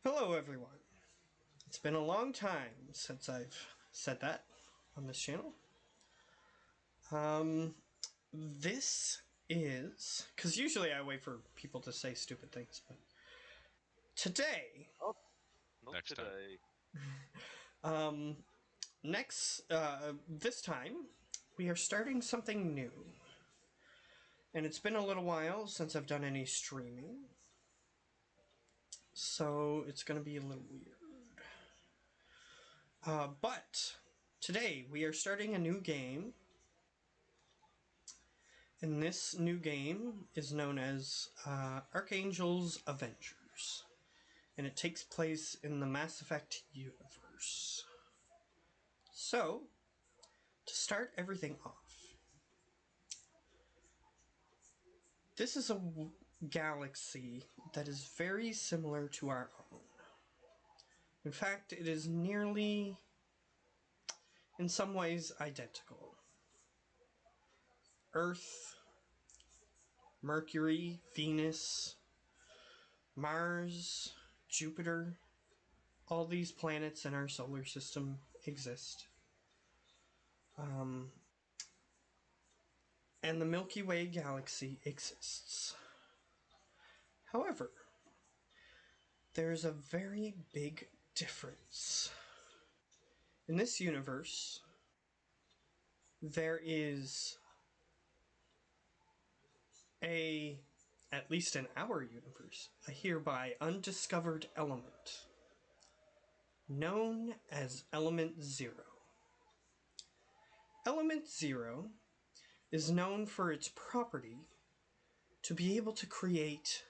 Hello, everyone. It's been a long time since I've said that on this channel. This is because usually I wait for people to say stupid things, but today, Oh, not Next time. today. this time, we are starting something new. And it's been a little while since I've done any streaming, so it's going to be a little weird. But today we are starting a new game, and this new game is known as Archangel's Avengers, and it takes place in the Mass Effect universe. So, to start everything off, this is a galaxy that is very similar to our own. In fact, it is nearly, in some ways, identical. Earth, Mercury, Venus, Mars, Jupiter, all these planets in our solar system exist. And the Milky Way galaxy exists. However, there is a very big difference. In this universe, there is at least in our universe, a hereby undiscovered element known as Element Zero. Element Zero is known for its property to be able to create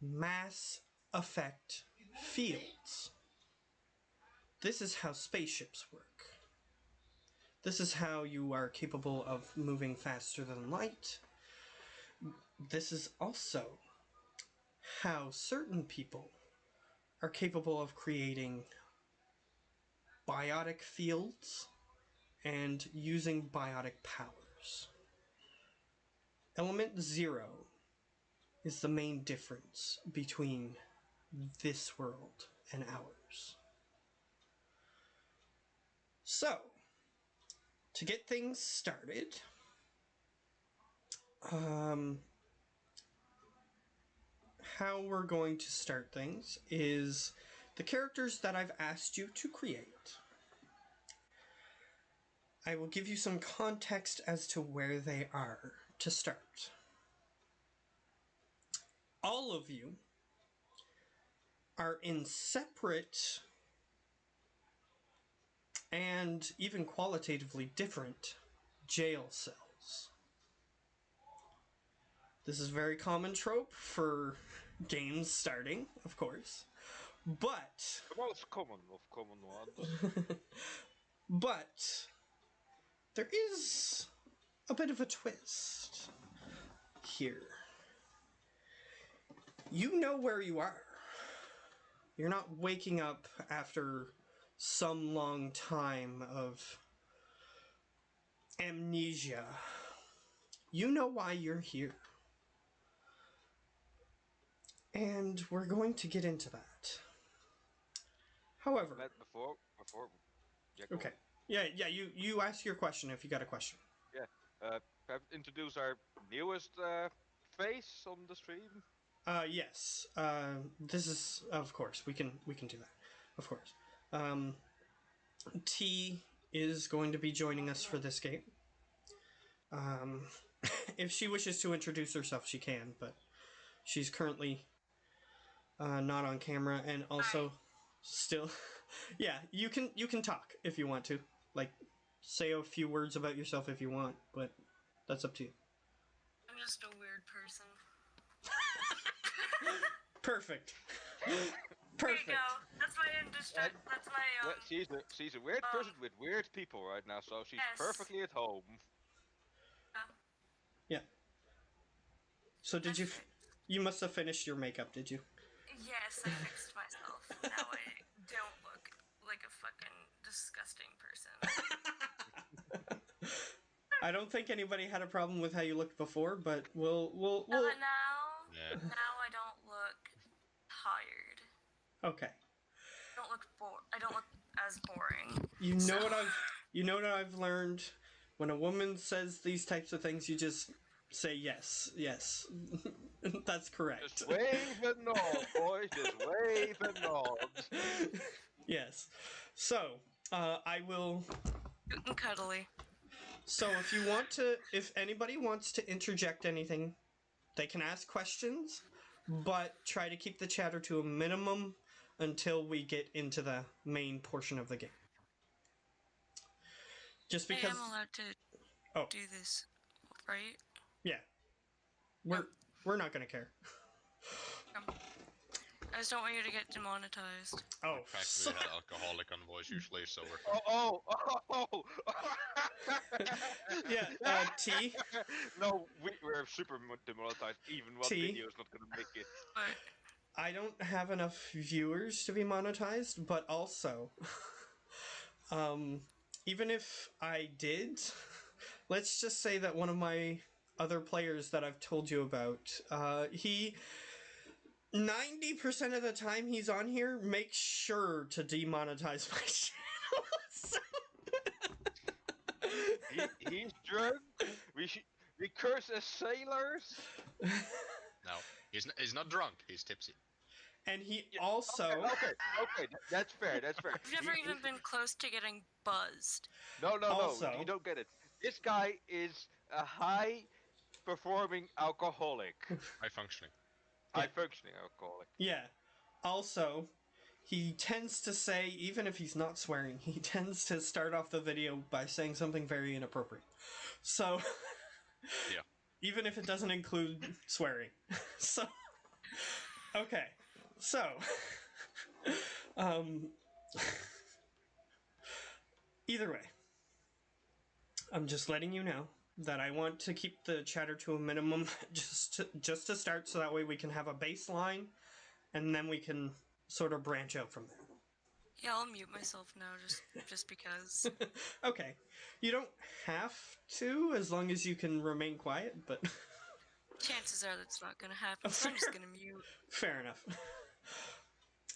mass effect fields. This is how spaceships work. This is how you are capable of moving faster than light. This is also how certain people are capable of creating biotic fields and using biotic powers. Element Zero is the main difference between this world and ours. So, to get things started, how we're going to start things is the characters that I've asked you to create. I will give you some context as to where they are to start. All of you are in separate and even qualitatively different jail cells. This is a very common trope for games starting, of course. But The most common of common ones. But there is a bit of a twist here. You know where you are. You're not waking up after some long time of amnesia. You know why you're here. And we're going to get into that. However, But before, yeah, go okay. on. Yeah, you ask your question if you got a question. Yeah. Perhaps introduce our newest face on the stream. Yes. This is, of course, we can do that. Of course. T is going to be joining us for this game. If she wishes to introduce herself, she can, but she's currently not on camera, and also still, yeah, you can talk if you want to, like, say a few words about yourself if you want, but that's up to you. I'm just a weird person. Perfect. There you Perfect. go. That's my industry. That's my Yeah, she's a weird person with weird people right now, so she's yes. perfectly at home. Yeah. So did you? You must have finished your makeup, did you? Yes, I fixed myself. Now I don't look like a fucking disgusting person. I don't think anybody had a problem with how you looked before, but we'll Now Yeah. I don't look tired. Okay. I don't look as boring. You know So- what I've learned? When a woman says these types of things, you just say yes, yes. That's correct. Just wave and nod, boys. Just wave and nod. Yes. So, I will. Cute and cuddly. So, if anybody wants to interject anything, they can ask questions, but try to keep the chatter to a minimum until we get into the main portion of the game. Just I because. am allowed to Oh, do this, right? yeah. We're not gonna care. I just don't want you to get demonetized. Oh, In fact, we had alcoholic on voice usually, so we're fine. Oh. yeah. T. No, we're super demonetized. Even one T. video is not gonna make it. But I don't have enough viewers to be monetized, but also, even if I did, let's just say that one of my other players that I've told you about, he 90% of the time he's on here makes sure to demonetize my channel. He's drunk. We curse as sailors. No, he's not drunk. He's tipsy. And he Yeah, also Okay, that's fair. That's fair. I've never even been close to getting buzzed. No, Also- you don't get it. This guy is a high-performing alcoholic, High functioning. high-functioning alcoholic. yeah. Also, he tends to say, even if he's not swearing, he tends to start off the video by saying something very inappropriate. So, Yeah. even if it doesn't include swearing. So, okay. So, either way, I'm just letting you know that I want to keep the chatter to a minimum just to start, so that way we can have a baseline, and then we can sort of branch out from there. Yeah, I'll mute myself now just because. Okay. You don't have to, as long as you can remain quiet, but Chances are that's not gonna happen, so I'm just gonna mute. fair enough.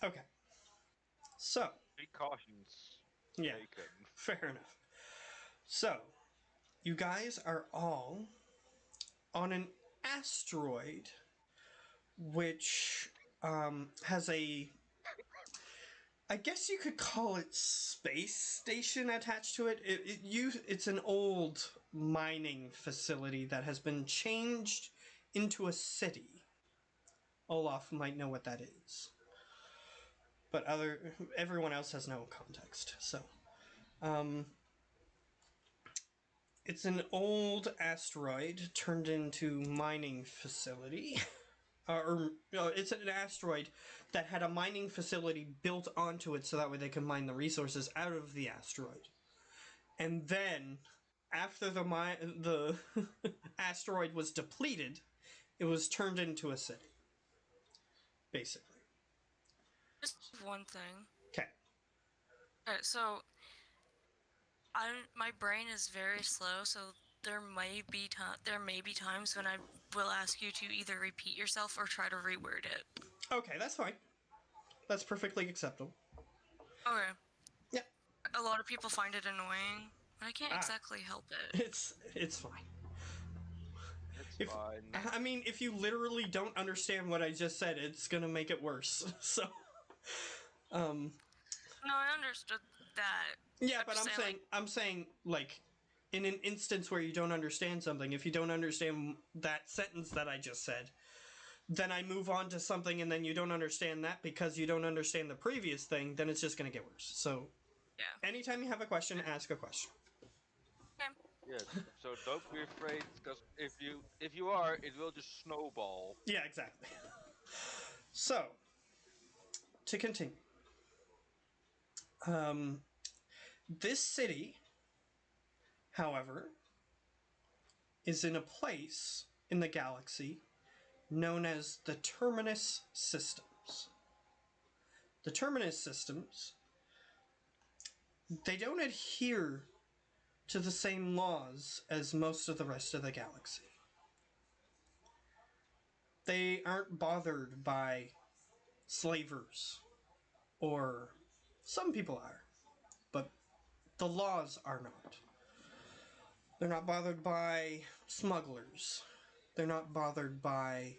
Okay. So, Precautions yeah, taken. fair enough. So, you guys are all on an asteroid which has I guess you could call it space station attached to it. It's an old mining facility that has been changed into a city. Olaf might know what that is, but everyone else has no context. So, it's an old asteroid turned into mining facility. It's an asteroid that had a mining facility built onto it so that way they can mine the resources out of the asteroid. And then, after the asteroid was depleted, it was turned into a city. Basically. Just one thing. Okay. Alright, so my brain is very slow, so there may be times when I will ask you to either repeat yourself or try to reword it. Okay, that's fine. That's perfectly acceptable. Okay. Yeah. A lot of people find it annoying, but I can't exactly help it. It's fine. It's fine. I mean, if you literally don't understand what I just said, it's gonna make it worse. So, No, I understood that. yeah, but I'm saying like in an instance where you don't understand something, if you don't understand that sentence that I just said, then I move on to something and then you don't understand that because you don't understand the previous thing, then it's just going to get worse. So, Yeah. anytime you have a question, ask a question. Okay. Yes. So don't be afraid, because if you are, it will just snowball. Yeah, exactly. So, to continue. This city, however, is in a place in the galaxy known as the Terminus Systems. The Terminus Systems, they don't adhere to the same laws as most of the rest of the galaxy. They aren't bothered by slavers Or some people are, but the laws are not. They're not bothered by smugglers. They're not bothered by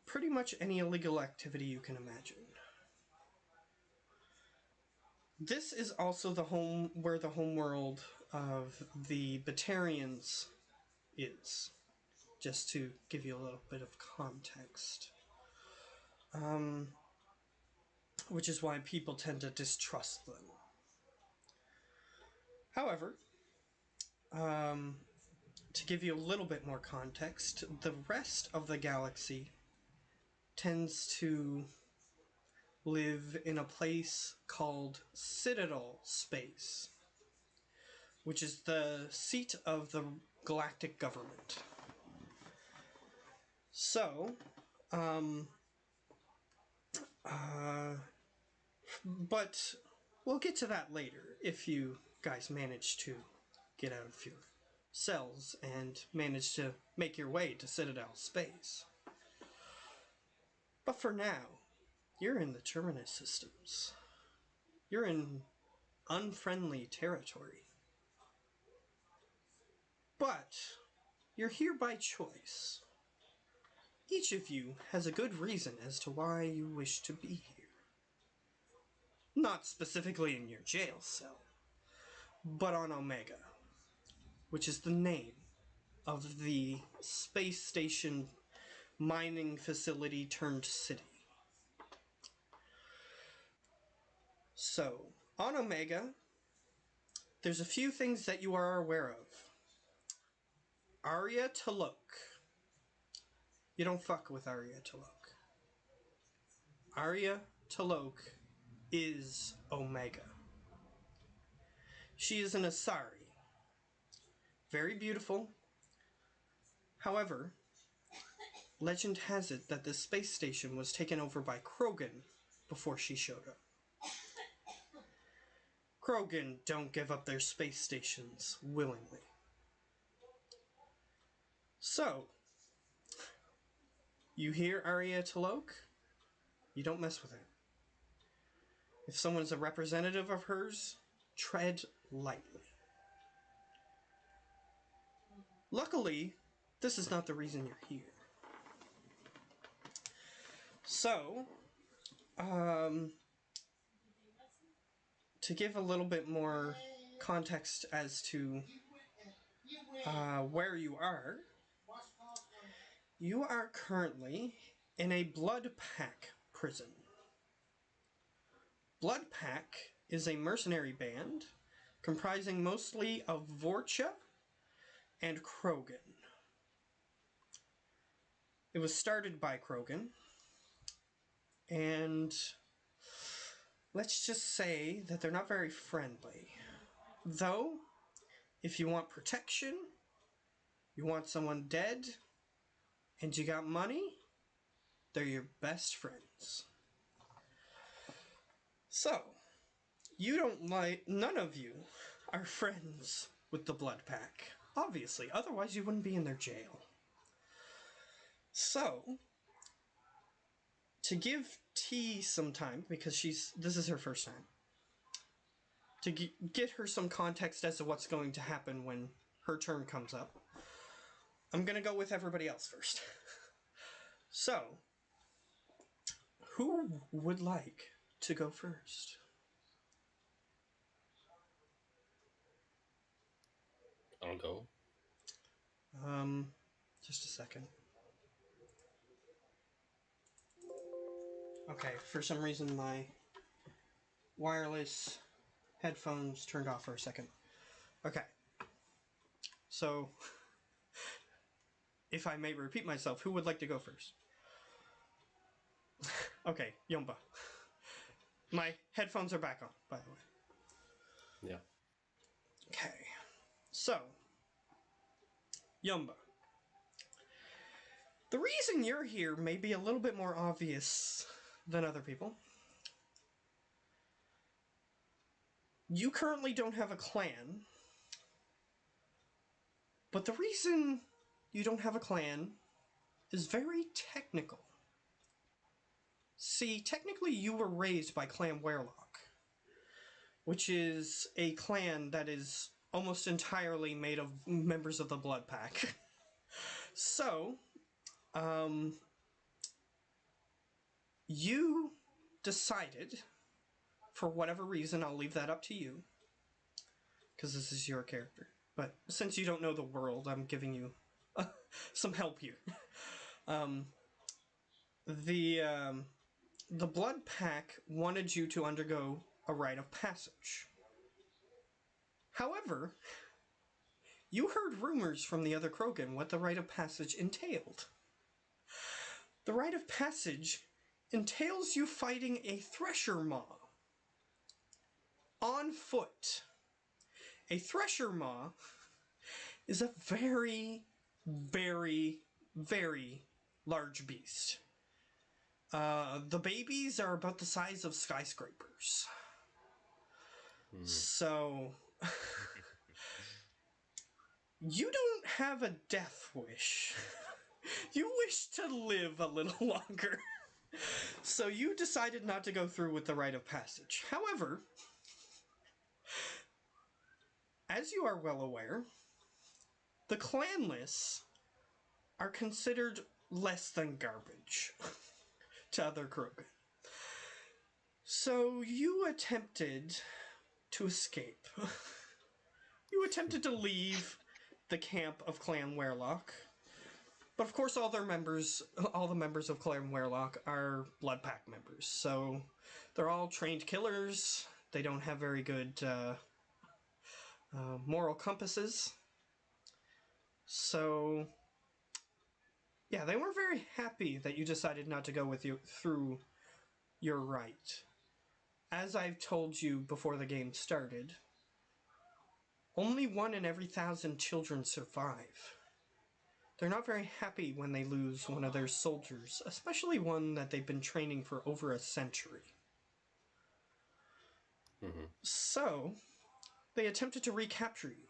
pretty much any illegal activity you can imagine. This is also the home where the homeworld of the Batarians is, just to give you a little bit of context. Which is why people tend to distrust them. However, to give you a little bit more context, the rest of the galaxy tends to live in a place called Citadel Space, which is the seat of the galactic government. So, but we'll get to that later if you guys manage to get out of your cells and manage to make your way to Citadel Space. But for now, you're in the Terminus systems. You're in unfriendly territory. But you're here by choice. Each of you has a good reason as to why you wish to be here. Not specifically in your jail cell, but on Omega, which is the name of the space station mining facility turned city. So, on Omega, there's a few things that you are aware of. Arya Talok. You don't fuck with Arya Talok. Arya Talok is Omega. She is an Asari. Very beautiful. However, legend has it that this space station was taken over by Krogan before she showed up. Krogan don't give up their space stations willingly. So, you hear Arya Talok, you don't mess with her. If someone's a representative of hers, tread lightly. Luckily, this is not the reason you're here. So, to give a little bit more context as to where you are currently in a Blood Pack prison. Blood Pack is a mercenary band comprising mostly of Vorcha and Krogan. It was started by Krogan, and let's just say that they're not very friendly. Though, if you want protection, you want someone dead, and you got money, they're your best friends. So, none of you are friends with the Blood Pack. Obviously, otherwise you wouldn't be in their jail. So, to give T some time, because this is her first time, to get her some context as to what's going to happen when her turn comes up, I'm going to go with everybody else first. So, who would like to go first? I'll go. Just a second. Okay, for some reason my wireless headphones turned off for a second. Okay. So, if I may repeat myself, who would like to go first? Okay, Yomba. My headphones are back on, by the way. Yeah. Okay. So, Yomba. The reason you're here may be a little bit more obvious than other people. You currently don't have a clan, but the reason you don't have a clan is very technical. See, technically you were raised by Clan Werlock, which is a clan that is almost entirely made of members of the Blood Pack. So, you decided, for whatever reason, I'll leave that up to you, because this is your character. But since you don't know the world, I'm giving you some help here. The Blood Pack wanted you to undergo a rite of passage. However, you heard rumors from the other Krogan what the rite of passage entailed. The rite of passage entails you fighting a Thresher Maw on foot. A Thresher Maw is a very, very, very large beast. The babies are about the size of skyscrapers. So, you don't have a death wish. You wish to live a little longer. So you decided not to go through with the rite of passage. However, as you are well aware, the clanless are considered less than garbage to other Krogan. So you attempted to escape. You attempted to leave the camp of Clan Werlock. But of course all the members of Clan Werlock are Blood Pack members. So they're all trained killers. They don't have very good moral compasses. So yeah, they weren't very happy that you decided not to go through your rite. As I've told you before the game started, only 1 in every 1,000 children survive. They're not very happy when they lose one of their soldiers, especially one that they've been training for over a century. So, they attempted to recapture you.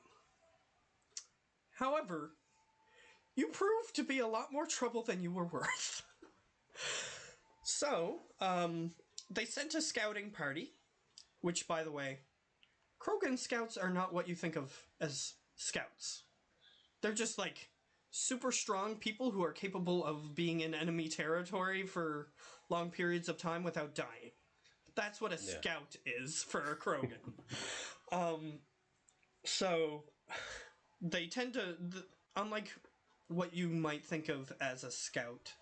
However, you proved to be a lot more trouble than you were worth. So, they sent a scouting party, which, by the way, Krogan scouts are not what you think of as scouts. They're just, like, super strong people who are capable of being in enemy territory for long periods of time without dying. That's what a scout is for a Krogan. So, they tend to, unlike what you might think of as a scout,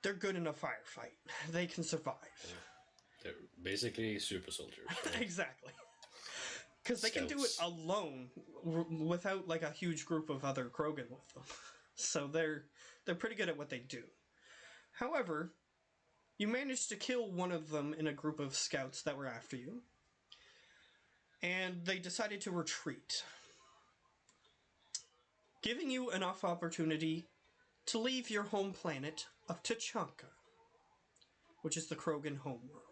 they're good in a firefight. They can survive. They're basically super soldiers. Right? Exactly. Because they can do it alone without like a huge group of other Krogan with them. So they're pretty good at what they do. However, you managed to kill one of them in a group of scouts that were after you. And they decided to retreat, giving you enough opportunity to leave your home planet of Tachanka, which is the Krogan homeworld.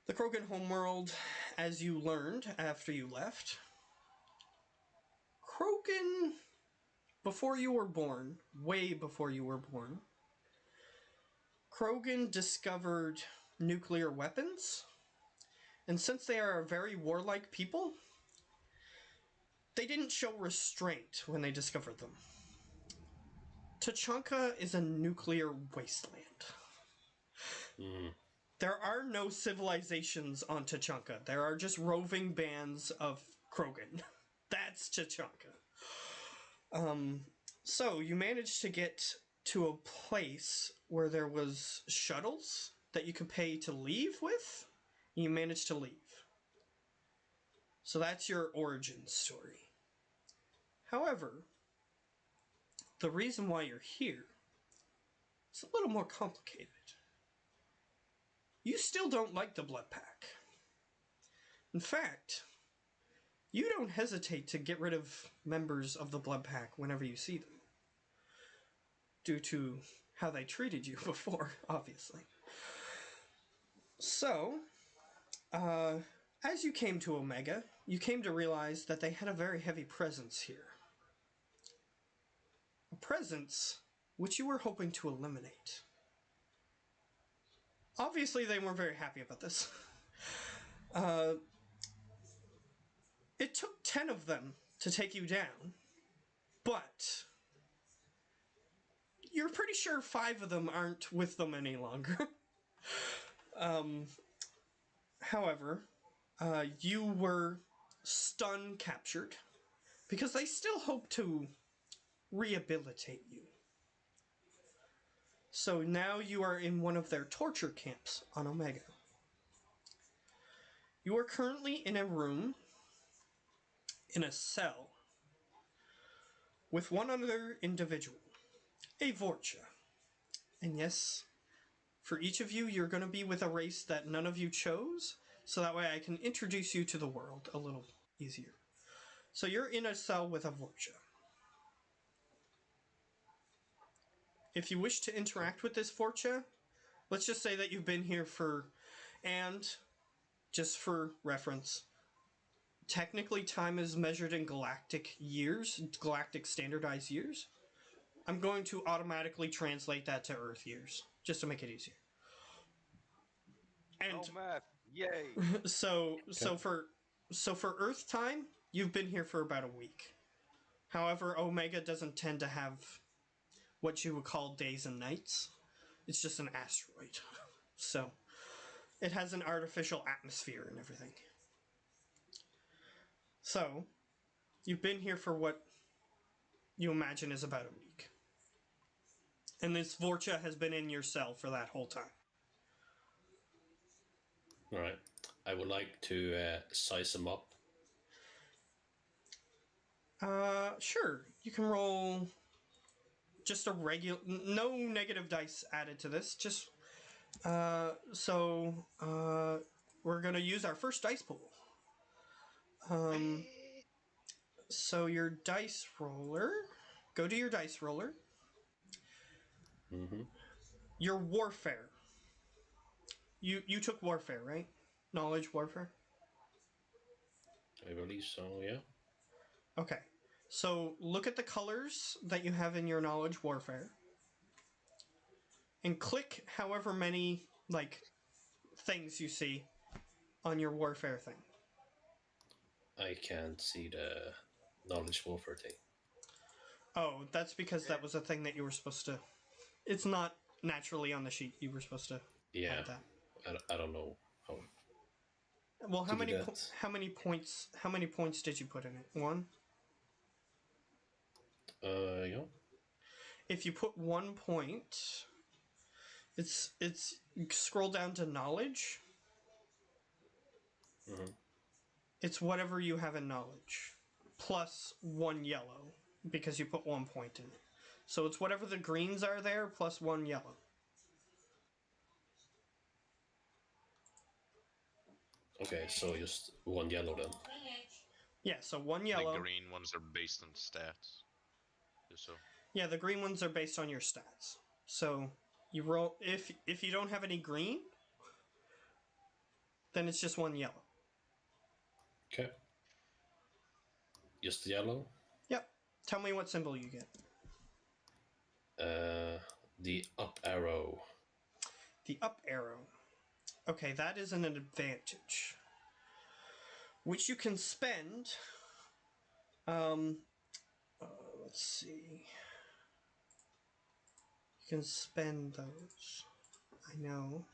The Krogan homeworld, as you learned after you left, Krogan, before you were born, way before you were born, Krogan discovered nuclear weapons, and since they are a very warlike people, they didn't show restraint when they discovered them. Tachanka is a nuclear wasteland. There are no civilizations on Tachanka. There are just roving bands of Krogan. That's Tachanka. So you managed to get to a place where there was shuttles that you could pay to leave with. And you managed to leave. So that's your origin story. However, the reason why you're here is a little more complicated. You still don't like the Blood Pack. In fact, you don't hesitate to get rid of members of the Blood Pack whenever you see them. Due to how they treated you before, obviously. So, as you came to Omega, you came to realize that they had a very heavy presence here. A presence which you were hoping to eliminate. obviously they weren't very happy about this. It took 10 of them to take you down, but you're pretty sure 5 of them aren't with them any longer. However, you were stun captured because they still hope to rehabilitate you. So now you are in one of their torture camps on Omega. You are currently in a room, in a cell, with one other individual, a Vorcha. And yes, for each of you, you're going to be with a race that none of you chose, so that way I can introduce you to the world a little easier. So you're in a cell with a Vorcha. If you wish to interact with this Vorcha, let's just say that you've been here and just for reference, technically time is measured in galactic years, galactic standardized years. I'm going to automatically translate that to Earth years, just to make it easier. And Oh, math. Yay. so for Earth time, you've been here for about a week. However, Omega doesn't tend to have what you would call days and nights. It's just an asteroid. So it has an artificial atmosphere and everything. So you've been here for what you imagine is about a week. And this Vorcha has been in your cell for that whole time. All right. I would like to size them up. Sure. You can roll just a regular, no negative dice added to this. Just we're gonna use our first dice pool. So your dice roller, go to your dice roller. Mm-hmm. Your warfare. You took warfare, right? Knowledge warfare. I believe so. Yeah. Okay. So look at the colors that you have in your knowledge warfare, and click however many things you see on your warfare thing. I can't see the knowledge warfare thing. Oh, that's because that was a thing that you were supposed to. It's not naturally on the sheet. You were supposed to Yeah. add that. I don't know how. Well, how to do many that. how many points did you put in it? 1. Yeah. If you put 1 point, it's scroll down to knowledge. Mm-hmm. It's whatever you have in knowledge plus 1 yellow because you put 1 point in it. So it's whatever the greens are there plus 1 yellow. Okay, so just 1 yellow then. Yeah, so 1 yellow. The green ones are based on stats. Just so. Yeah, the green ones are based on your stats. So you roll if you don't have any green, then it's just 1 yellow. Okay. Just yellow. Yep. Tell me what symbol you get. The up arrow. The up arrow. Okay, that is an advantage, which you can spend. Let's see. You can spend those. I know.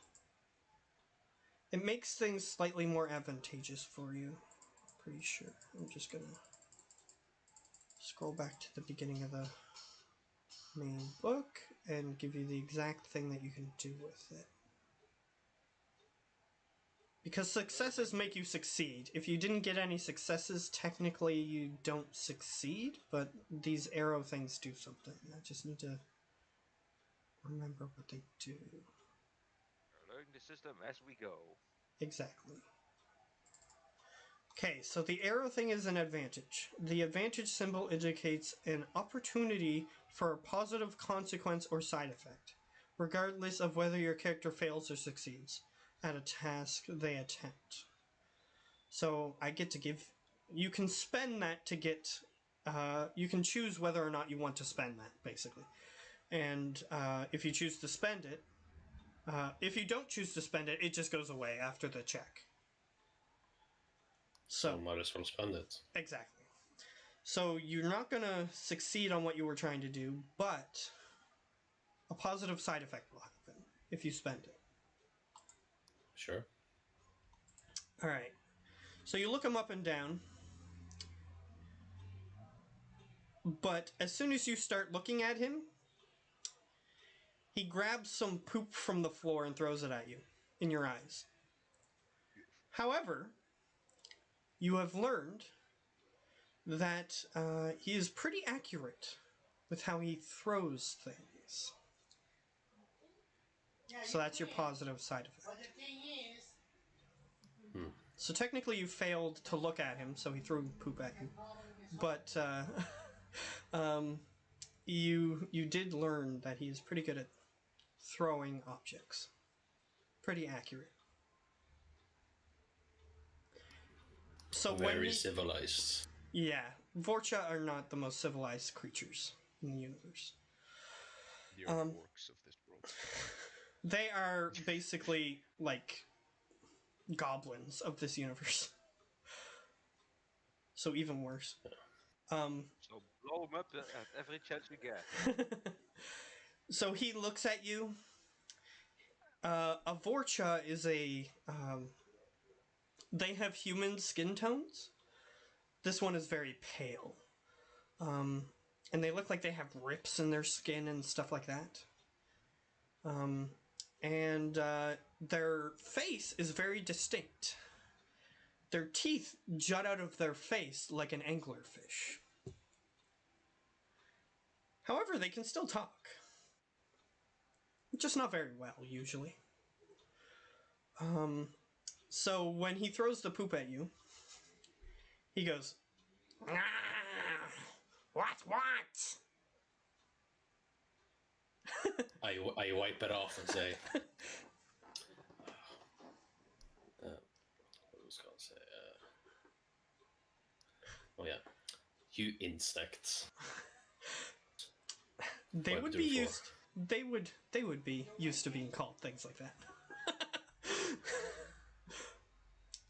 It makes things slightly more advantageous for you. Pretty sure. I'm just gonna scroll back to the beginning of the main book and give you the exact thing that you can do with it. Because successes make you succeed. If you didn't get any successes, technically you don't succeed, but these arrow things do something. I just need to remember what they do. We're learning the system as we go. Exactly. Okay, so the arrow thing is an advantage. The advantage symbol indicates an opportunity for a positive consequence or side effect, regardless of whether your character fails or succeeds at a task they attempt. So I get to give. You can spend that to get. You can choose whether or not you want to spend that, basically. And if you choose to spend it, If you don't choose to spend it, it just goes away after the check. So might as well spend it. Exactly. So you're not going to succeed on what you were trying to do, but a positive side effect will happen if you spend it. Sure. All right. So you look him up and down, but as soon as you start looking at him, he grabs some poop from the floor and throws it at you in your eyes. However, you have learned that he is pretty accurate with how he throws things. So that's your positive side effect. So technically you failed to look at him, so he threw poop at you. But you did learn that he is pretty good at throwing objects. Pretty accurate. So Very civilized. Yeah, Vorcha are not the most civilized creatures in the universe. The orcs of this world. They are basically like goblins of this universe. So even worse. So blow them up at every chance we get. So he looks at you. A Vorcha is a... they have human skin tones. This one is very pale. And they look like they have rips in their skin and stuff like that. And their face is very distinct. Their teeth jut out of their face like an anglerfish. However, they can still talk. Just not very well, usually. So when he throws the poop at you, he goes, "Ah, what? I wipe it off and say, what was I going to say? Oh yeah, you insects. They would be used. They would be used to being called things like that.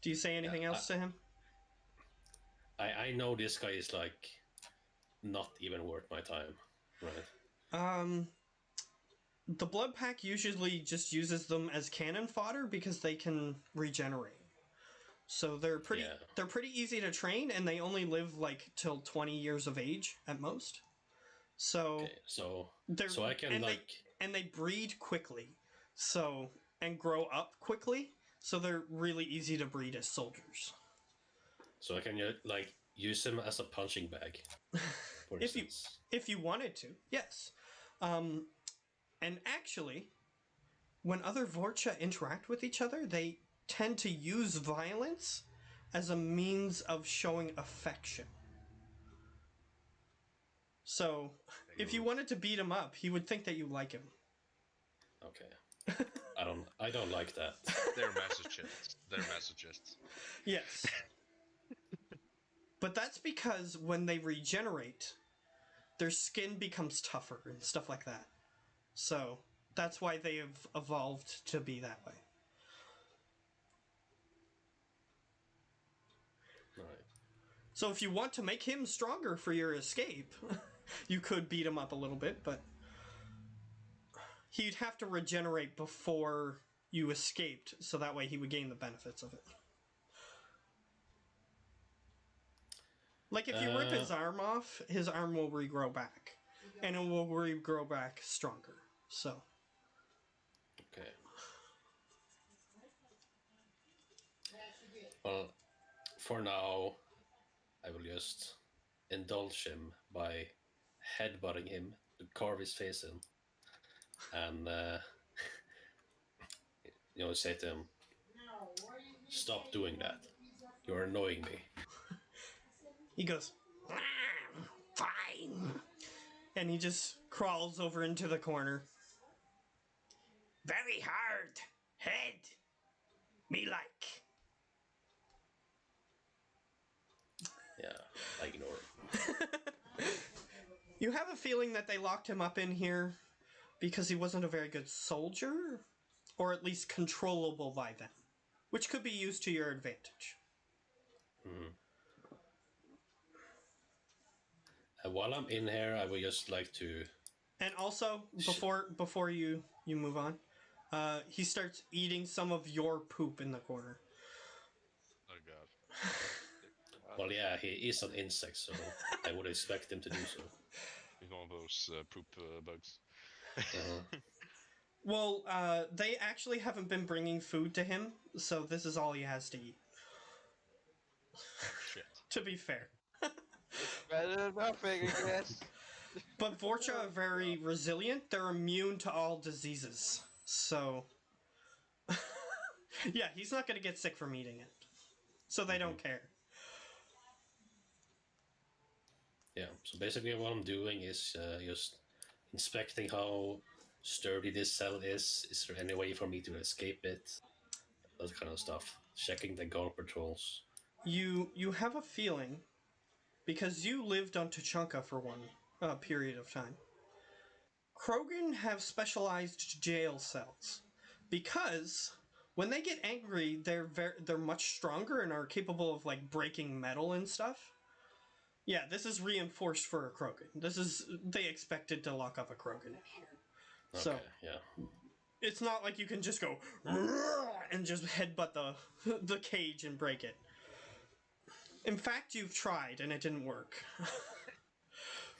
Do you say anything else to him? I know this guy is like not even worth my time, right? The blood pack usually just uses them as cannon fodder because they can regenerate. So they're pretty easy to train, and they only live like till 20 years of age at most. So okay, so I can and they breed quickly, and grow up quickly. So they're really easy to breed as soldiers. So I can like use them as a punching bag. For instance. If you wanted to, yes. And actually, when other Vorcha interact with each other, they tend to use violence as a means of showing affection. So, if you wanted to beat him up, he would think that you like him. Okay. I don't like that. They're masochists. They're masochists. Yes. But that's because when they regenerate, their skin becomes tougher and stuff like that. So, that's why they have evolved to be that way. Right. So if you want to make him stronger for your escape, you could beat him up a little bit, but he'd have to regenerate before you escaped, so that way he would gain the benefits of it. Like if you rip his arm off, his arm will regrow back. And it will regrow back stronger. So. Okay. Well, for now, I will just indulge him by headbutting him to carve his face in. And, say to him, stop doing that. You're annoying me. He goes, fine. And he just crawls over into the corner. Very hard. Head. Me like. Yeah, I ignore him. You have a feeling that they locked him up in here because he wasn't a very good soldier. or at least controllable by them, which could be used to your advantage. Hmm. While I'm in here, I would just like to. And also, before you move on, he starts eating some of your poop in the corner. Oh god. Well, yeah, he is an insect, so I would expect him to do so. He's one of those poop bugs. Uh-huh. Well, they actually haven't been bringing food to him, so this is all he has to eat. Shit. To be fair. It's better than nothing, I guess. But Vorcha are very resilient. They're immune to all diseases. So, yeah, he's not going to get sick from eating it. So they don't care. Yeah, so basically what I'm doing is just inspecting how sturdy this cell is. Is there any way for me to escape it? That kind of stuff. Checking the guard patrols. You have a feeling, because you lived on Tuchanka for one period of time, Krogan have specialized jail cells. Because when they get angry, they're much stronger and are capable of like breaking metal and stuff. Yeah, this is reinforced for a Krogan. They expected to lock up a Krogan in here. Okay, So yeah. it's not like you can just go and just headbutt the cage and break it. In fact, you've tried and it didn't work.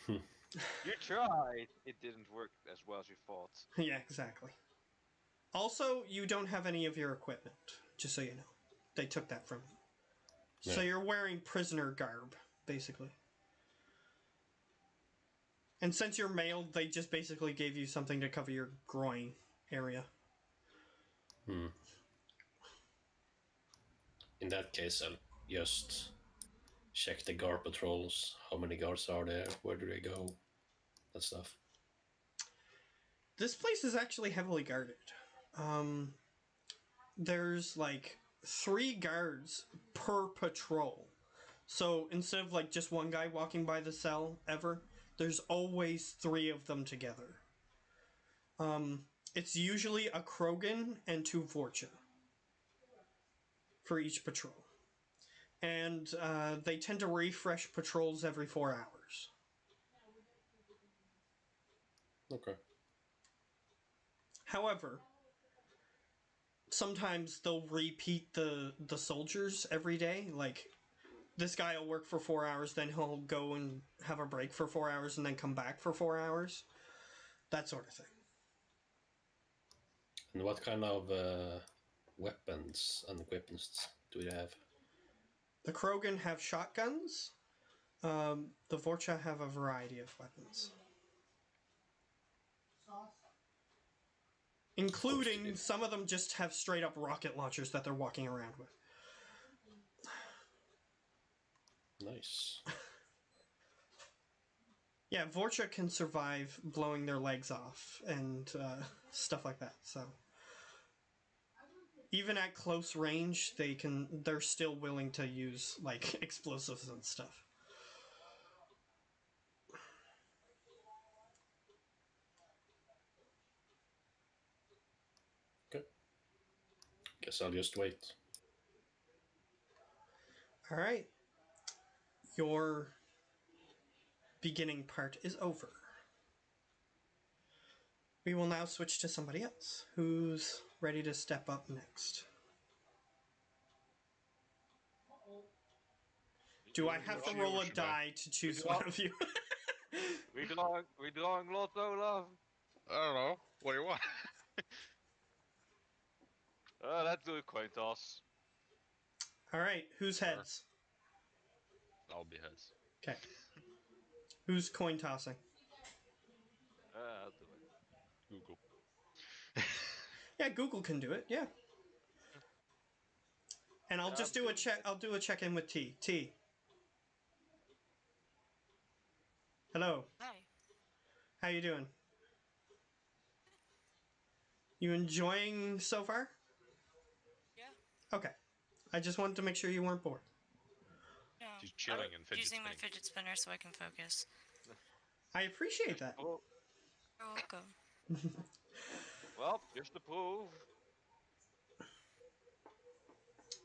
You tried. It didn't work as well as you thought. Yeah, exactly. Also, you don't have any of your equipment, just so you know. They took that from you. So Yeah. you're wearing prisoner garb, basically. And since you're male, they just basically gave you something to cover your groin area. Hmm. In that case, I'll just check the guard patrols. How many guards are there? Where do they go? That stuff. This place is actually heavily guarded. There's like 3 guards per patrol. So instead of like just one guy walking by the cell ever, there's always 3 of them together. It's usually a Krogan and 2 Vorcha for each patrol. And they tend to refresh patrols every 4 hours. Okay. However, sometimes they'll repeat the soldiers every day. Like, this guy will work for 4 hours, then he'll go and have a break for 4 hours, and then come back for 4 hours. That sort of thing. And what kind of weapons and equipment do they have? The Krogan have shotguns. The Vorcha have a variety of weapons. Including, some of them just have straight up rocket launchers that they're walking around with. Nice. Yeah, Vorcha can survive blowing their legs off and stuff like that. So even at close range, they're still willing to use like explosives and stuff. Okay. Guess I'll just wait. All right. Your beginning part is over. We will now switch to somebody else who's ready to step up next. Do I have to roll a die to choose one of you? We drawing Lotto, love. I don't know. What do you want? Let's do a coin toss. All right, who's heads? I'll be heads. Okay. Who's coin tossing? I'll do it. Google. Yeah, Google can do it. Yeah. And I'll just do a check. I'll do a check-in with T. T. Hello. Hi. How you doing? You enjoying so far? Yeah. Okay. I just wanted to make sure you weren't bored. No. She's chilling and fidget Using my spinning. fidget spinner so I can focus. I appreciate that. Oh, You're welcome. well, just to prove,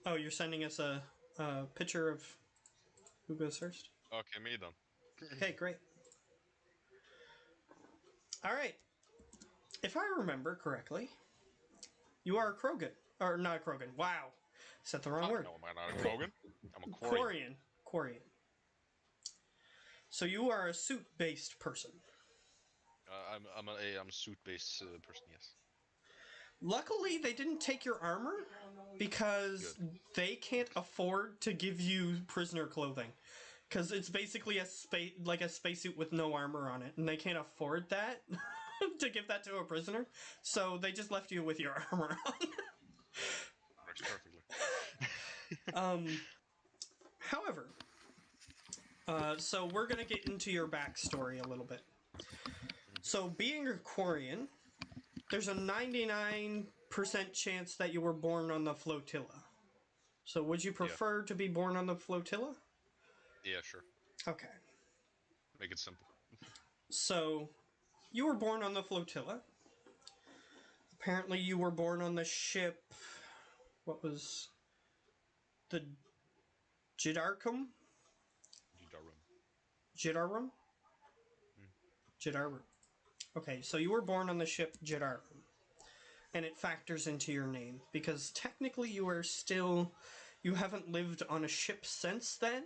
Oh, you're sending us a picture of who goes first? Okay, me then. Okay, great. All right. If I remember correctly, you are a Krogan. Or not a Krogan. Wow. Said the wrong word. No, I'm not a Krogan. I'm a Quarian. Quarian. So you are a suit-based person. I'm a suit-based person. Yes. Luckily, they didn't take your armor because they can't afford to give you prisoner clothing. Because it's basically a spacesuit with no armor on it, and they can't afford that to give that to a prisoner. So they just left you with your armor on. Works perfectly. However, so we're gonna get into your backstory a little bit. So being a Quarian, there's a 99% chance that you were born on the flotilla. So would you prefer to be born on the flotilla? Yeah, sure. Okay. Make it simple. So you were born on the flotilla. Apparently you were born on the ship. What was the Jidarkum? Jidarum? Jidarum. Okay, so you were born on the ship Jidarum. And it factors into your name because technically you haven't lived on a ship since then,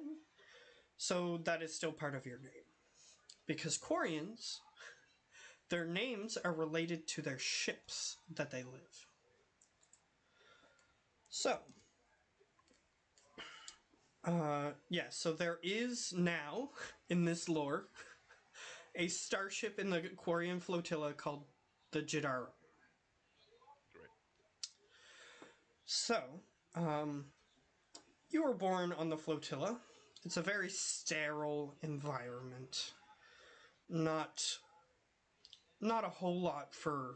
so that is still part of your name. Because Quarians, their names are related to their ships that they live. So, so there is now, in this lore, a starship in the Quarian flotilla called the Jidara. Great. So, you were born on the flotilla. It's a very sterile environment. Not a whole lot for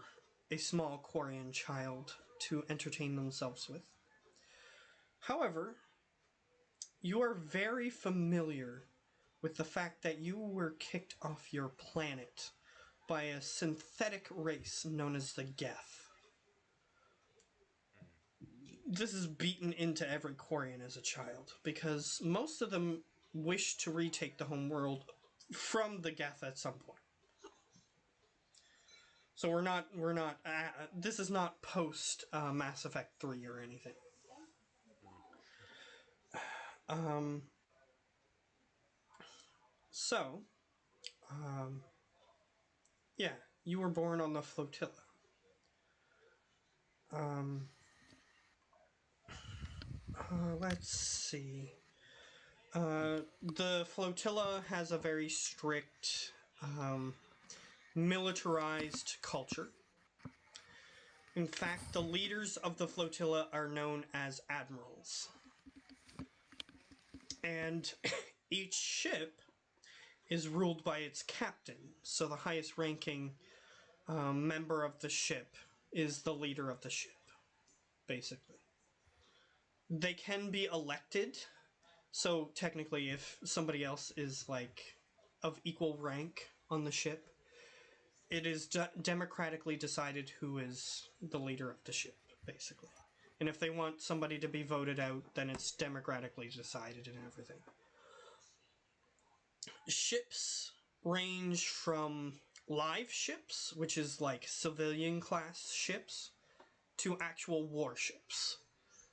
a small Quarian child to entertain themselves with. However, you are very familiar with the fact that you were kicked off your planet by a synthetic race known as the Geth. This is beaten into every Quarian as a child, because most of them wish to retake the home world from the Geth at some point. So this is not post Mass Effect 3 or anything. So, yeah, you were born on the flotilla. Let's see. The flotilla has a very strict, militarized culture. In fact, the leaders of the flotilla are known as admirals. And each ship is ruled by its captain, so the highest ranking member of the ship is the leader of the ship, basically. They can be elected, so technically if somebody else is like of equal rank on the ship, it is democratically decided who is the leader of the ship, basically. And if they want somebody to be voted out, then it's democratically decided and everything. Ships range from live ships, which is like civilian class ships, to actual warships.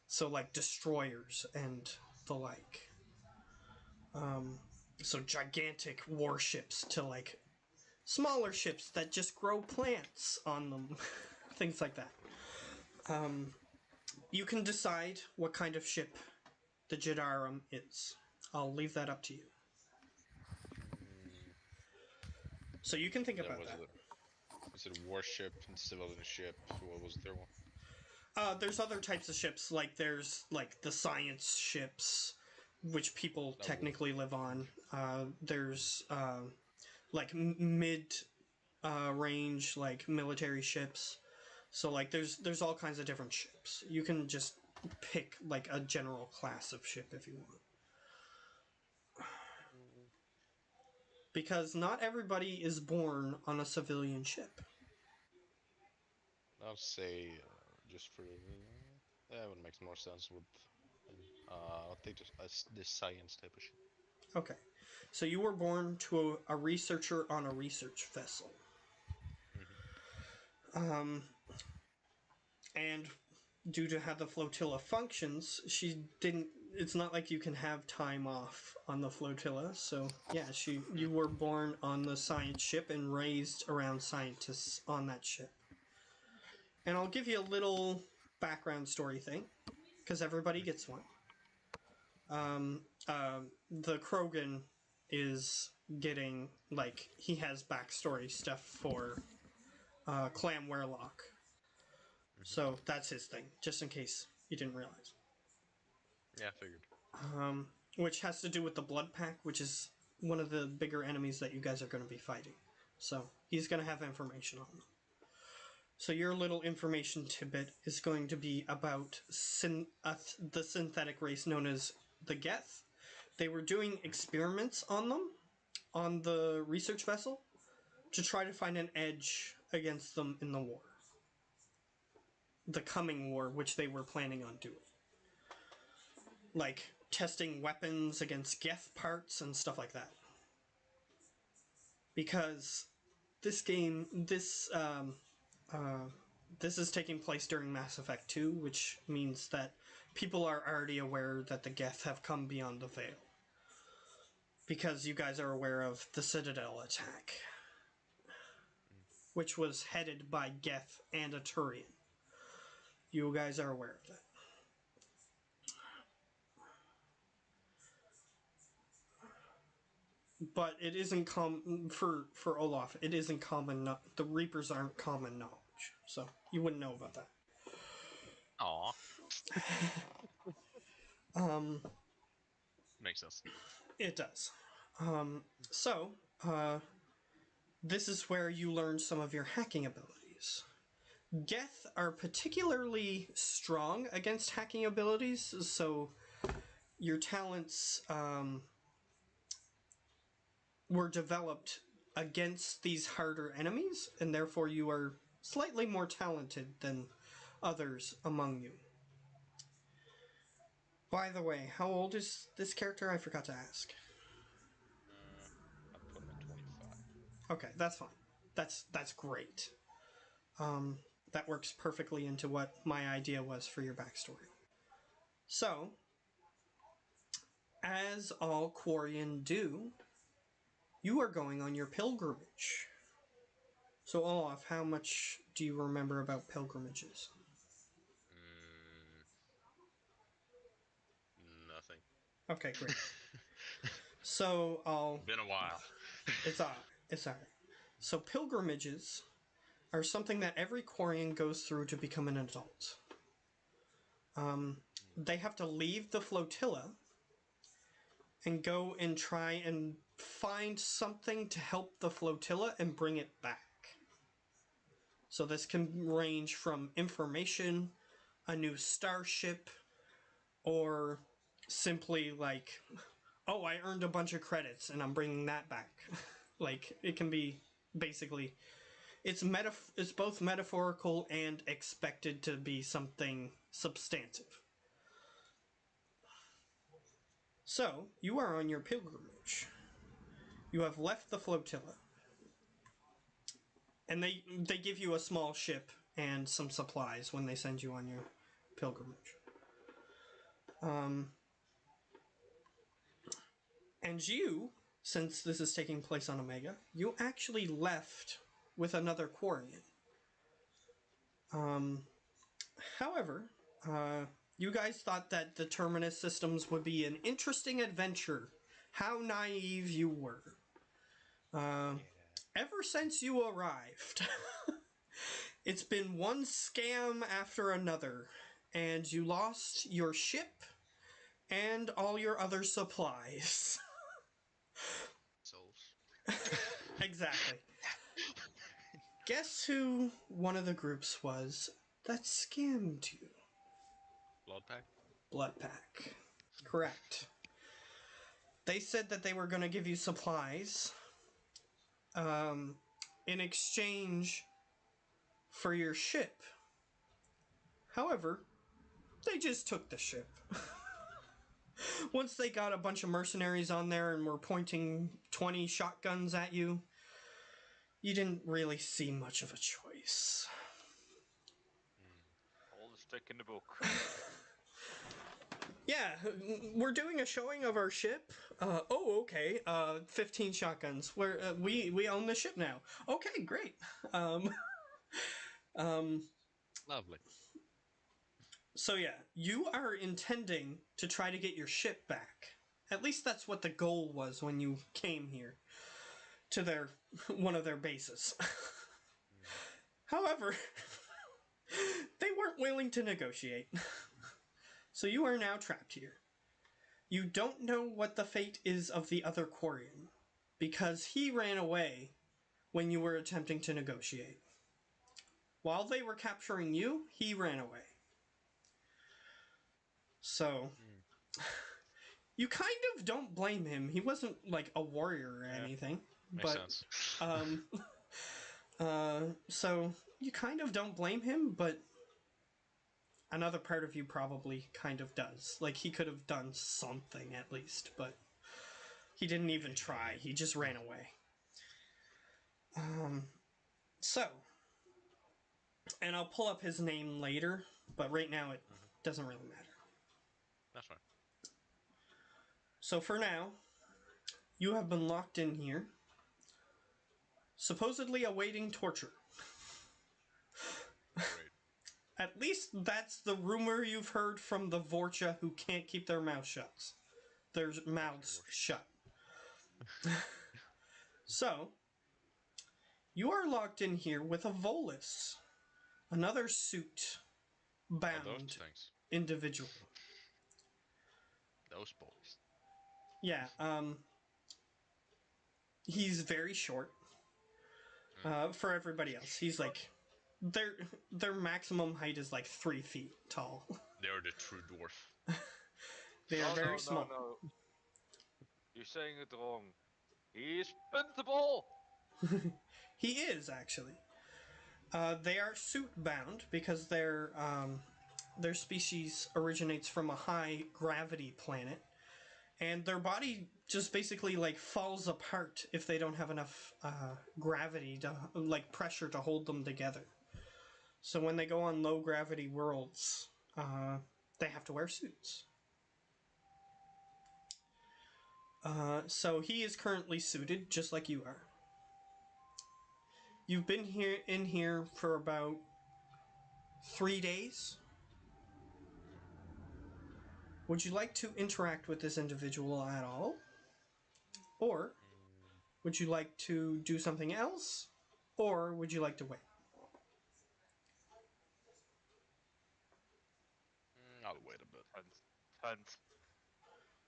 So like destroyers and the like. So gigantic warships to like smaller ships that just grow plants on them. Things like that. You can decide what kind of ship the Jidarum is. I'll leave that up to you. So you can think about that. Was it a warship and civilian ship? What was there one? There's other types of ships, like there's like the science ships, which people technically live on. There's like mid range like military ships. So like there's all kinds of different ships. You can just pick like a general class of ship if you want. Because not everybody is born on a civilian ship. I'll say just for that would make more sense with I'll take this science type of shit. Okay. So you were born to a researcher on a research vessel. Mm-hmm. And due to how the flotilla functions, she didn't. It's not like you can have time off on the flotilla. So yeah, you were born on the science ship and raised around scientists on that ship. And I'll give you a little background story thing, because everybody gets one. The Krogan is getting, like, he has backstory stuff for Clam Werlock. So that's his thing, just in case you didn't realize. Yeah, figured. Which has to do with the Blood Pack, which is one of the bigger enemies that you guys are going to be fighting. So he's going to have information on them. So your little information tidbit is going to be about the synthetic race known as the Geth. They were doing experiments on them, on the research vessel, to try to find an edge against them in the war. The coming war, which they were planning on doing. Like, testing weapons against Geth parts and stuff like that. Because this game, this is taking place during Mass Effect 2, which means that people are already aware that the Geth have come beyond the veil. Because you guys are aware of the Citadel attack, which was headed by Geth and a Turian. You guys are aware of that. But it isn't common for Olaf. It isn't common. The Reapers aren't common knowledge, so you wouldn't know about that. Aw. Um, Makes sense. it does. So, this is where you learn some of your hacking abilities. Geth are particularly strong against hacking abilities, so your talents were developed against these harder enemies, and therefore you are slightly more talented than others among you. By the way, how old is this character? I forgot to ask. I put him at 25. Okay, that's fine. That's great. That works perfectly into what my idea was for your backstory. So, as all Quarian do, you are going on your pilgrimage. So, Olaf, how much do you remember about pilgrimages? Nothing. Okay, great. So, I'll... Been a while. It's alright. It's alright. So, pilgrimages are something that every Quarian goes through to become an adult. They have to leave the flotilla and go and try and find something to help the flotilla and bring it back. So this can range from information, a new starship, or simply like, oh, I earned a bunch of credits and I'm bringing that back. Like, it can be basically, it's both metaphorical and expected to be something substantive. So, you are on your pilgrimage. You have left the flotilla. And they give you a small ship and some supplies when they send you on your pilgrimage. And you, since this is taking place on Omega, you actually left with another Quarian. However, you guys thought that the Terminus systems would be an interesting adventure. How naive you were. Ever since you arrived, it's been one scam after another, and you lost your ship and all your other supplies. Souls. Exactly. Guess who one of the groups was that scammed you? Blood pack? Blood Pack. Correct. They said that they were going to give you supplies in exchange for your ship. However, they just took the ship. once they got a bunch of mercenaries on there and were pointing 20 shotguns at you, you didn't really see much of a choice. All the stick in the book. Yeah, we're doing a showing of our ship. Oh, okay. 15 shotguns. We own the ship now. Okay, great. Lovely. So yeah, you are intending to try to get your ship back. At least that's what the goal was when you came here to their one of their bases. However, they weren't willing to negotiate. So you are now trapped here. You don't know what the fate is of the other Quarian, because he ran away when you were attempting to negotiate. While they were capturing you, he ran away. So, you kind of don't blame him. He wasn't like a warrior or anything. Makes But, sense. so you kind of don't blame him, but another part of you probably kind of does. Like, he could have done something at least, but he didn't even try. He just ran away. So, and I'll pull up his name later, but right now it doesn't really matter. That's fine. So for now, you have been locked in here, supposedly awaiting torture. Great. At least that's the rumor you've heard from the Vorcha who can't keep their mouths shut. Their mouths shut. So, you are locked in here with a Volus, another suit Oh, those bound things. individual. Those boys. Yeah, he's very short. For everybody else, he's like their maximum height is like 3 feet tall. They're the true dwarf. They are very small. No. You're saying it wrong. He's bendable! He is actually. They are suit bound because their species originates from a high gravity planet, and their body just basically like falls apart if they don't have enough gravity to like pressure to hold them together. So when they go on low gravity worlds, they have to wear suits. So he is currently suited, just like you are. You've been here for about 3 days. Would you like to interact with this individual at all? Or would you like to do something else? Or would you like to wait? I'll wait a bit. Tense.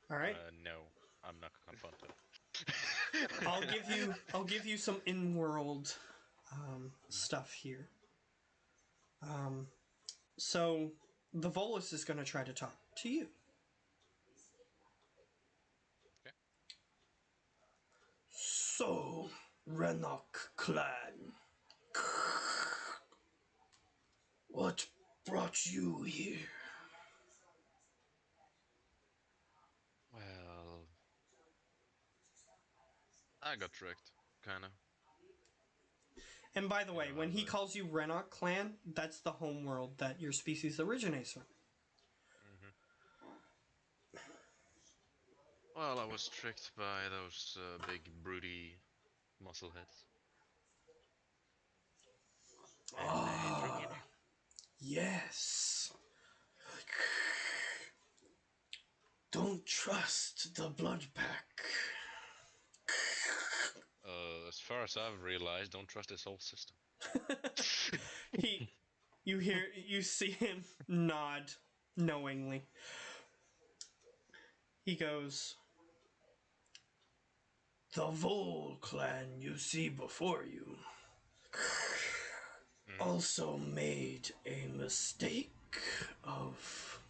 All right. No, I'm not confronted. I'll give you some in-world stuff here. So the Volus is going to try to talk to you. Okay. So, Renok clan, what brought you here? Well, I got tricked, kinda. And by the way, Yeah, when he but- calls you Renok clan, that's the homeworld that your species originates from. Well, I was tricked by those big, broody muscle heads. And they threw me in here. Yes. Don't trust the Blood Pack. As far as I've realized, don't trust this whole system. You see him nod knowingly. He goes, the Vol clan you see before you also made a mistake of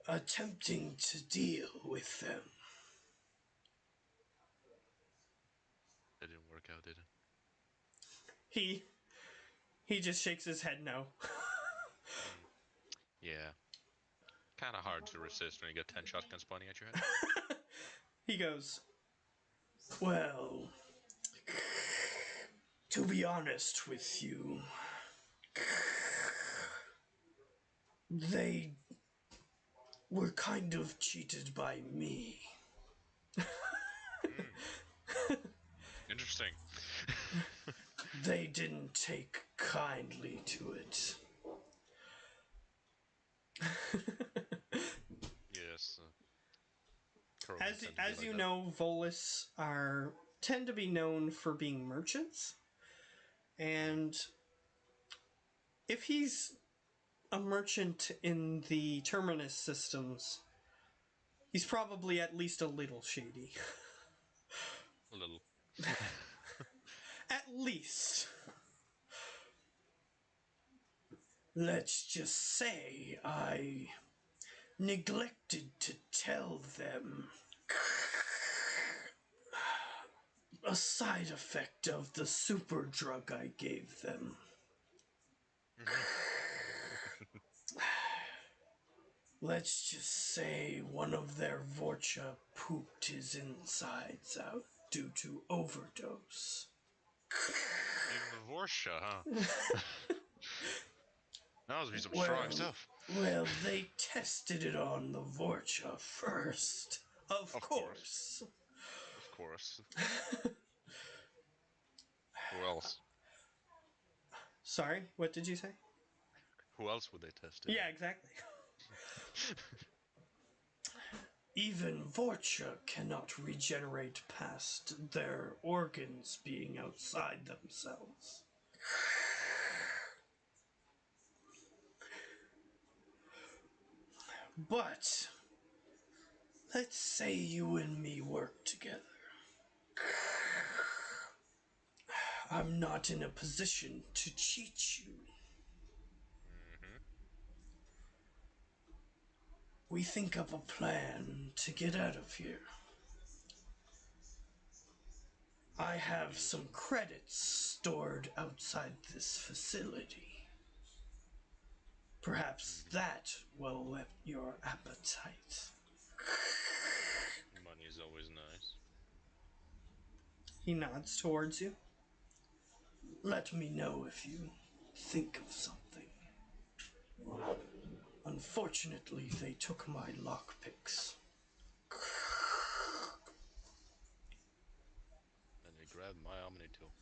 attempting to deal with them. It didn't work out, did it? He just shakes his head no. Yeah. kind of hard to resist when you get 10 shotguns pointing at your head. He goes, well, to be honest with you, they were kind of cheated by me. Interesting. They didn't take kindly to it. Yes. As you know, Volus tend to be known for being merchants, and if he's a merchant in the Terminus systems, he's probably at least a little shady. A little. At least. Let's just say I neglected to tell them a side effect of the super drug I gave them. Let's just say one of their Vorcha pooped his insides out due to overdose. Even the Vorsha, huh? That must be some strong stuff. Well, they tested it on the Vorcha first. Of course. Of course. Who else? Sorry, what did you say? Who else would they test it? Yeah, exactly. Even Vorcha cannot regenerate past their organs being outside themselves. But let's say you and me work together. I'm not in a position to cheat you. We think of a plan to get out of here. I have some credits stored outside this facility. Perhaps that will whet your appetite. Money is always nice. He nods towards you. Let me know if you think of something. Unfortunately, they took my lockpicks. And they grabbed my Omni tool.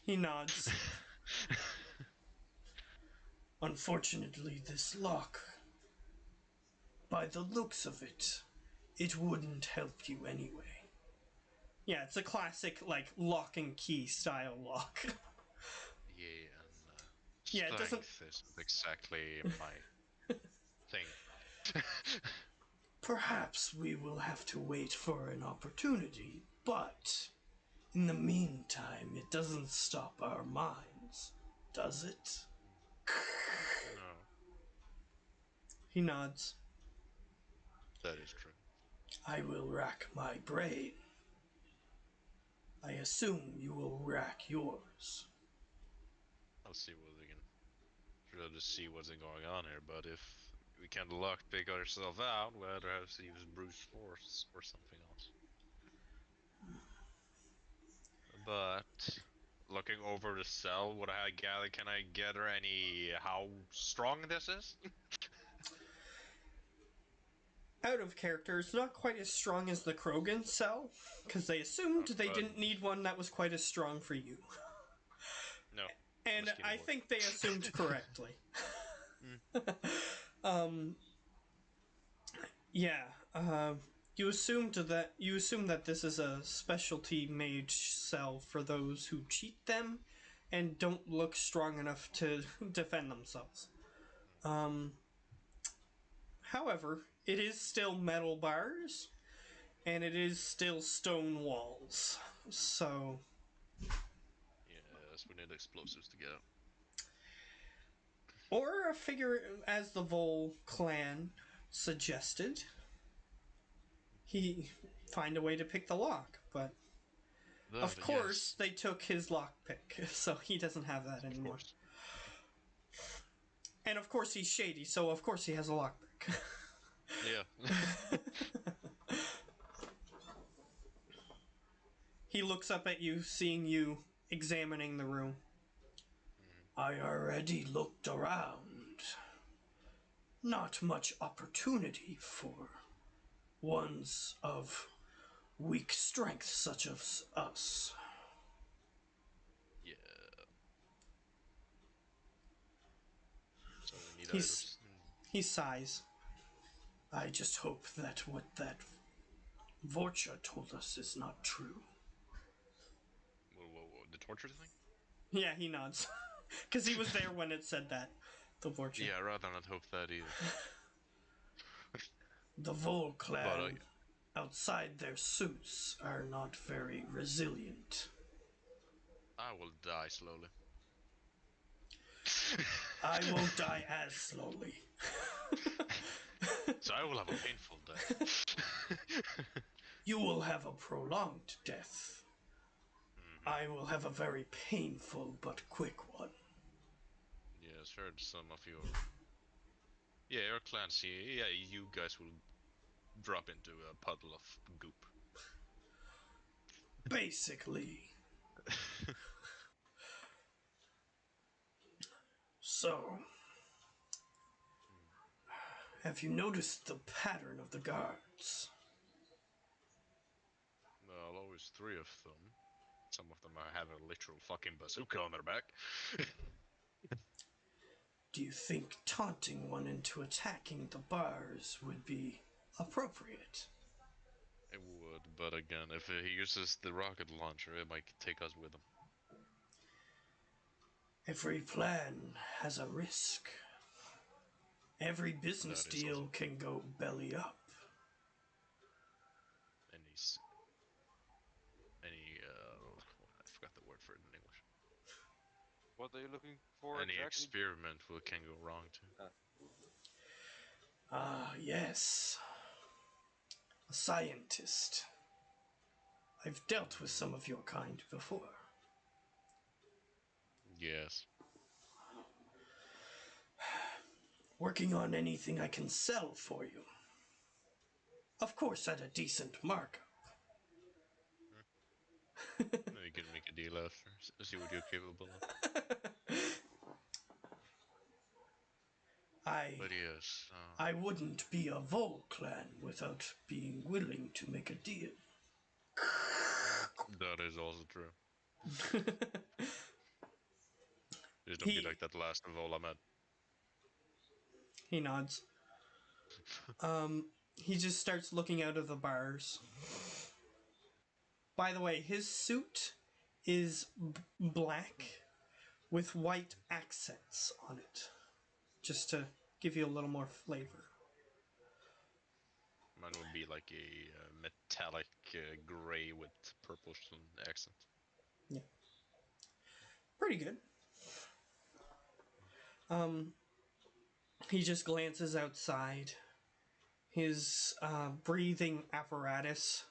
He nods. Unfortunately, this lock, by the looks of it, it wouldn't help you anyway. Yeah, it's a classic, like, lock and key style lock. Yeah, and Yeah, it doesn't- strength isn't exactly my thing. Perhaps we will have to wait for an opportunity, but in the meantime, it doesn't stop our minds, does it? No, He nods. that is true. I will rack my brain. I assume you will rack yours. I'll see what we can try to see what's going on here, but if we can lockpick ourselves out, we'll either have to use brute force or something else. But looking over the cell, what I gather, can I gather any how strong this is? Out of character, it's not quite as strong as the Krogan cell, because they assumed they didn't need one that was quite as strong for you. No. And I think they assumed correctly. Yeah, you assume that this is a specialty made cell for those who cheat them and don't look strong enough to defend themselves. However, it is still metal bars, and it is still stone walls. So, Yes, we need explosives to get out. or a figure, as the Vol clan suggested, he find a way to pick the lock, but of course they took his lockpick, so he doesn't have that anymore. And of course he's shady, so of course he has a lockpick. Yeah. He looks up at you, seeing you examining the room. I already looked around. Not much opportunity for ones of weak strength such as us. Yeah. So we need He's- items. He sighs. I just hope that what that Vorcha told us is not true. Whoa, the torture thing? Yeah, he nods. Because he was there when it said that. The Vorcha. Yeah, I'd rather not hope that either. The Vol clan, But outside their suits, are not very resilient. I will die slowly. I won't die as slowly. So I will have a painful death. You will have a prolonged death. I will have a very painful but quick one. Yes, heard some of your... Yeah, your clans, yeah, you guys will drop into a puddle of goop. Basically. So, have you noticed the pattern of the guards? Well, always 3 of them. Some of them have a literal fucking bazooka on their back. Do you think taunting one into attacking the bars would be appropriate? It would, but again, if he uses the rocket launcher, it might take us with him. Every plan has a risk. Every business That is deal also- can go belly up. I forgot the word for it in English. What are you looking for Any exactly? experiment can go wrong too. Ah, yes. A scientist. I've dealt with some of your kind before. Yes. Working on anything I can sell for you. Of course, at a decent markup. We can make a deal after. See what you're capable of. But yes. I wouldn't be a Vol clan without being willing to make a deal. That is also true. Just don't be like that last of all I met. He nods. He just starts looking out of the bars. By the way, his suit is black with white accents on it. Just to give you a little more flavor. Mine would be like a metallic gray with purple accent. Yeah. Pretty good. He just glances outside. His breathing apparatus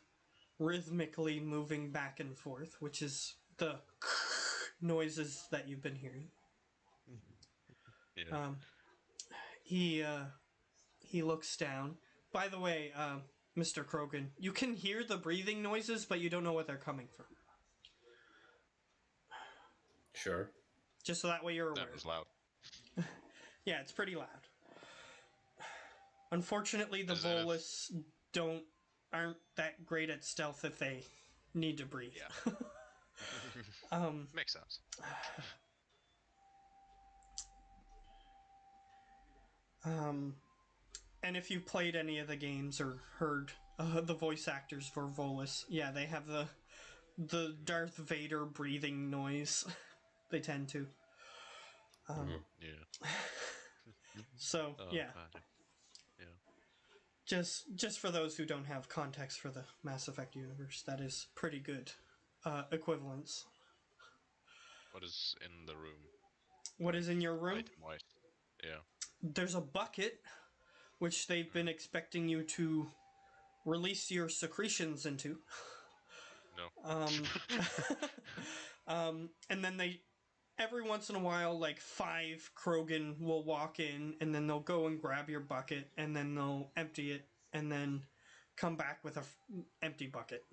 rhythmically moving back and forth, which is the noises that you've been hearing. Yeah. He looks down. By the way, Mr. Krogan, you can hear the breathing noises, but you don't know what they're coming from. Sure. Just so that way you're aware. That was loud. Yeah, it's pretty loud. Unfortunately, the Volus aren't that great at stealth if they need to breathe. Yeah. Makes sense. And if you played any of the games or heard the voice actors for Volus, yeah, they have the Darth Vader breathing noise. They tend to. Yeah. So yeah. God. Yeah. Just for those who don't have context for the Mass Effect universe, that is pretty good equivalence. What is in the room? What is in your room? Item-wise. Yeah. There's a bucket, which they've been expecting you to release your secretions into. No. And then every once in a while, like 5 Krogan will walk in, and then they'll go and grab your bucket, and then they'll empty it, and then come back with a empty bucket.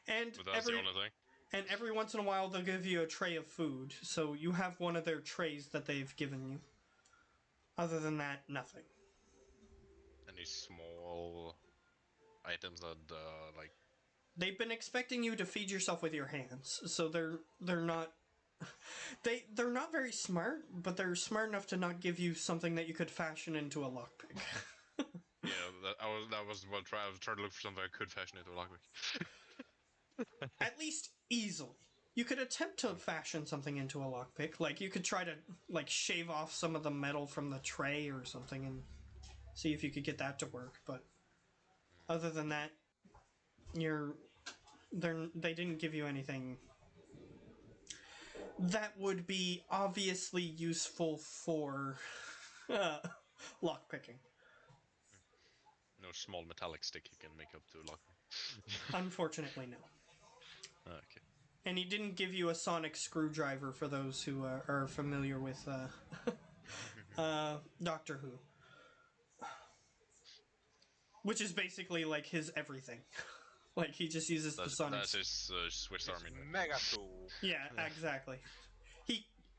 and But that's the only thing. And every once in a while, they'll give you a tray of food, so you have one of their trays that they've given you. Other than that, nothing. Any small items that like. They've been expecting you to feed yourself with your hands, so they're not they're not very smart, but they're smart enough to not give you something that you could fashion into a lockpick. Yeah, I was trying to look for something I could fashion into a lockpick. At least easily. You could attempt to fashion something into a lockpick. Like you could try to like shave off some of the metal from the tray or something and see if you could get that to work. But other than that, they didn't give you anything that would be obviously useful for lockpicking. No small metallic stick you can make up to a lockpick. Unfortunately, no. Okay. And he didn't give you a sonic screwdriver for those who are familiar with Doctor Who. Which is basically like his everything. Like he just uses the sonic. That's his Swiss It's Army knife. mega cool. Yeah, exactly.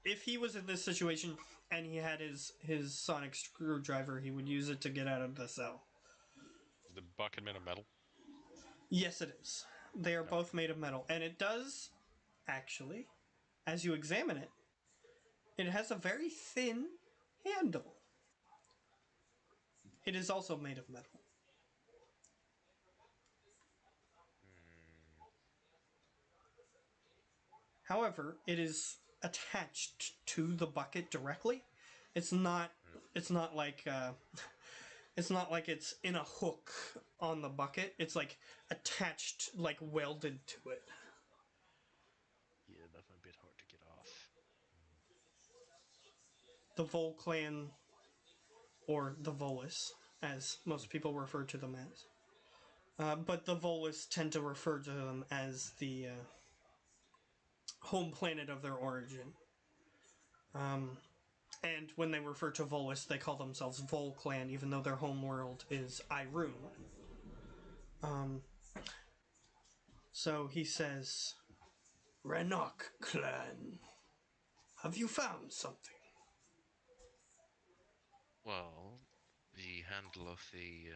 If he was in this situation and he had his sonic screwdriver, he would use it to get out of the cell. Is the bucket made of metal? Yes, it is. They are both made of metal, and it does actually, as you examine it, it has a very thin handle. It is also made of metal. However, it is attached to the bucket directly. It's not. It's not like. It's not like it's in a hook on the bucket. It's like attached, like welded to it. Yeah, that's a bit hard to get off. The Vol clan, or the Volus, as most people refer to them as. But the Volus tend to refer to them as the home planet of their origin. And when they refer to Volus, they call themselves Vol clan, even though their home world is Irun. So he says, Rannoch clan, have you found something? Well, the handle of the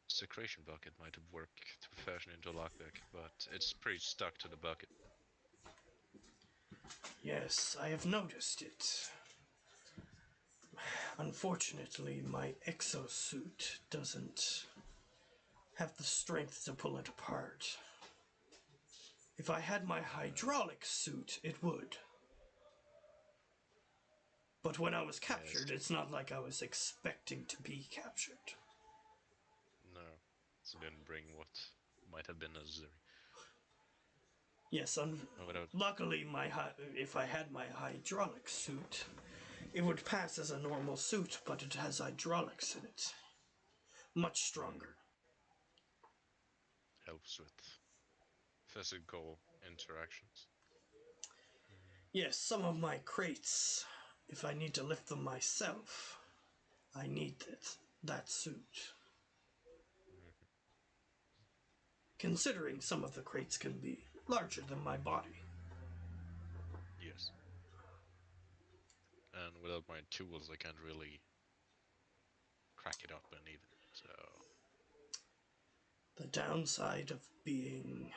secretion bucket might have worked to fashion into a lockpick, but it's pretty stuck to the bucket. Yes, I have noticed it. Unfortunately, my exosuit doesn't have the strength to pull it apart. If I had my hydraulic suit, it would. But when I was captured, it's not like I was expecting to be captured. No, so didn't bring what might have been necessary. Yes, luckily, if I had my hydraulic suit, it would pass as a normal suit, but it has hydraulics in it. Much stronger. Helps with physical interactions. Yes, some of my crates, if I need to lift them myself, I need that suit. Considering some of the crates can be larger than my body. Yes. And without my tools, I can't really crack it open either, so... The downside of being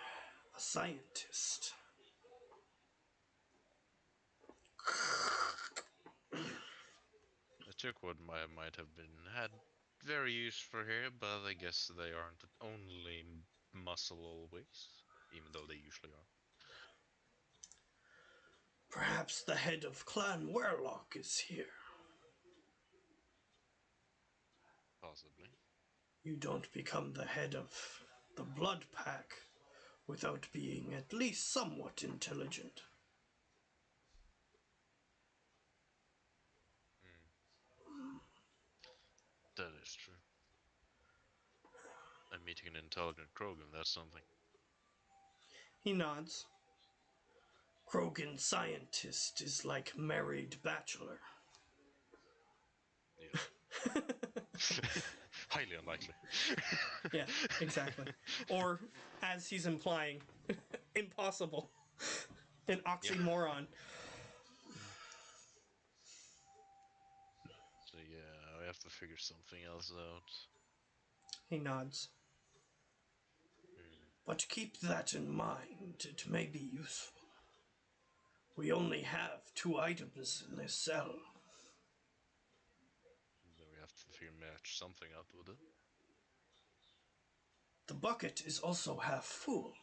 a scientist. The Turquoise might have had very use for here, but I guess they aren't only muscle always, even though they usually are. Perhaps the head of Clan Werlock is here. Possibly. You don't become the head of the Blood Pack without being at least somewhat intelligent. That is true. I'm meeting an intelligent Krogan, that's something. He nods. Krogan scientist is like married bachelor. Yeah. Highly unlikely. Yeah, exactly. Or, as he's implying, impossible. An oxymoron. So yeah, we have to figure something else out. He nods. But keep that in mind, it may be useful. We only have 2 items in this cell. Then we have to figure match something out with it. The bucket is also half full.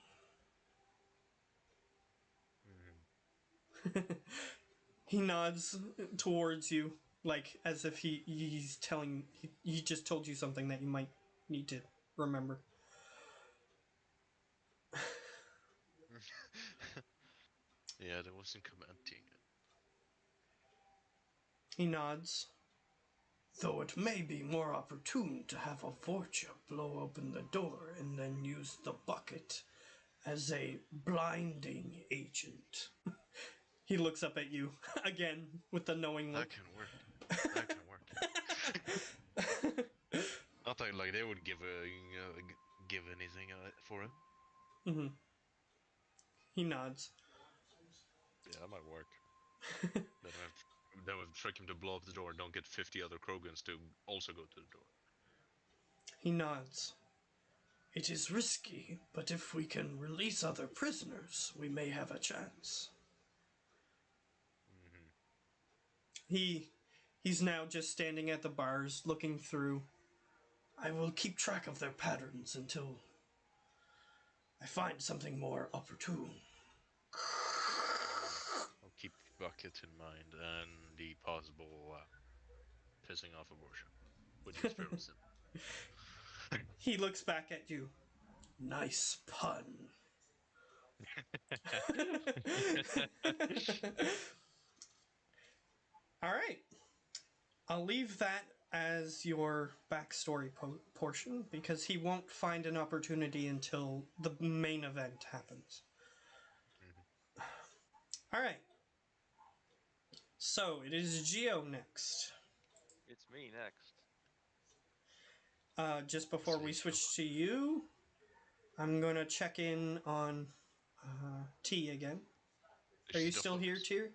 He nods towards you, like as if he's telling he just told you something that you might need to remember. Yeah, that wasn't commenting. He nods. Though it may be more opportune to have a Vorcha blow open the door and then use the bucket as a blinding agent. He looks up at you again with the knowing look. That can work. That can work. Not that like they would give anything for it. Mm-hmm. He nods. Yeah, that might work. Then we have to trick him to blow up the door. Don't get 50 other Krogans to also go to the door. He nods. It is risky, but if we can release other prisoners, we may have a chance. He's now just standing at the bars, looking through. I will keep track of their patterns until I find something more opportune. I'll keep the bucket in mind and the possible pissing off abortion, which is fairly simple. He looks back at you. Nice pun. All right. I'll leave that as your backstory portion because he won't find an opportunity until the main event happens. All right. So it is Geo next. It's me next. Just before we switch to you, I'm going to check in on T again. Are you still here, T?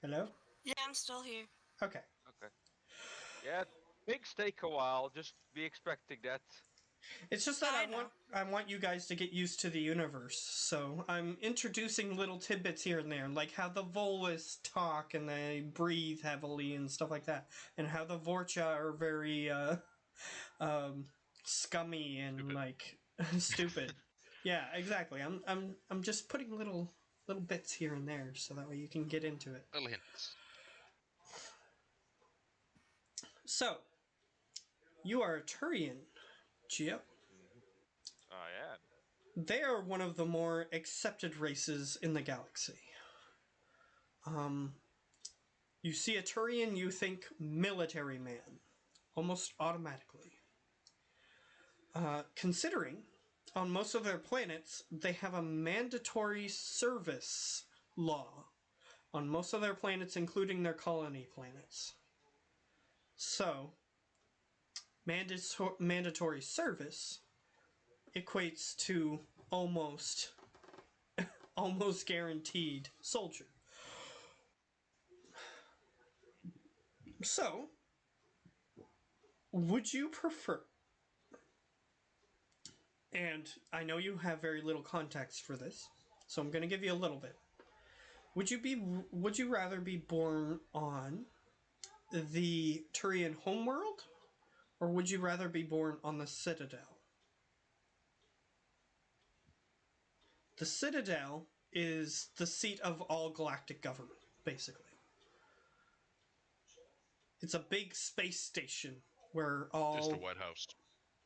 Hello? Yeah, I'm still here. Okay. Okay. Yeah, things take a while. Just be expecting that. It's just that I know. I want you guys to get used to the universe. So I'm introducing little tidbits here and there, like how the Volus talk and they breathe heavily and stuff like that, and how the Vorcha are very scummy and Stupid. like stupid. Yeah, exactly. I'm just putting little bits here and there so that way you can get into it. Little hints. So you are a Turian, Geo. I am. They are one of the more accepted races in the galaxy. You see a Turian, you think military man, almost automatically. Considering on most of their planets, they have a mandatory service law on most of their planets, including their colony planets. So, mandatory service equates to almost guaranteed soldier. So, would you prefer? And I know you have very little context for this, so I'm going to give you a little bit. Would you rather be born on the Turian homeworld, or would you rather be born on the Citadel? The Citadel is the seat of all galactic government, basically. It's a big space station where all Just the White House.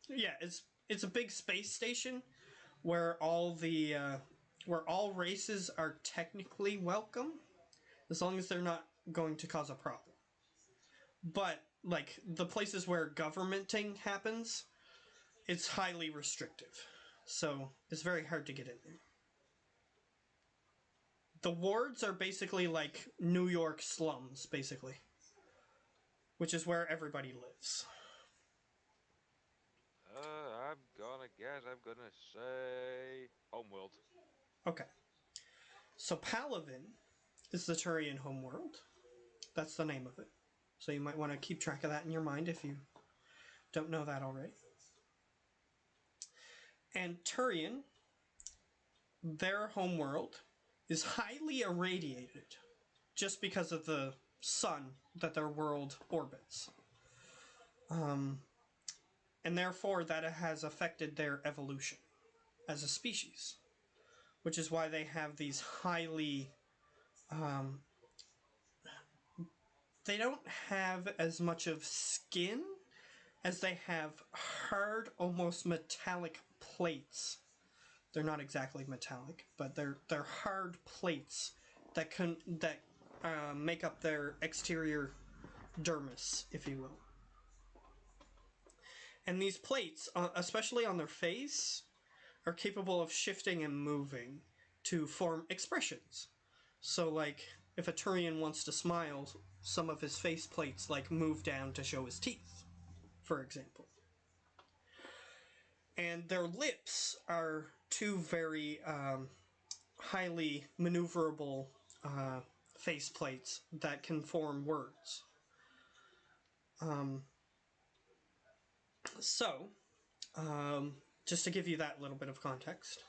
Yeah, it's a big space station where all races are technically welcome, as long as they're not going to cause a problem. But like the places where governmenting happens, it's highly restrictive, so it's very hard to get in there. The wards are basically like New York slums, basically, which is where everybody lives. I'm gonna guess. I'm gonna say Homeworld. Okay. So Palavin is the Turian homeworld. That's the name of it. So you might want to keep track of that in your mind if you don't know that already. And Turian, their homeworld, is highly irradiated just because of the sun that their world orbits. And therefore, that has affected their evolution as a species, which is why they have these highly. They don't have as much of skin as they have hard, almost metallic plates. They're not exactly metallic, but they're hard plates that make up their exterior dermis, if you will. And these plates, especially on their face, are capable of shifting and moving to form expressions. So, like, if a Turian wants to smile, some of his face plates, like, move down to show his teeth, for example. And their lips are two very highly maneuverable face plates that can form words. So, just to give you that little bit of context,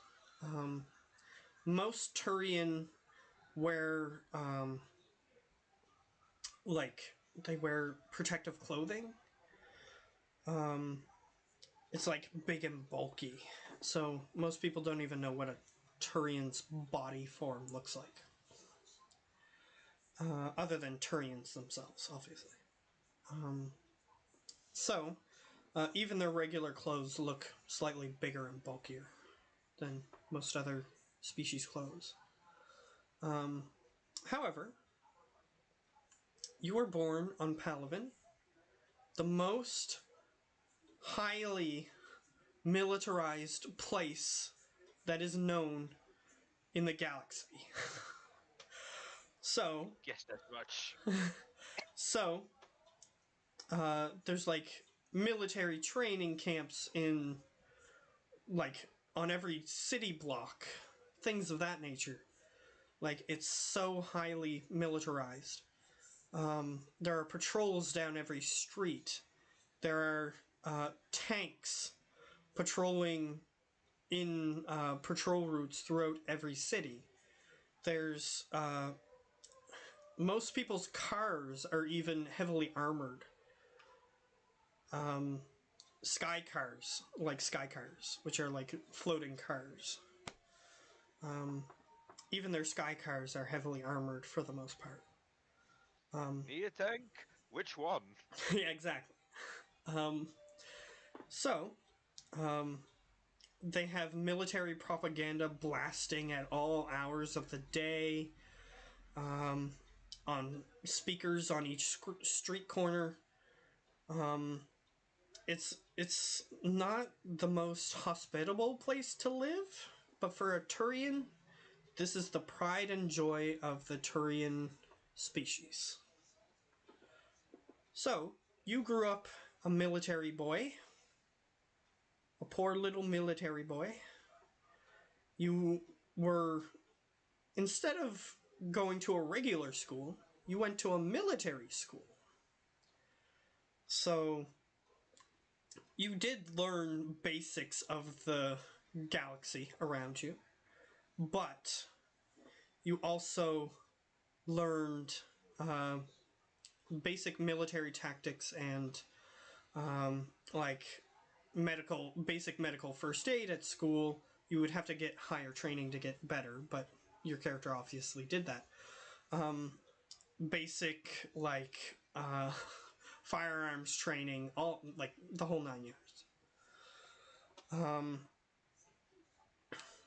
most Turian wear like they wear protective clothing. It's like big and bulky, so most people don't even know what a Turian's body form looks like, other than Turians themselves, obviously. So, even their regular clothes look slightly bigger and bulkier than most other species' clothes. However, you were born on Palavin, the most highly militarized place that is known in the galaxy. So, Guessed as much. so there's like military training camps in like on every city block, things of that nature. Like it's so highly militarized. There are patrols down every street. There are tanks patrolling in patrol routes throughout every city. There's most people's cars are even heavily armored. Sky cars, which are like floating cars. Even their sky cars are heavily armored for the most part. Need a tank? Which one? Yeah, exactly. So, they have military propaganda blasting at all hours of the day, on speakers on each street corner. It's not the most hospitable place to live, but for a Turian, this is the pride and joy of the Turian species. So, you grew up a military boy, a poor little military boy. You were, instead of going to a regular school, you went to a military school. So, you did learn basics of the galaxy around you, but you also learned basic military tactics and like basic medical first aid at school. You would have to get higher training to get better, but your character obviously did that. Basic like firearms training, all like the whole 9 years.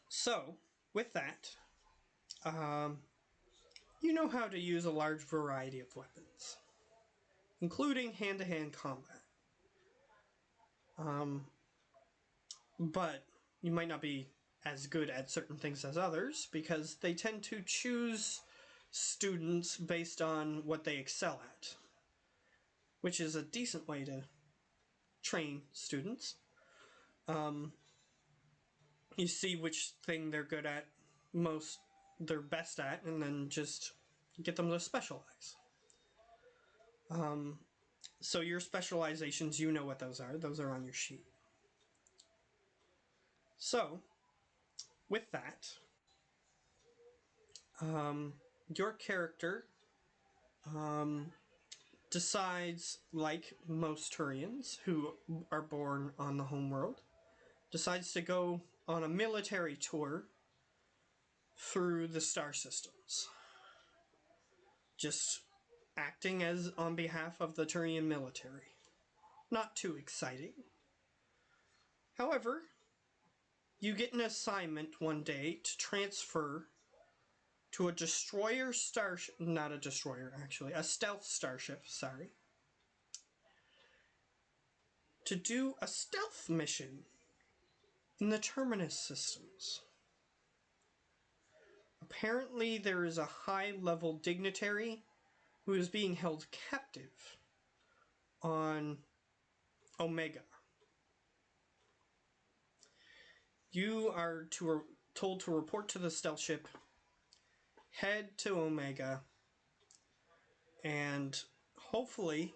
So with that, you know how to use a large variety of weapons, including hand-to-hand combat. But you might not be as good at certain things as others because they tend to choose students based on what they excel at, which is a decent way to train students. You see which thing they're good at, they're best at, and then just get them to specialize. So your specializations, you know what those are. Those are on your sheet. So, with that, your character decides, like most Turians who are born on the homeworld, decides to go on a military tour through the star systems. Just acting as on behalf of the Turian military. Not too exciting. However, you get an assignment one day to transfer to a destroyer starship, not a destroyer actually, a stealth starship, sorry, to do a stealth mission in the Terminus systems. Apparently, there is a high-level dignitary who is being held captive on Omega. You are told to report to the stealth ship, head to Omega, and hopefully,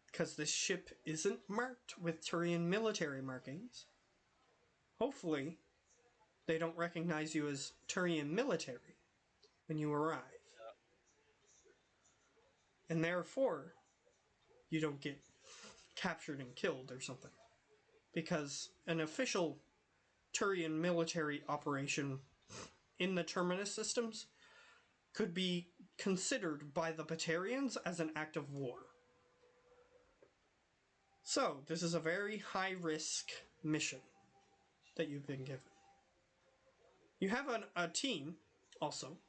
because this ship isn't marked with Turian military markings, hopefully they don't recognize you as Turian military when you arrive. And therefore, you don't get captured and killed or something. Because an official Turian military operation in the Terminus systems could be considered by the Batarians as an act of war. So, this is a very high-risk mission that you've been given. You have a team, also.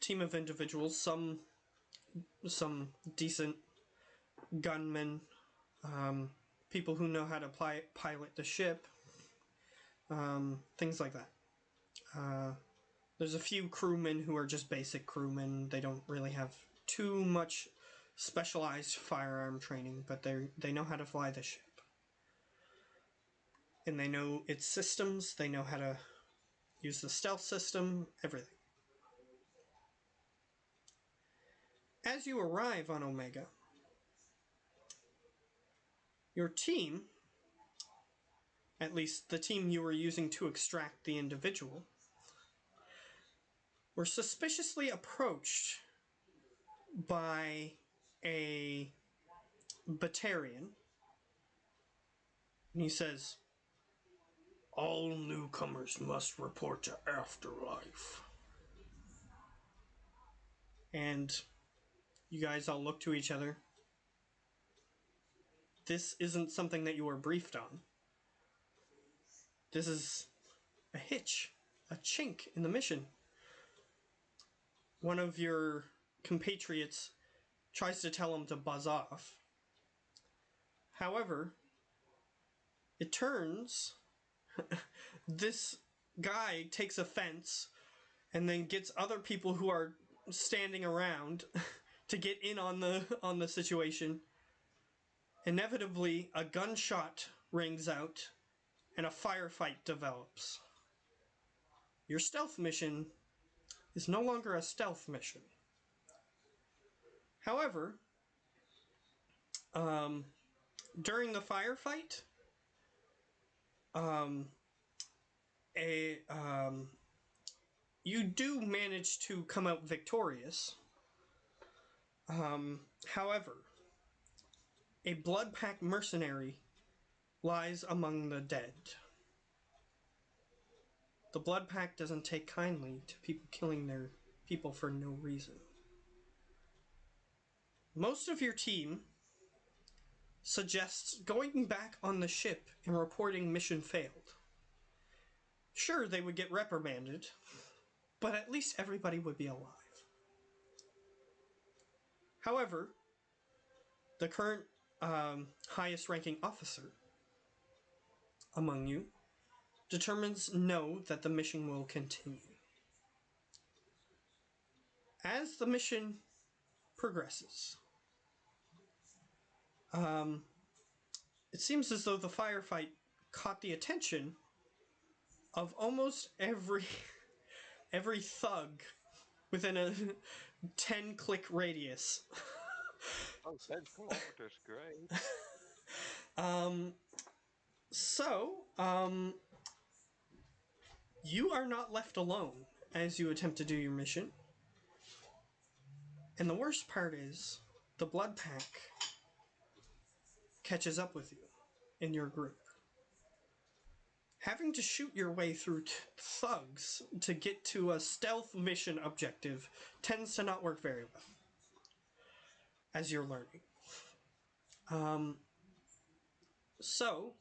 A team of individuals, some decent gunmen, people who know how to pilot the ship, things like that. There's a few crewmen who are just basic crewmen. They don't really have too much specialized firearm training, but they know how to fly the ship. And they know its systems, they know how to use the stealth system, everything. As you arrive on Omega, your team, at least the team you were using to extract the individual, were suspiciously approached by a Batarian. And he says, "All newcomers must report to Afterlife." And you guys all look to each other. This isn't something that you were briefed on. This is a hitch, a chink in the mission. One of your compatriots tries to tell him to buzz off. However, it turns this guy takes offense and then gets other people who are standing around to get in on the situation. Inevitably, a gunshot rings out and a firefight develops. Your stealth mission is no longer a stealth mission. However, during the firefight, you do manage to come out victorious. However, a blood pact mercenary lies among the dead. The blood pact doesn't take kindly to people killing their people for no reason. Most of your team suggests going back on the ship and reporting mission failed. Sure, they would get reprimanded, but at least everybody would be alive. However, the current highest ranking officer among you determines no, that the mission will continue. As the mission progresses, it seems as though the firefight caught the attention of almost every thug within a 10-click radius. Oh, 10 kilometers, great. So, you are not left alone as you attempt to do your mission. And the worst part is, the Blood Pack catches up with you in your group. Having to shoot your way through thugs to get to a stealth mission objective tends to not work very well, as you're learning. So,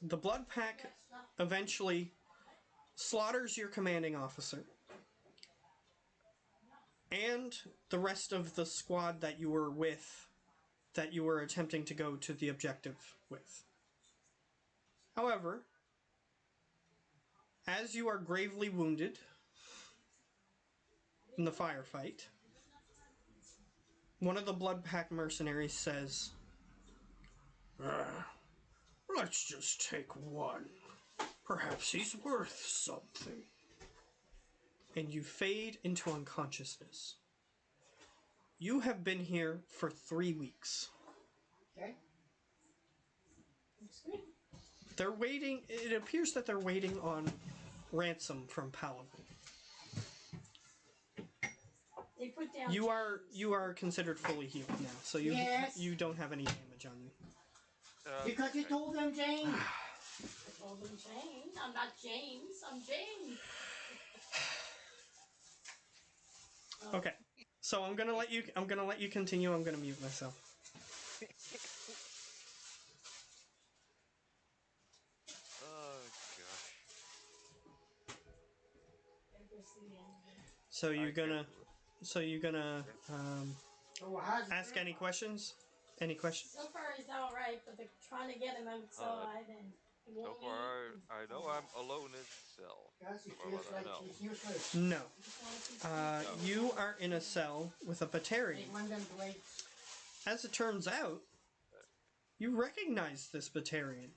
the Blood Pack eventually slaughters your commanding officer and the rest of the squad that you were with, that you were attempting to go to the objective with. However, as you are gravely wounded in the firefight, one of the Blood Pack mercenaries says, let's just take one. Perhaps he's worth something. And you fade into unconsciousness. You have been here for 3 weeks. Okay. They're waiting. It appears that they're waiting on ransom from Paladin. They put down You are considered fully healed now, so you don't have any damage on you. because you told them James. I told them James. I'm not James. I'm James. Okay, so I'm gonna let you continue. I'm gonna mute myself. Oh, gosh. So you're gonna Oh, how's the ask any grandpa? questions? Any questions? So far he's all right, but they're trying to get him outside, and he So won't far, eat. I know I'm alone in the cell. Guys, he For feels what I like know. he's useless. No. He just wants to You are in a cell with a Batarian. take one of them plates. As it turns out, you recognize this Batarian.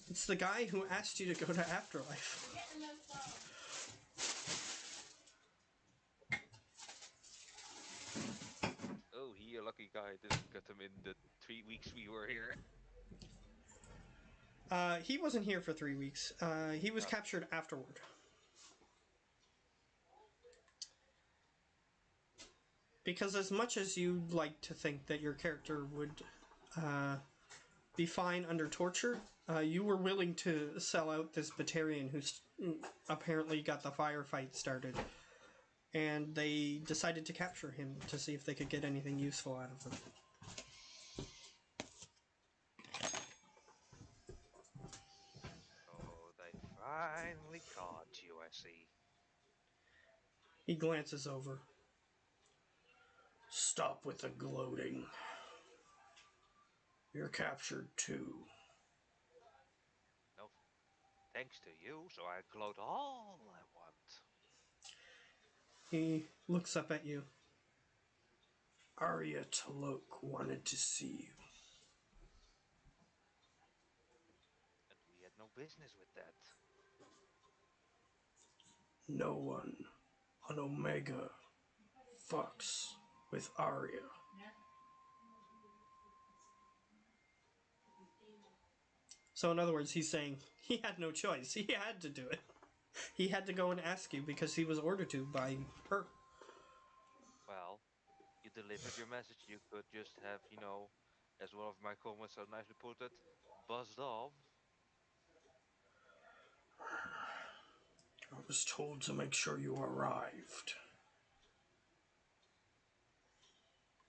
It's the guy who asked you to go to Afterlife. Get him outside. Oh, he a lucky guy didn't get him in the 3 weeks we were here. He wasn't here for 3 weeks. He was Oh. captured afterward. Because as much as you'd like to think that your character would be fine under torture, you were willing to sell out this Batarian who apparently got the firefight started. And they decided to capture him to see if they could get anything useful out of him. Oh, they finally caught you, I see. He glances over. Stop with the gloating. You're captured too. No, thanks to you, so I gloat all I want. He looks up at you. Arya Talok wanted to see you. And we had no business with that. No one on Omega fucks with Arya. So in other words, he's saying he had no choice. He had to do it. He had to go and ask you because he was ordered to by her. Well, you delivered your message. You could just have, as one of my comments so nicely put it, buzzed off. I was told to make sure you arrived.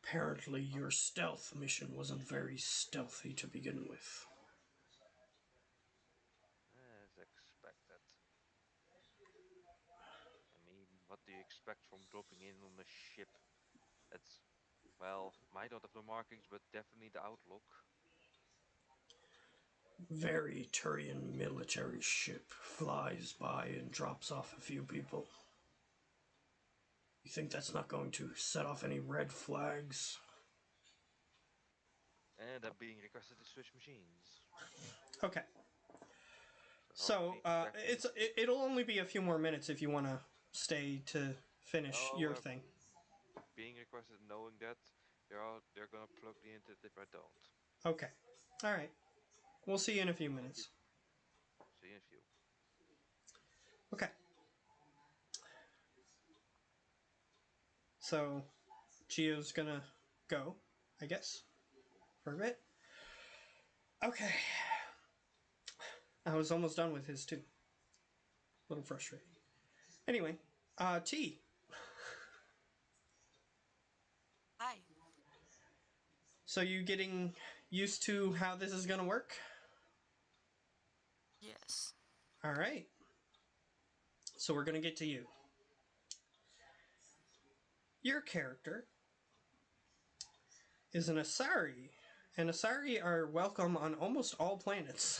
Apparently, your stealth mission wasn't very stealthy to begin with. As expected. I mean, what do you expect from dropping in on a ship that's, well, might not have the markings, but definitely the outlook? very Turian military ship flies by and drops off a few people. You think that's not going to set off any red flags? And I'm being requested to switch machines. Okay. So, So it'll only be a few more minutes if you want to stay to finish your thing. Being requested, knowing that they're gonna plug the internet if I don't. Okay. All right. We'll see you in a few minutes. See you in a few. Okay. So, Gio's gonna go, I guess, for a bit. Okay. I was almost done with his too. A little frustrating. Anyway, T. Hi. So you getting used to how this is gonna work? Yes. All right. So we're gonna get to you. Your character is an Asari, and Asari are welcome on almost all planets.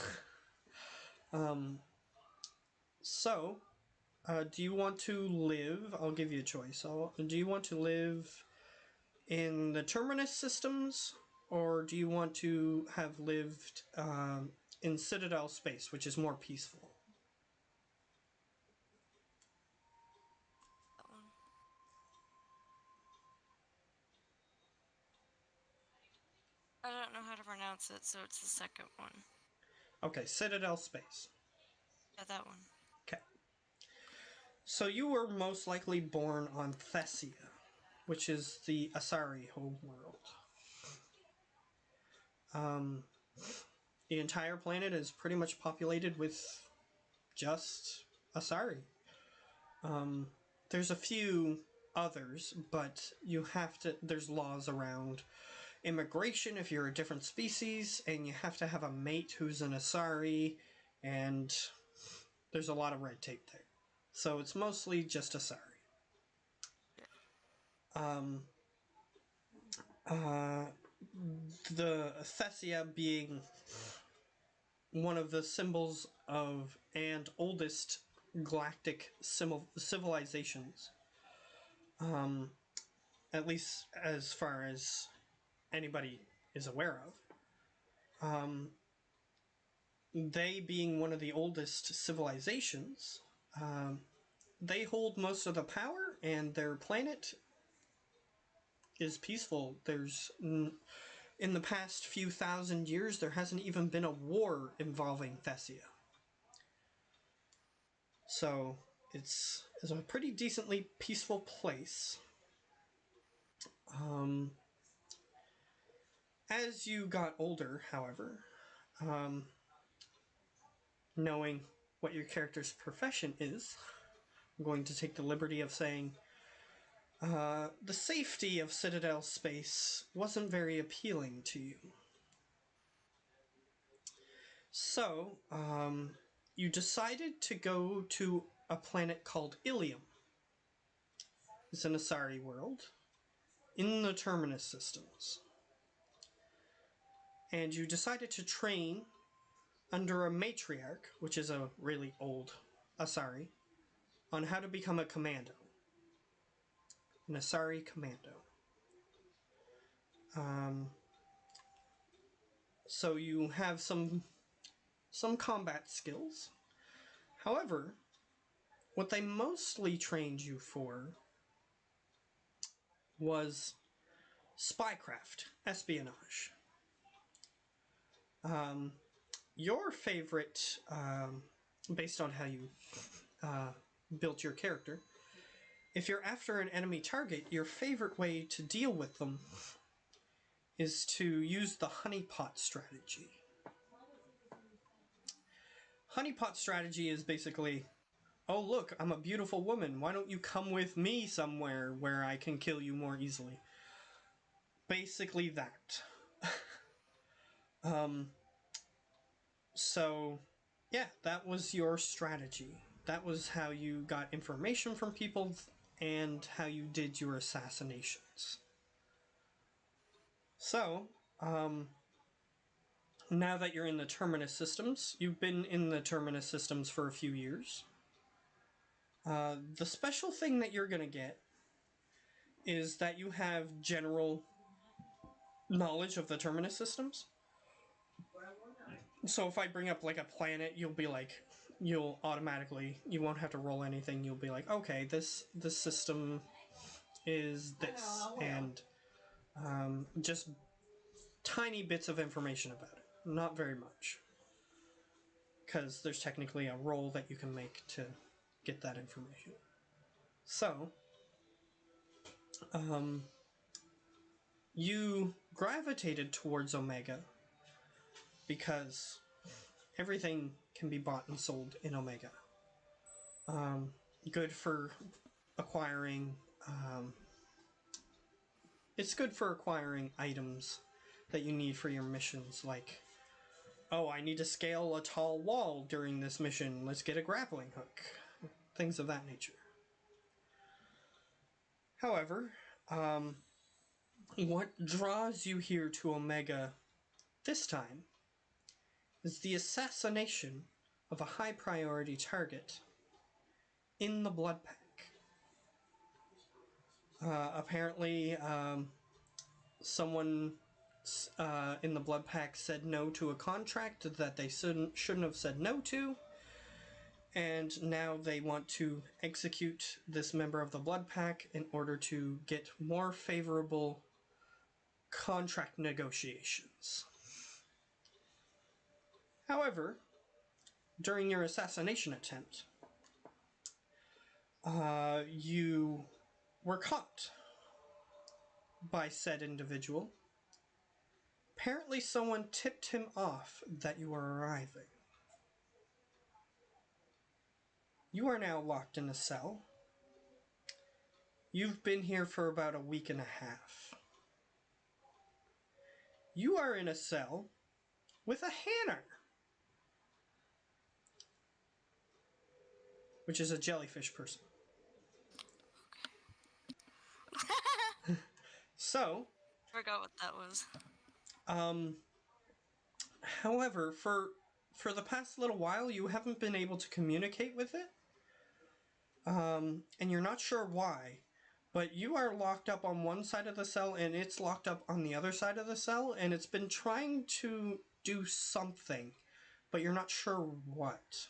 So, do you want to live? I'll give you a choice. Do you want to live in the Terminus systems, or do you want to have lived in Citadel space, which is more peaceful? That one. I don't know how to pronounce it, so it's the second one. Okay, Citadel space. Yeah, that one. Okay. So you were most likely born on Thessia, which is the Asari homeworld. The entire planet is pretty much populated with just Asari. There's a few others, but you have to. There's laws around immigration if you're a different species, and you have to have a mate who's an Asari, and there's a lot of red tape there. So it's mostly just Asari. The Thessia being one of the symbols of and oldest galactic civilizations, at least as far as anybody is aware of. They being one of the oldest civilizations, they hold most of the power, and their planet is peaceful. In the past few thousand years, there hasn't even been a war involving Thessia. So it's a pretty decently peaceful place. As you got older, however, knowing what your character's profession is, I'm going to take the liberty of saying the safety of Citadel space wasn't very appealing to you. So, you decided to go to a planet called Ilium. It's an Asari world in the Terminus systems. And you decided to train under a matriarch, which is a really old Asari, on how to become a commando. An Asari commando. So you have some combat skills. However, what they mostly trained you for was spycraft, espionage. Your favorite, based on how you built your character, if you're after an enemy target, your favorite way to deal with them is to use the honeypot strategy. Honeypot strategy is basically, oh look, I'm a beautiful woman, why don't you come with me somewhere where I can kill you more easily? Basically that. So, yeah, that was your strategy. That was how you got information from people and how you did your assassinations. So, now that you're in the Terminus systems, you've been in the Terminus systems for a few years. The special thing that you're going to get is that you have general knowledge of the Terminus systems. So if I bring up like a planet, you'll be like, you'll automatically, you won't have to roll anything. You'll be like, okay, this system is this, and just tiny bits of information about it. Not very much, because there's technically a roll that you can make to get that information. So, you gravitated towards Omega because everything can be bought and sold in Omega. Good for acquiring. It's good for acquiring items that you need for your missions, like, oh, I need to scale a tall wall during this mission. Let's get a grappling hook. Things of that nature. However, what draws you here to Omega this time is the assassination of a high priority target in the Blood Pack. Apparently, someone in the Blood Pack said no to a contract that they shouldn't have said no to, and now they want to execute this member of the Blood Pack in order to get more favorable contract negotiations. However, during your assassination attempt, you were caught by said individual. Apparently someone tipped him off that you were arriving. You are now locked in a cell. You've been here for about a week and a half. You are in a cell with a Hanner, which is a jellyfish person. So, Forgot what that was. However, for the past little while, you haven't been able to communicate with it, and you're not sure why, but you are locked up on one side of the cell, and it's locked up on the other side of the cell, and it's been trying to do something, but you're not sure what.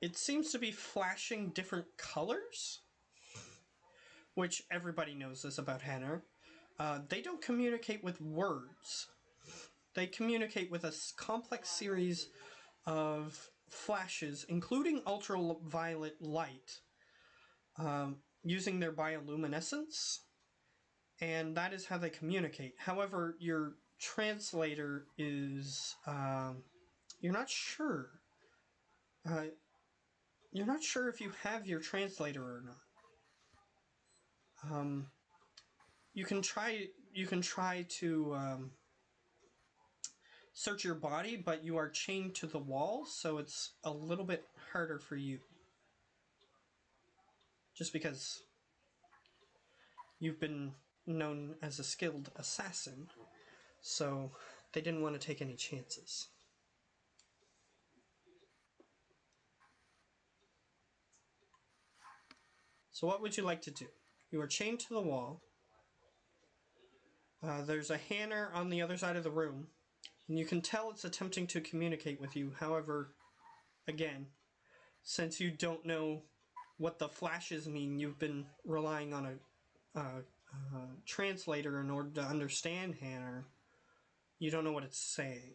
It seems to be flashing different colors, which everybody knows this about Hanner. They don't communicate with words. They communicate with a complex series of flashes, including ultraviolet light, using their bioluminescence, and that is how they communicate. However, your translator is... you're not sure. You're not sure if you have your translator or not. You can try to search your body, but you are chained to the wall, so it's a little bit harder for you. Just because you've been known as a skilled assassin, so they didn't want to take any chances. So what would you like to do? You are chained to the wall. There's a Hanner on the other side of the room, and you can tell it's attempting to communicate with you. However, again, since you don't know what the flashes mean, you've been relying on a translator in order to understand Hanner. You don't know what it's saying.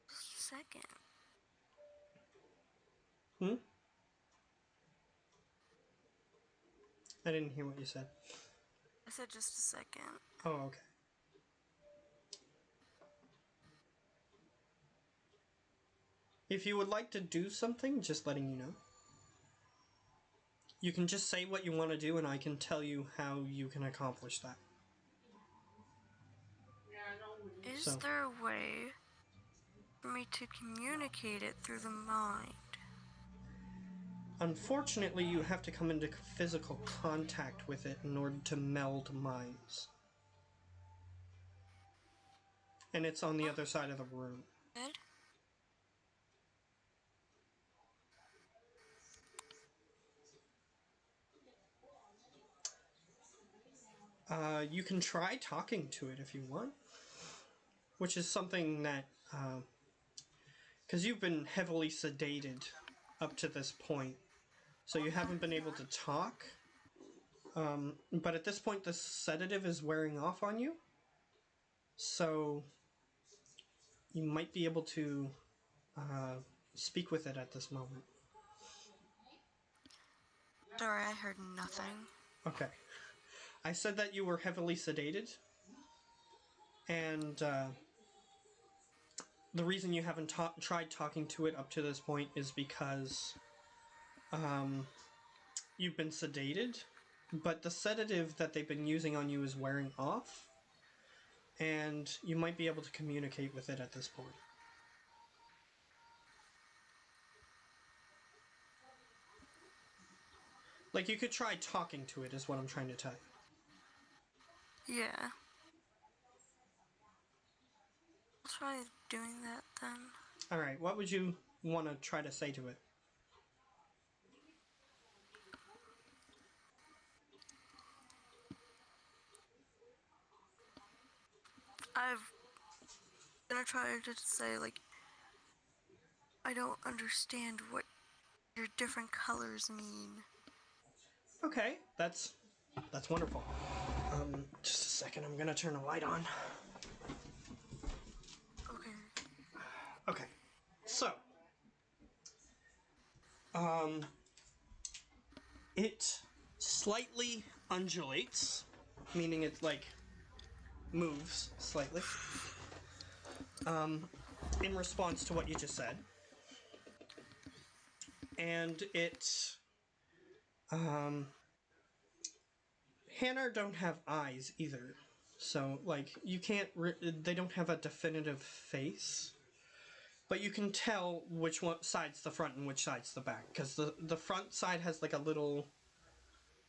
Just a second. I didn't hear what you said. I said just a second. Oh, okay. If you would like to do something, just letting you know. You can just say what you want to do, and I can tell you how you can accomplish that. Is there a way for me to communicate it through the mind? Unfortunately, you have to come into physical contact with it in order to meld minds. And it's on the other side of the room. Good. You can try talking to it if you want. Which is something that... because you've been heavily sedated up to this point. So you haven't been able to talk. But at this point, the sedative is wearing off on you. So you might be able to speak with it at this moment. Sorry, I heard nothing. Okay. I said that you were heavily sedated. And the reason you haven't tried talking to it up to this point is because you've been sedated. But the sedative that they've been using on you is wearing off. And you might be able to communicate with it at this point. Like, you could try talking to it, is what I'm trying to tell you. Yeah. I'll try doing that then. Alright, what would you want to try to say to it? I'm gonna try to say, like, I don't understand what your different colors mean. Okay, that's wonderful. Just a second, I'm gonna turn a light on. Okay. Okay, so, it slightly undulates, meaning it, like, moves slightly, in response to what you just said. And it, Hanar don't have eyes either. So, like, you can't, they don't have a definitive face. But you can tell which one side's the front and which side's the back. Because the front side has, like, a little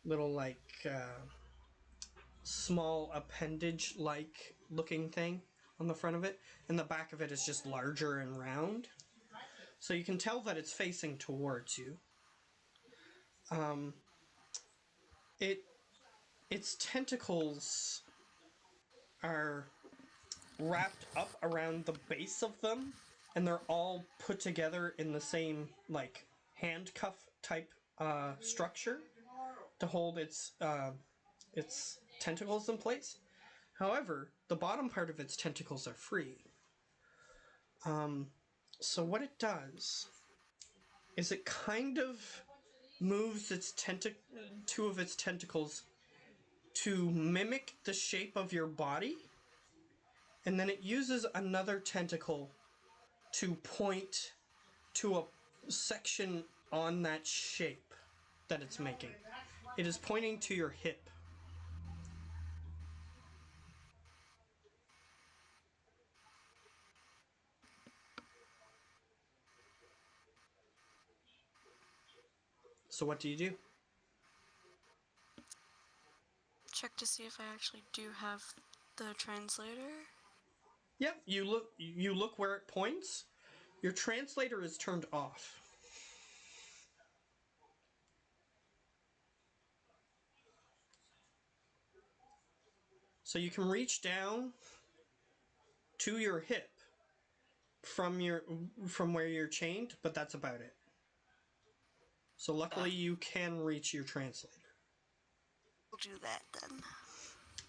like, small appendage-like looking thing on the front of it. And the back of it is just larger and round. So you can tell that it's facing towards you. Its tentacles are wrapped up around the base of them, and they're all put together in the same, like, handcuff type structure to hold its tentacles in place. However, the bottom part of its tentacles are free. So what it does is it kind of moves its two of its tentacles to mimic the shape of your body, and then it uses another tentacle to point to a section on that shape that it's making. It is pointing to your hip. So what do you do? Check to see if I actually do have the translator. Yep, you look where it points. Your translator is turned off. So you can reach down to your hip from where you're chained, but that's about it. So luckily you can reach your translator. We'll do that then.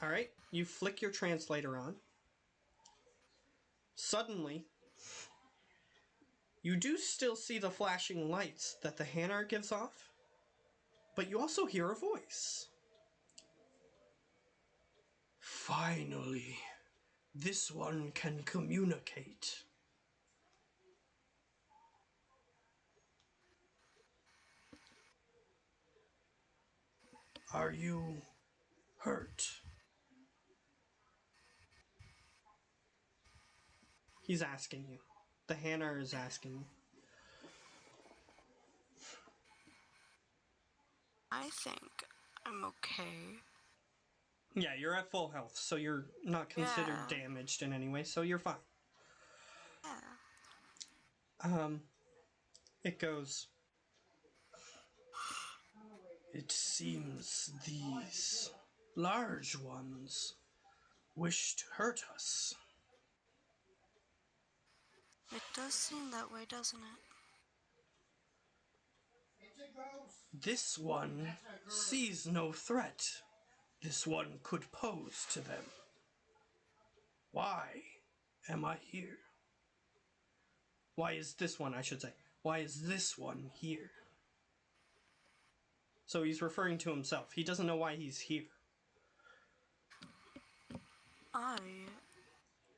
Alright, you flick your translator on. Suddenly, you do still see the flashing lights that the Hanar gives off, but you also hear a voice. Finally, this one can communicate. Are you hurt? He's asking you. The Hanar is asking you. I think I'm okay. Yeah, you're at full health, so you're not considered damaged in any way, so you're fine. Yeah. It goes. It seems these large ones wish to hurt us. It does seem that way, doesn't it? This one sees no threat this one could pose to them. Why am I here? Why is this one, I should say? Why is this one here? So he's referring to himself. He doesn't know why he's here. I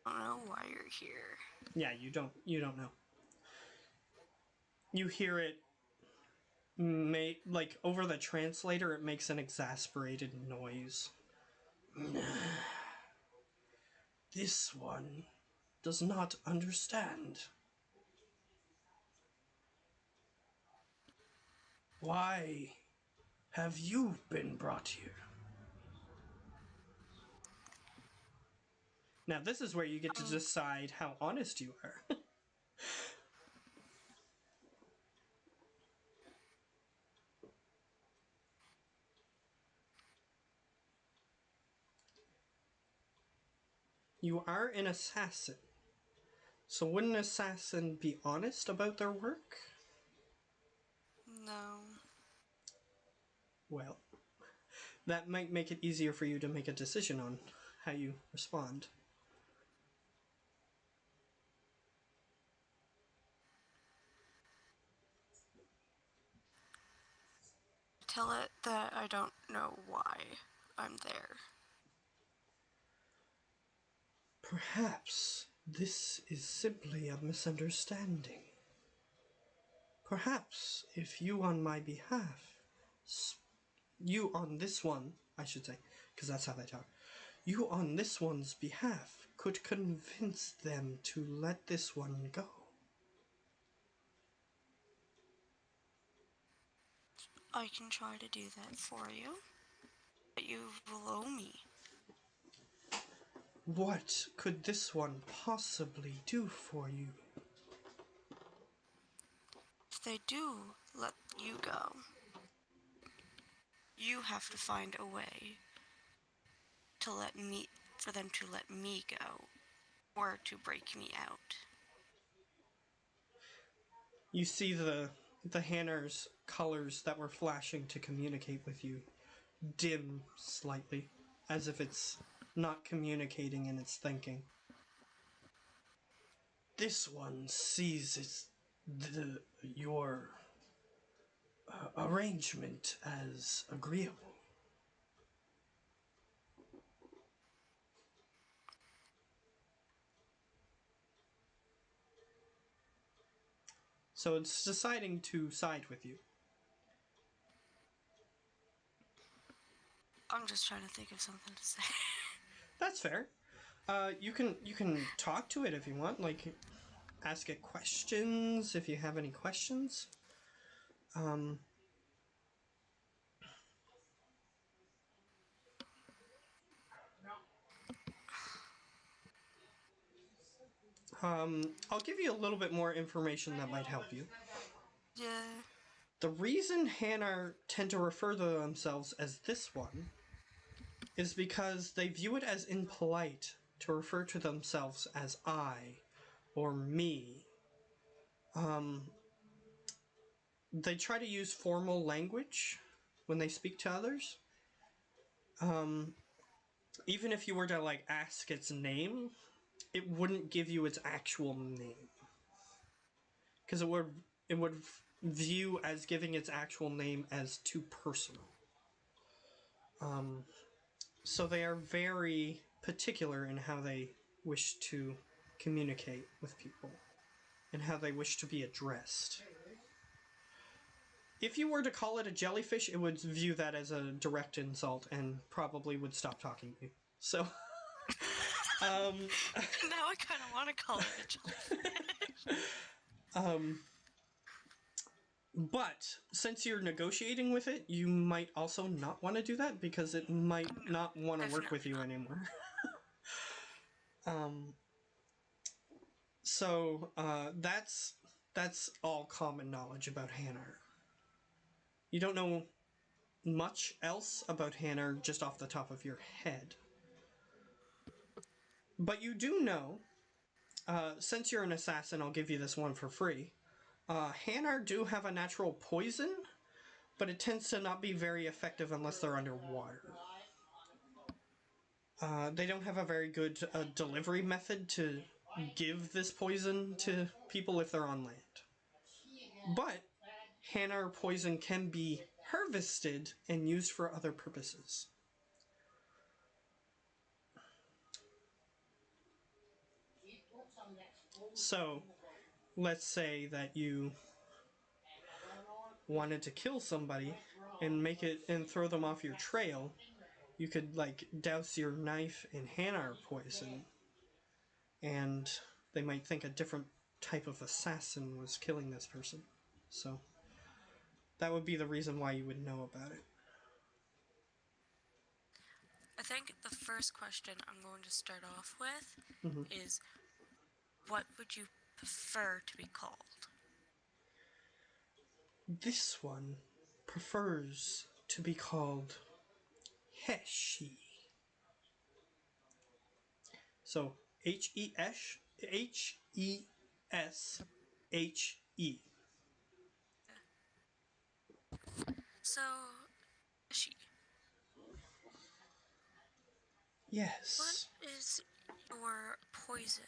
don't know why you're here. Yeah, you don't know. You hear it like over the translator, it makes an exasperated noise. This one does not understand. Why have you been brought here? Now this is where you get to decide how honest you are. You are an assassin. So wouldn't an assassin be honest about their work? No. Well, that might make it easier for you to make a decision on how you respond. Tell it that I don't know why I'm there. Perhaps this is simply a misunderstanding. Perhaps if you on my behalf, you on this one, I should say, because that's how they talk, you on this one's behalf could convince them to let this one go. I can try to do that for you, but you will owe me. What could this one possibly do for you? If they do let you go, you have to find a way to for them to let me go, or to break me out. You see the Hanar's colors that were flashing to communicate with you dim slightly, as if it's not communicating in its thinking. This one sees your arrangement as agreeable. So it's deciding to side with you. I'm just trying to think of something to say. That's fair. You can talk to it if you want, like ask it questions if you have any questions. I'll give you a little bit more information that might help you. Yeah. The reason Hanar tend to refer to themselves as this one is because they view it as impolite to refer to themselves as I or me. They try to use formal language when they speak to others. Even if you were to like ask its name, it wouldn't give you its actual name, because it would view as giving its actual name as too personal. So they are very particular in how they wish to communicate with people and how they wish to be addressed. If you were to call it a jellyfish, it would view that as a direct insult and probably would stop talking to you. So, Now I kind of want to call it a jellyfish. But since you're negotiating with it, you might also not want to do that because it might not want to work with you anymore. So that's all common knowledge about Hanar. You don't know much else about Hanar just off the top of your head. But you do know, since you're an assassin, I'll give you this one for free. Hanar do have a natural poison, but it tends to not be very effective unless they're underwater. They don't have a very good delivery method to give this poison to people if they're on land. But Hanar poison can be harvested and used for other purposes. So, let's say that you wanted to kill somebody and make it and throw them off your trail. You could like douse your knife in Hanar poison, and they might think a different type of assassin was killing this person. So that would be the reason why you would know about it. I think the first question I'm going to start off with is, what would you prefer to be called? This one prefers to be called Heshi. So H-E-S, H-E-S-H-E. So, she. Yes. What is your poison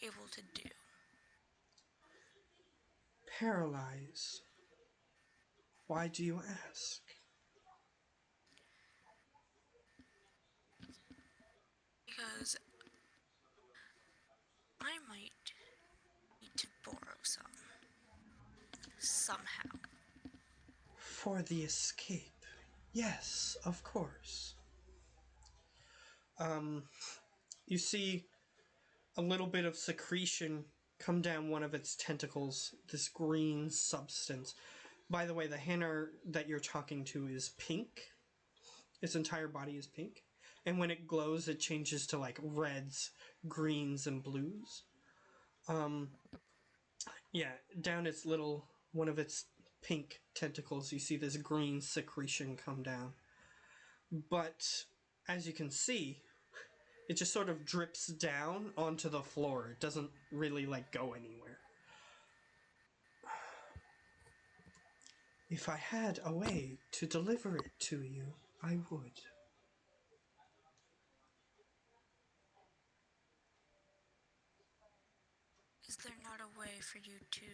able to do? Paralyze. Why do you ask? Because I might need to borrow some. Somehow. For the escape. Yes, of course. You see a little bit of secretion come down one of its tentacles, this green substance. By the way, the Hanar that you're talking to is pink. Its entire body is pink. And when it glows, it changes to like reds, greens, and blues. Yeah, down its little, one of its pink tentacles, you see this green secretion come down. But as you can see, it just sort of drips down onto the floor. It doesn't really like go anywhere. If I had a way to deliver it to you, I would. Is there not a way for you to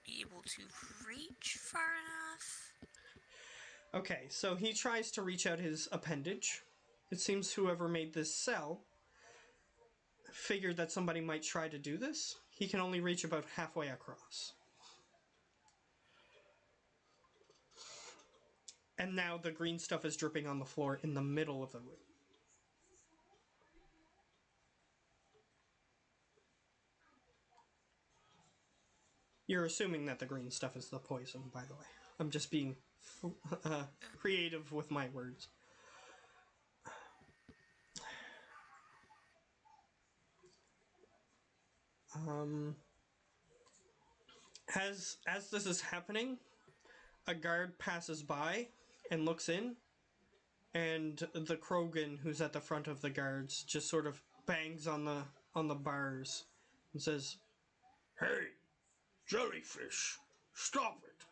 be able to reach far enough? Okay, so he tries to reach out his appendage. It seems whoever made this cell figured that somebody might try to do this. He can only reach about halfway across. And now the green stuff is dripping on the floor in the middle of the room. You're assuming that the green stuff is the poison, by the way. I'm just being creative with my words. As this is happening, a guard passes by and looks in, and the Krogan who's at the front of the guards just sort of bangs on the bars and says, "Hey, jellyfish, stop it!"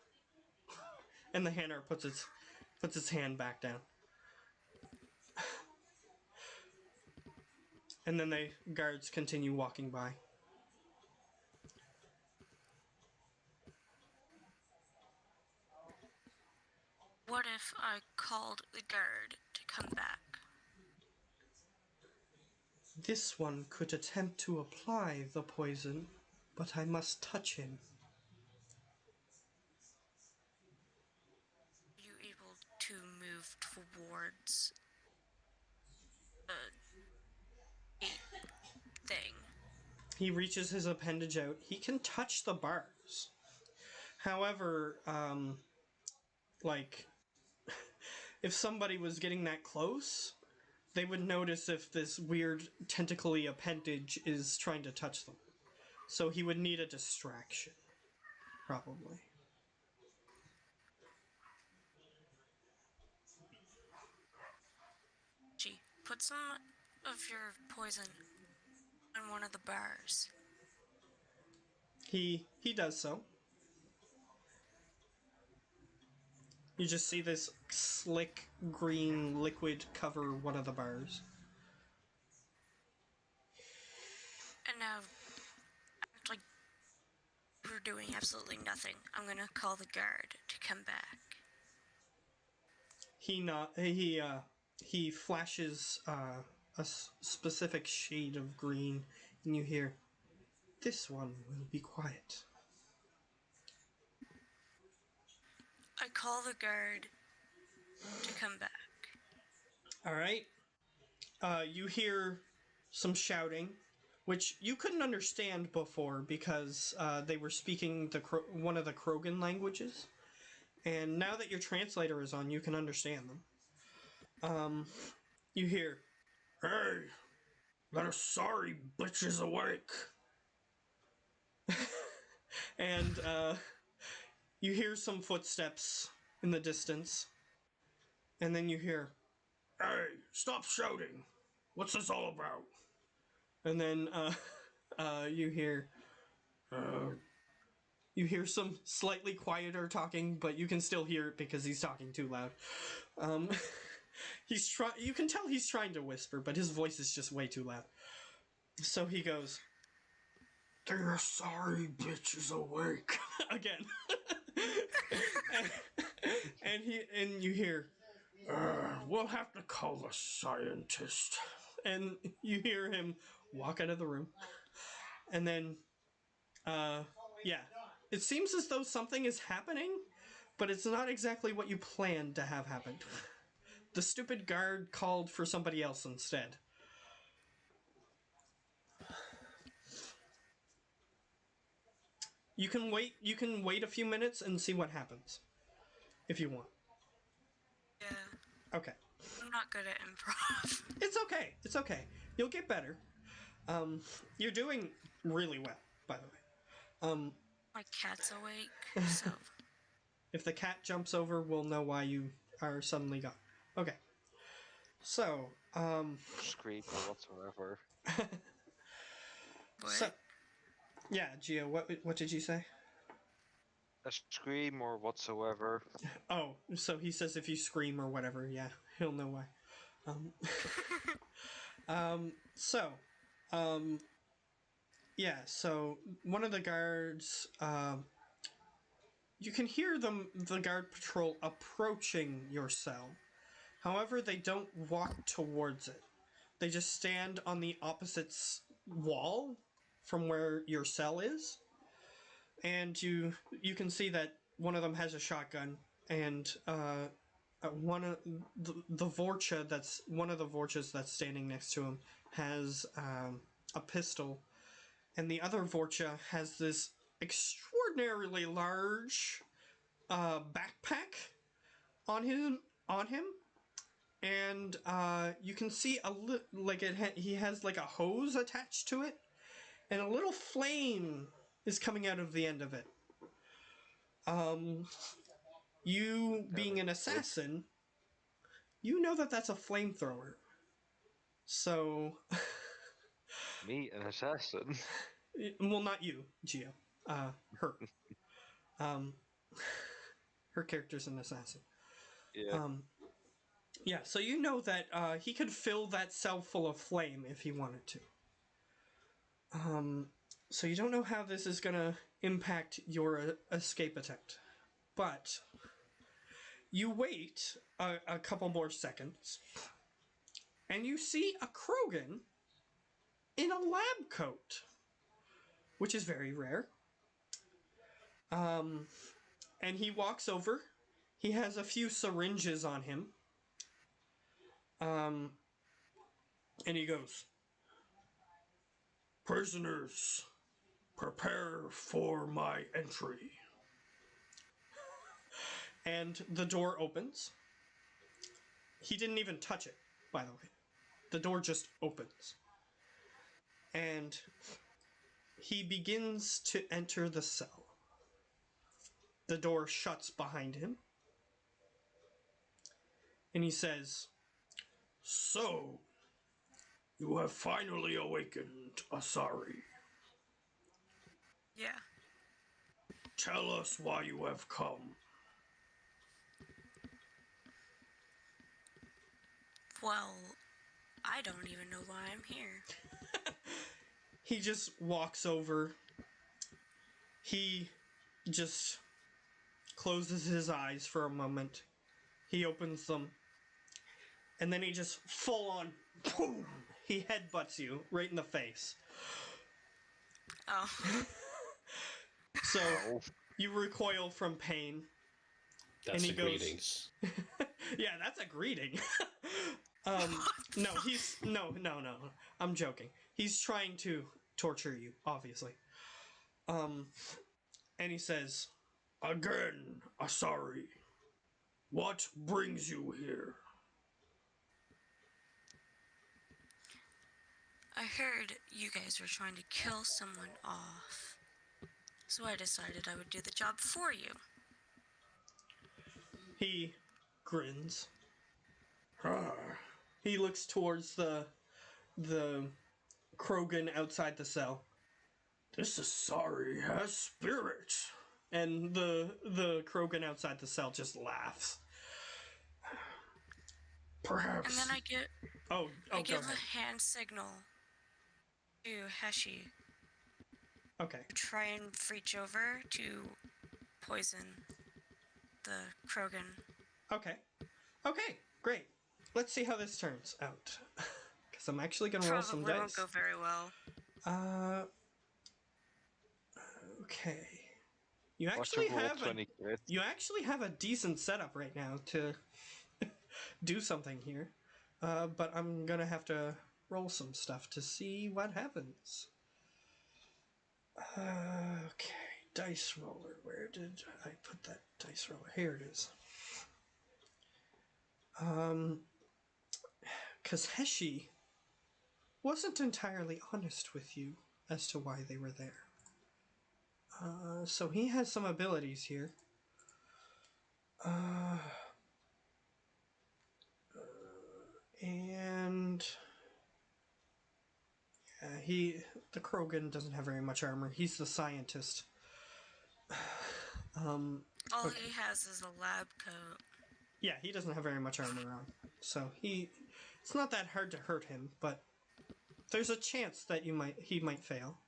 And the Hanar puts its hand back down. And then the guards continue walking by. What if I called the guard to come back? This one could attempt to apply the poison, but I must touch him. Are you able to move towards a gate He reaches his appendage out. He can touch the bars. However, like, if somebody was getting that close, they would notice if this weird tentacly appendage is trying to touch them. So he would need a distraction, probably. Gee, put some of your poison on one of the bars. He does so. You just see this slick green liquid cover one of the bars. And now, act like we're doing absolutely nothing. I'm gonna call the guard to come back. He flashes a specific shade of green, and you hear, "This one will be quiet." I call the guard to come back. All right. You hear some shouting, which you couldn't understand before because they were speaking one of the Krogan languages. And now that your translator is on, you can understand them. You hear, "Hey, that Asari bitch is awake." And you hear some footsteps in the distance. And then you hear, "Hey, stop shouting. What's this all about?" And then you hear some slightly quieter talking, but you can still hear it because he's talking too loud. You can tell he's trying to whisper, but his voice is just way too loud. So he goes, "The Asari bitch is awake." Again. and you hear, "We'll have to call a scientist." And you hear him walk out of the room. And then, yeah. It seems as though something is happening, but it's not exactly what you planned to have happen. The stupid guard called for somebody else instead. You can wait a few minutes and see what happens. If you want. Yeah. Okay. I'm not good at improv. It's okay. You'll get better. You're doing really well, by the way. My cat's awake, so... If the cat jumps over, we'll know why you are suddenly gone. Okay. So, Scream or whatsoever. What? So, yeah, Gio, what did you say? A scream or whatsoever. Oh, so he says if you scream or whatever, yeah, he'll know why. Yeah, so one of the guards, you can hear the guard patrol approaching your cell. However, they don't walk towards it. They just stand on the opposite wall from where your cell is. And you can see that one of them has a shotgun, and one of the Vorcha that's one of the Vorchas that's standing next to him has a pistol, and the other Vorcha has this extraordinarily large backpack on him, and you can see he has like a hose attached to it, and a little flame is coming out of the end of it. You being an assassin, you know that that's a flamethrower. So, Me, an assassin. well, not you, Gio. Her. Her character's an assassin. Yeah. Yeah, so you know that he could fill that cell full of flame if he wanted to. So you don't know how this is gonna impact your escape attempt. But you wait a couple more seconds, and you see a Krogan in a lab coat, which is very rare. And he walks over. He has a few syringes on him. And he goes, Prisoners, prepare for my entry. And the door opens. He didn't even touch it, by the way. The door just opens. And he begins to enter the cell. The door shuts behind him. And he says, "So, you have finally awakened, Asari. Yeah. Tell us why you have come." Well, I don't even know why I'm here. He just walks over. He just closes his eyes for a moment. He opens them. And then he just full on, boom, he headbutts you right in the face. Oh. So you recoil from pain. That's and he a goes, greetings. Yeah, that's a greeting. No, no. I'm joking. He's trying to torture you, obviously. And he says, "Again, Asari, what brings you here?" I heard you guys were trying to kill someone off. So I decided I would do the job for you. He grins. He looks towards the Krogan outside the cell. "This Asari has spirit." And the Krogan outside the cell just laughs. "Perhaps." And then I give I give a hand signal to Heshi Okay. to try and reach over to poison the Krogan. Okay. Okay, great. Let's see how this turns out. Because I'm actually going to roll some Probably dice. won't go very well. Okay. You Watch him roll have 20 crits. you actually have a decent setup right now to do something here. But I'm going to have to roll some stuff to see what happens. Okay. Dice roller. Where did I put that dice roller? Here it is. Because Heshi wasn't entirely honest with you as to why they were there. So he has some abilities here. And the Krogan doesn't have very much armor. He's the scientist. All he has is a lab coat. Yeah, he doesn't have very much armor on. So it's not that hard to hurt him, but there's a chance that he might fail.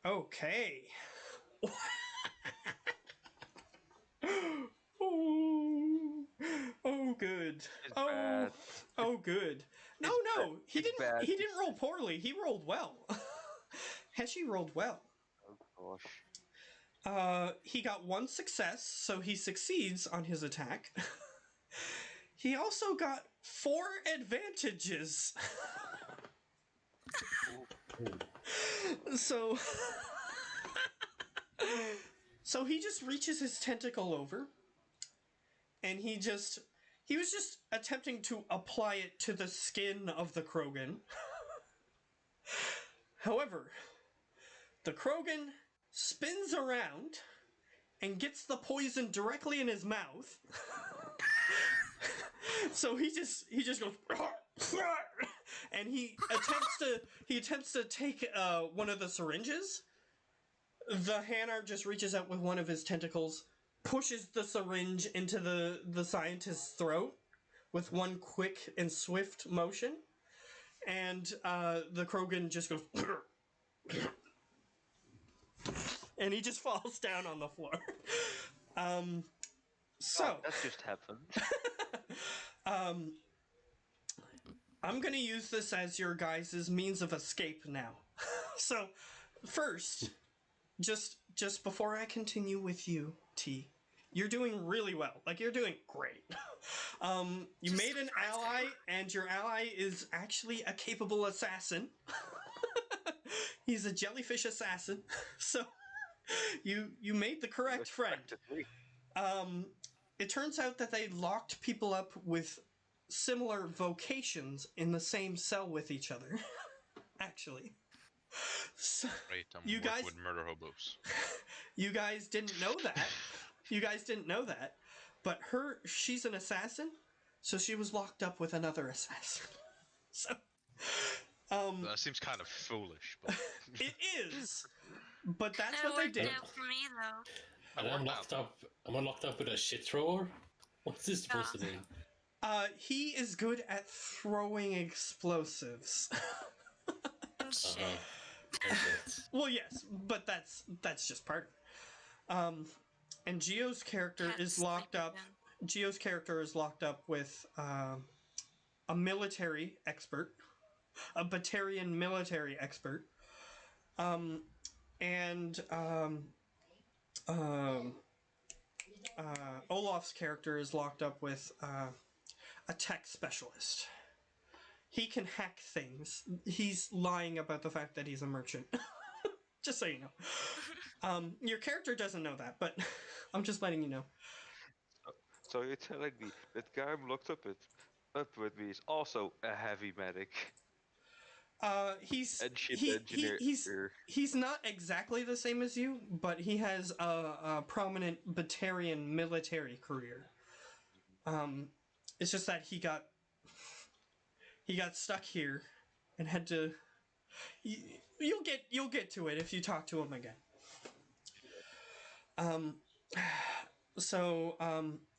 Okay. Oh, good. It's bad. Oh, good. No, he it's didn't. bad. He didn't roll poorly. He rolled well. Heshi rolled well. Oh gosh. He got one success, so he succeeds on his attack. He also got 4 advantages. So he just reaches his tentacle over, and he was just attempting to apply it to the skin of the Krogan. However, the Krogan spins around and gets the poison directly in his mouth. So he just goes, and he attempts to take one of the syringes. The Hanar just reaches out with one of his tentacles, pushes the syringe into the scientist's throat with one quick and swift motion, and the Krogan just goes, and he just falls down on the floor. So that just happened. I'm gonna use this as your guys' means of escape now. So first, just before I continue with you, T, you're doing really well. Like, you're doing great. You made an ally, and your ally is actually a capable assassin. He's a jellyfish assassin. So you made the correct friend. Effectively. It turns out that they locked people up with similar vocations in the same cell with each other. Actually, so Right, I'm you working guys, with murder hobos. you guys didn't know that. You guys didn't know that, but she's an assassin, so she was locked up with another assassin. So, That seems kind of foolish, but it is. But that's It what they worked did. out for me though. And I'm locked up. I'm locked up with a shit thrower. What's this supposed to mean? He is good at throwing explosives. And shit. Well, yes, but that's just part of it. And Geo's character Can't is sleep locked up. again. Geo's character is locked up with a military expert, a Batarian military expert, and Olaf's character is locked up with a tech specialist. He can hack things. He's lying about the fact that he's a merchant. Just so you know. Your character doesn't know that, but I'm just letting you know. So you're telling me that guy I'm locked up with me is also a heavy medic He's and ship he, engineer. he's not exactly the same as you, but he has a prominent Batarian military career. It's just that he got stuck here and had to. You'll get to it if you talk to him again. So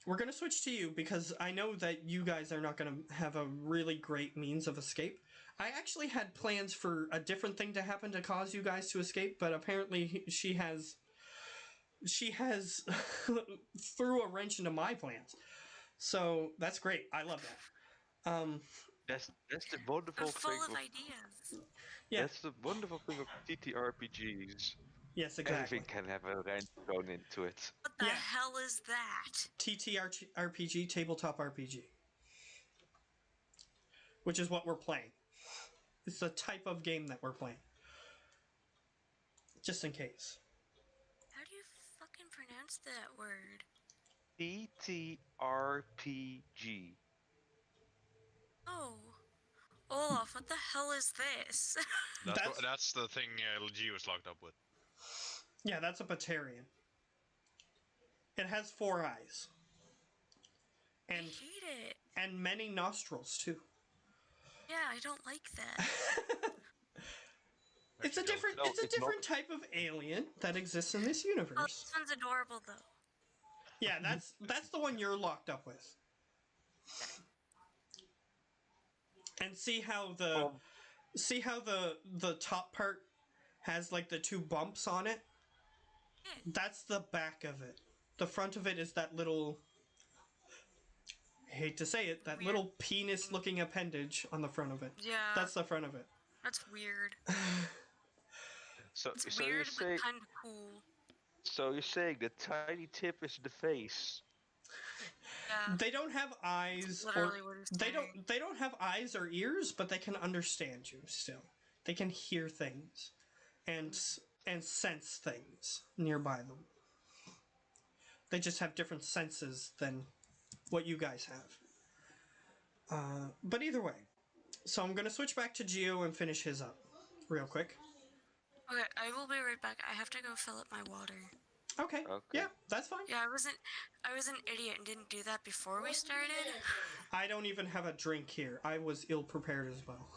we're gonna switch to you because I know that you guys are not gonna have a really great means of escape. I actually had plans for a different thing to happen to cause you guys to escape, but apparently she has threw a wrench into my plans. So that's great. I love that. That's the wonderful I'm full thing. of ideas. Yeah. That's the wonderful thing of TTRPGs. Yes, exactly. Everything can have a wrench thrown into it. What the Yeah. hell is that? TTRPG, tabletop RPG, which is what we're playing. It's the type of game that we're playing. Just in case. How do you fucking pronounce that word? TTRPG. Oh. Olaf, what the hell is this? that's the thing Geo was locked up with. Yeah, that's a Batarian. It has 4 eyes. I And hate it. and many nostrils too. Yeah, I don't like that. It's a Actually, different no, it's a it's different not. type of alien that exists in this Oh, universe. this one's adorable though. Yeah, that's the one you're locked up with. And see how the top part has like the 2 bumps on it? Yeah. That's the back of it. The front of it is that little, I hate to say it, that Weird. little penis-looking appendage on the front of it. Yeah. That's the front of it. That's weird. So It's so weird, you're saying but kind of cool. so you're saying the tiny tip is the face. Yeah. They don't have eyes, or Literally what he's saying. they don't have eyes or ears, but they can understand you still. They can hear things and sense things nearby them. They just have different senses than what you guys have. But either way, so I'm gonna switch back to Geo and finish his up real quick. Okay, I will be right back. I have to go fill up my water. Okay. Okay. Yeah, that's fine. Yeah, I was an idiot and didn't do that before we started. I don't even have a drink here. I was ill prepared as well.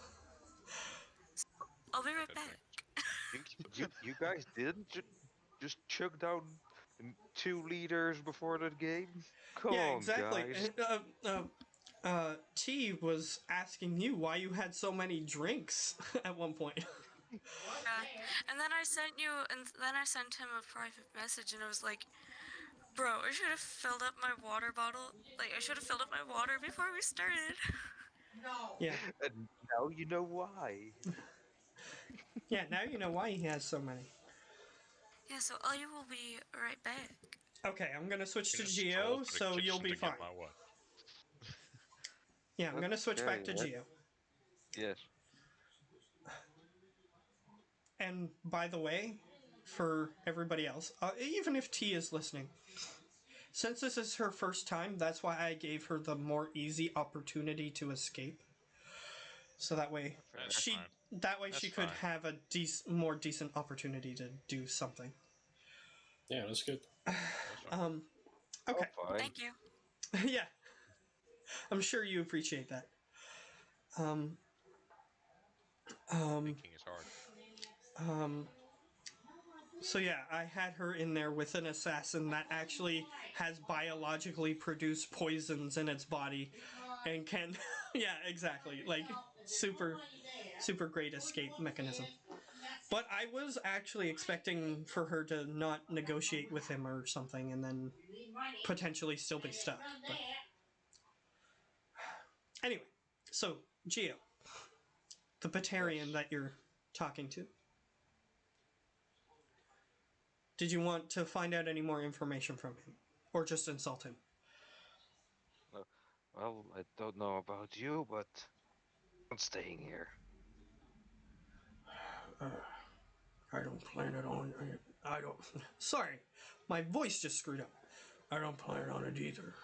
I'll be right back. You guys didn't just chug down 2 liters before the game? Come Yeah, on, exactly. guys. T was asking you why you had so many drinks at one point. Yeah. And then I sent him a private message and I was like, bro, I should have filled up my water bottle. Like, I should have filled up my water before we started. Yeah. And now you know why. Yeah, now you know why he has so many. Yeah, so I will be right back. Okay, I'm gonna switch to Just Geo, stroll to the so you'll kitchen be to fine. get my what? Yeah, I'm gonna switch back to Okay, Geo. Yes. And by the way, for everybody else, even if T is listening, since this is her first time, that's why I gave her the more easy opportunity to escape. So that way, That's fine. she That's could fine. have a more decent opportunity to do something. Yeah, that's good. That's fine. Okay. Oh, fine. Thank you. Yeah, I'm sure you appreciate that. Thinking is hard. So yeah, I had her in there with an assassin that actually has biologically produced poisons in its body and can yeah, exactly. Like super great escape mechanism. But I was actually expecting for her to not negotiate with him or something and then potentially still be stuck. But anyway, so Geo, the Batarian Yes. that you're talking to. Did you want to find out any more information from him? Or just insult him? Well, I don't know about you, but I'm staying here. I don't plan it on. I don't. Sorry, my voice just screwed up. I don't plan on it either.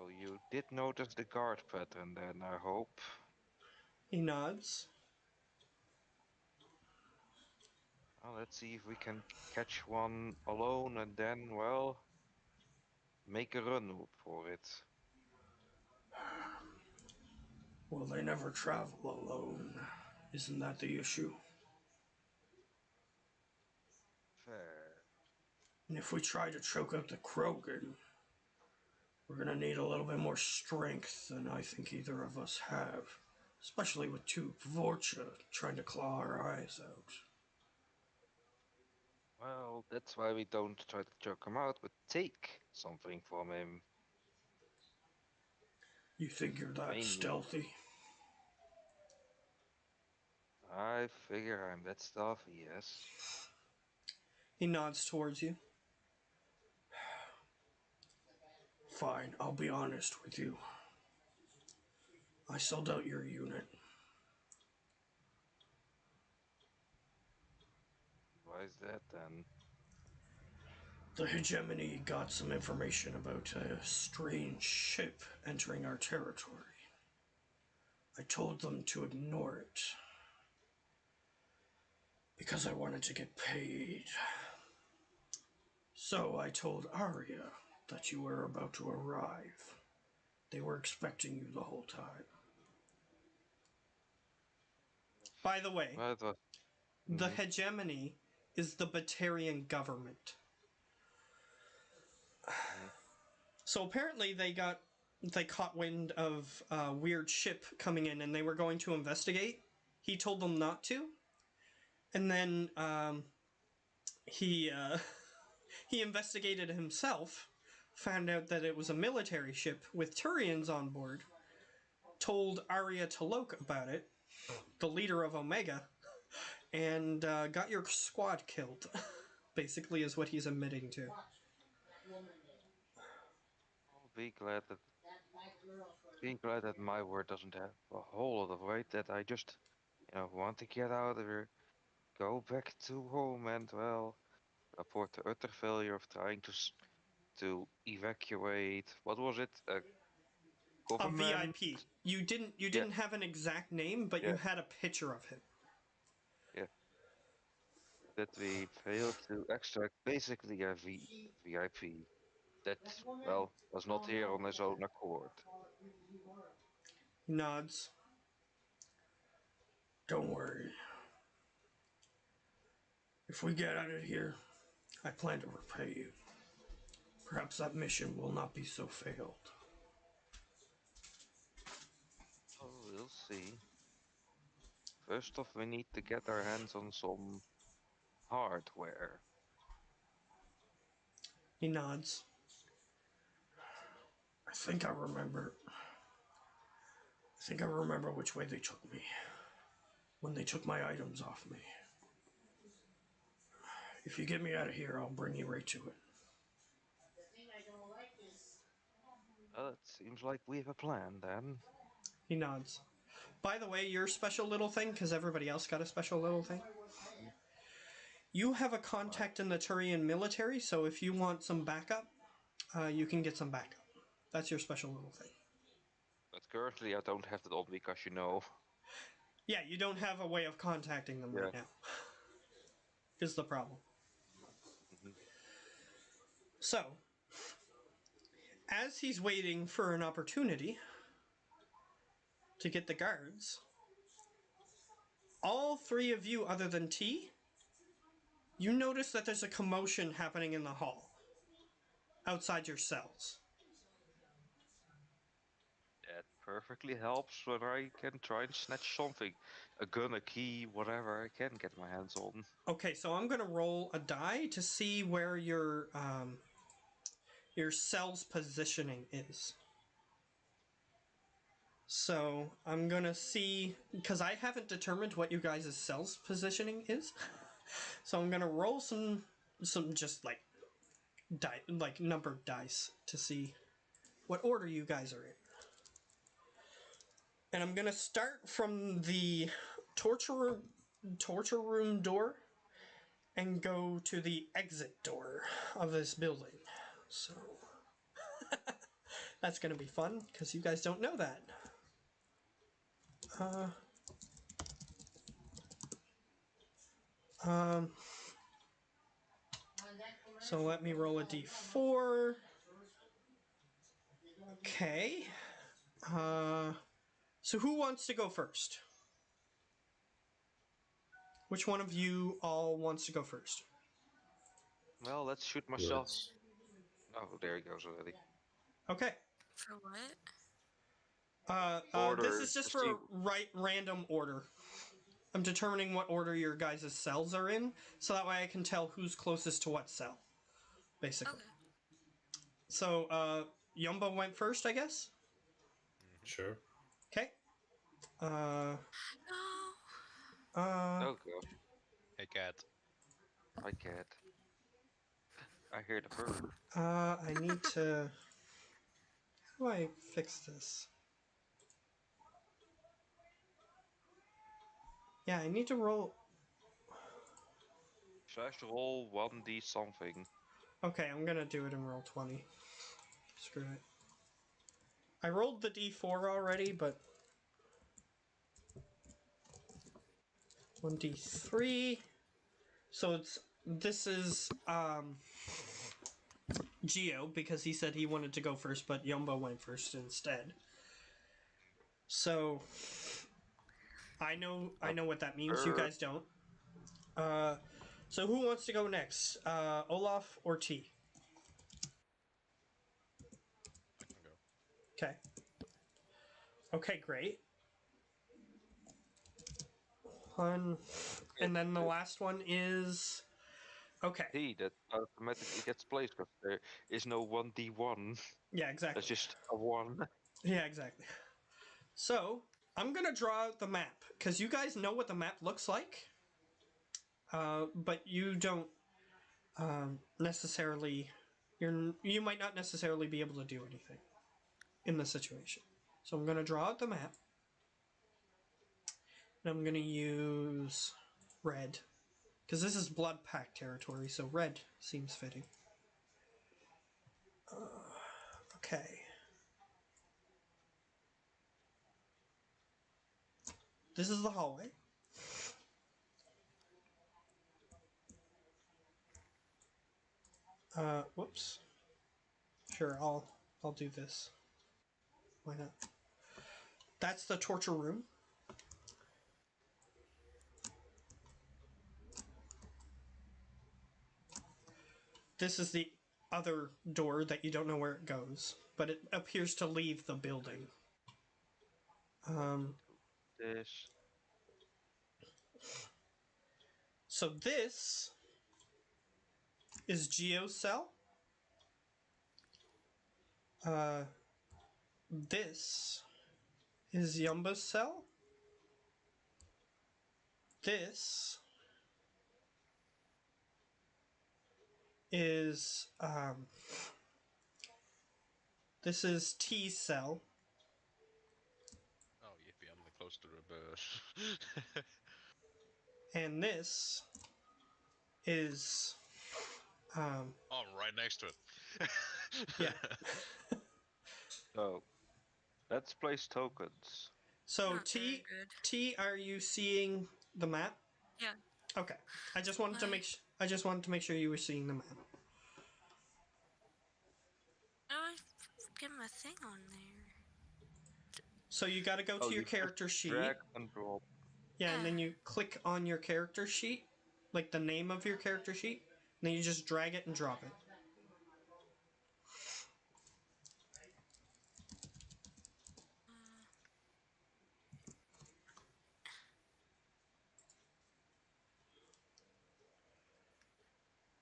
Oh, you did notice the guard pattern then, I hope. He nods. Well, let's see if we can catch one alone and then, well, make a run for it. Well, they never travel alone. Isn't that the issue? Fair. And if we try to choke out the Krogan, we're gonna need a little bit more strength than I think either of us have. Especially with two Vorcha trying to claw our eyes out. Well, that's why we don't try to choke him out, but take something from him. You think you're I that mean, stealthy? I figure I'm that stuff, yes. He nods towards you. Fine, I'll be honest with you. I sold out your unit. Why is that then? The hegemony got some information about a strange ship entering our territory. I told them to ignore it because I wanted to get paid. So I told Arya that you were about to arrive. They were expecting you the whole time. By the way, Well, it was. the hegemony is the Batarian government. Mhm. So apparently they caught wind of a weird ship coming in and they were going to investigate. He told them not to. And then he he investigated himself, found out that it was a military ship with Turians on board, told Arya Taloka about it, the leader of Omega, and got your squad killed. Basically, is what he's admitting to. I'll be glad that my word doesn't have a whole lot of weight. That I just, want to get out of here, go back to home, and well, report the utter failure of trying to evacuate. What was it? A A government? VIP. You Yeah, didn't have an exact name, but you yeah, had a picture of him. yeah. That we failed to extract basically a VIP that, well, was not here on his own accord. He nods. Don't worry. If we get out of here, I plan to repay you. Perhaps that mission will not be so failed. Oh, we'll see. First off, we need to get our hands on some hardware. He nods. I think I remember. I think I remember which way they took me. When they took my items off me. If you get me out of here, I'll bring you right to it. Well, it seems like we have a plan then. He nods. By the way, your special little thing, because everybody else got a special little thing. You have a contact in the Turian military, so if you want some backup, you can get some backup. That's your special little thing. But currently I don't have that on because Yeah, you don't have a way of contacting them right now. Is the problem. So, as he's waiting for an opportunity to get the guards, all three of you, other than T, you notice that there's a commotion happening in the hall outside your cells. That perfectly helps when I can try and snatch something. A gun, a key, whatever I can get my hands on. Okay, so I'm going to roll a die to see where your cell's positioning is. So I'm going to see, because I haven't determined what you guys' cell's positioning is. So I'm going to roll some just like numbered dice to see what order you guys are in. And I'm going to start from the torture room door and go to the exit door of this building. So that's going to be fun because you guys don't know that. So let me roll a d4. Okay. So who wants to go first? Which one of you all wants to go first? Well, let's shoot myself. Oh, there he goes already. Okay. For what? Order this is just to for see- random order. I'm determining what order your guys' cells are in, so that way I can tell who's closest to what cell, basically. Okay. So, Yumba went first, I guess? Sure. Okay. No. Oh gosh, Hey, cat. I can't. I hear the bird. I need to... How do I fix this? Yeah, I need to roll... Should I roll 1d something? Okay, I'm gonna do it in roll 20. Screw it. I rolled the d4 already, but... 1d3. So this is, Geo, because he said he wanted to go first, but Yumba went first instead. So... I know what that means, you guys don't. So who wants to go next? Olaf or T? I can go. Okay. Okay, great. One, and then the last one is... Okay. T, that automatically gets placed because there is no 1d1. Yeah, exactly. That's just a 1. Yeah, exactly. So, I'm gonna draw out the map, because you guys know what the map looks like, but you don't necessarily... You might not necessarily be able to do anything in the situation. So I'm gonna draw out the map, and I'm gonna use red, because this is Blood Pact territory, so red seems fitting. Okay. This is the hallway. Whoops. Sure, I'll do this. Why not? That's the torture room. This is the other door that you don't know where it goes, but it appears to leave the building. This. So this is Geo's cell. This is Yumba's cell. This is T's cell. Oh, yippee, I'm close to the but And this is, oh, right next to it. yeah. So let's place tokens. So Not very good. T, are you seeing the map? Yeah. Okay. I just wanted to make sure you were seeing the map. Oh, I get my thing on there. So you got to go to your You just character sheet. drag and drop. Yeah, and Yeah. then you click on your character sheet, like the name of your character sheet, and then you just drag it and drop it.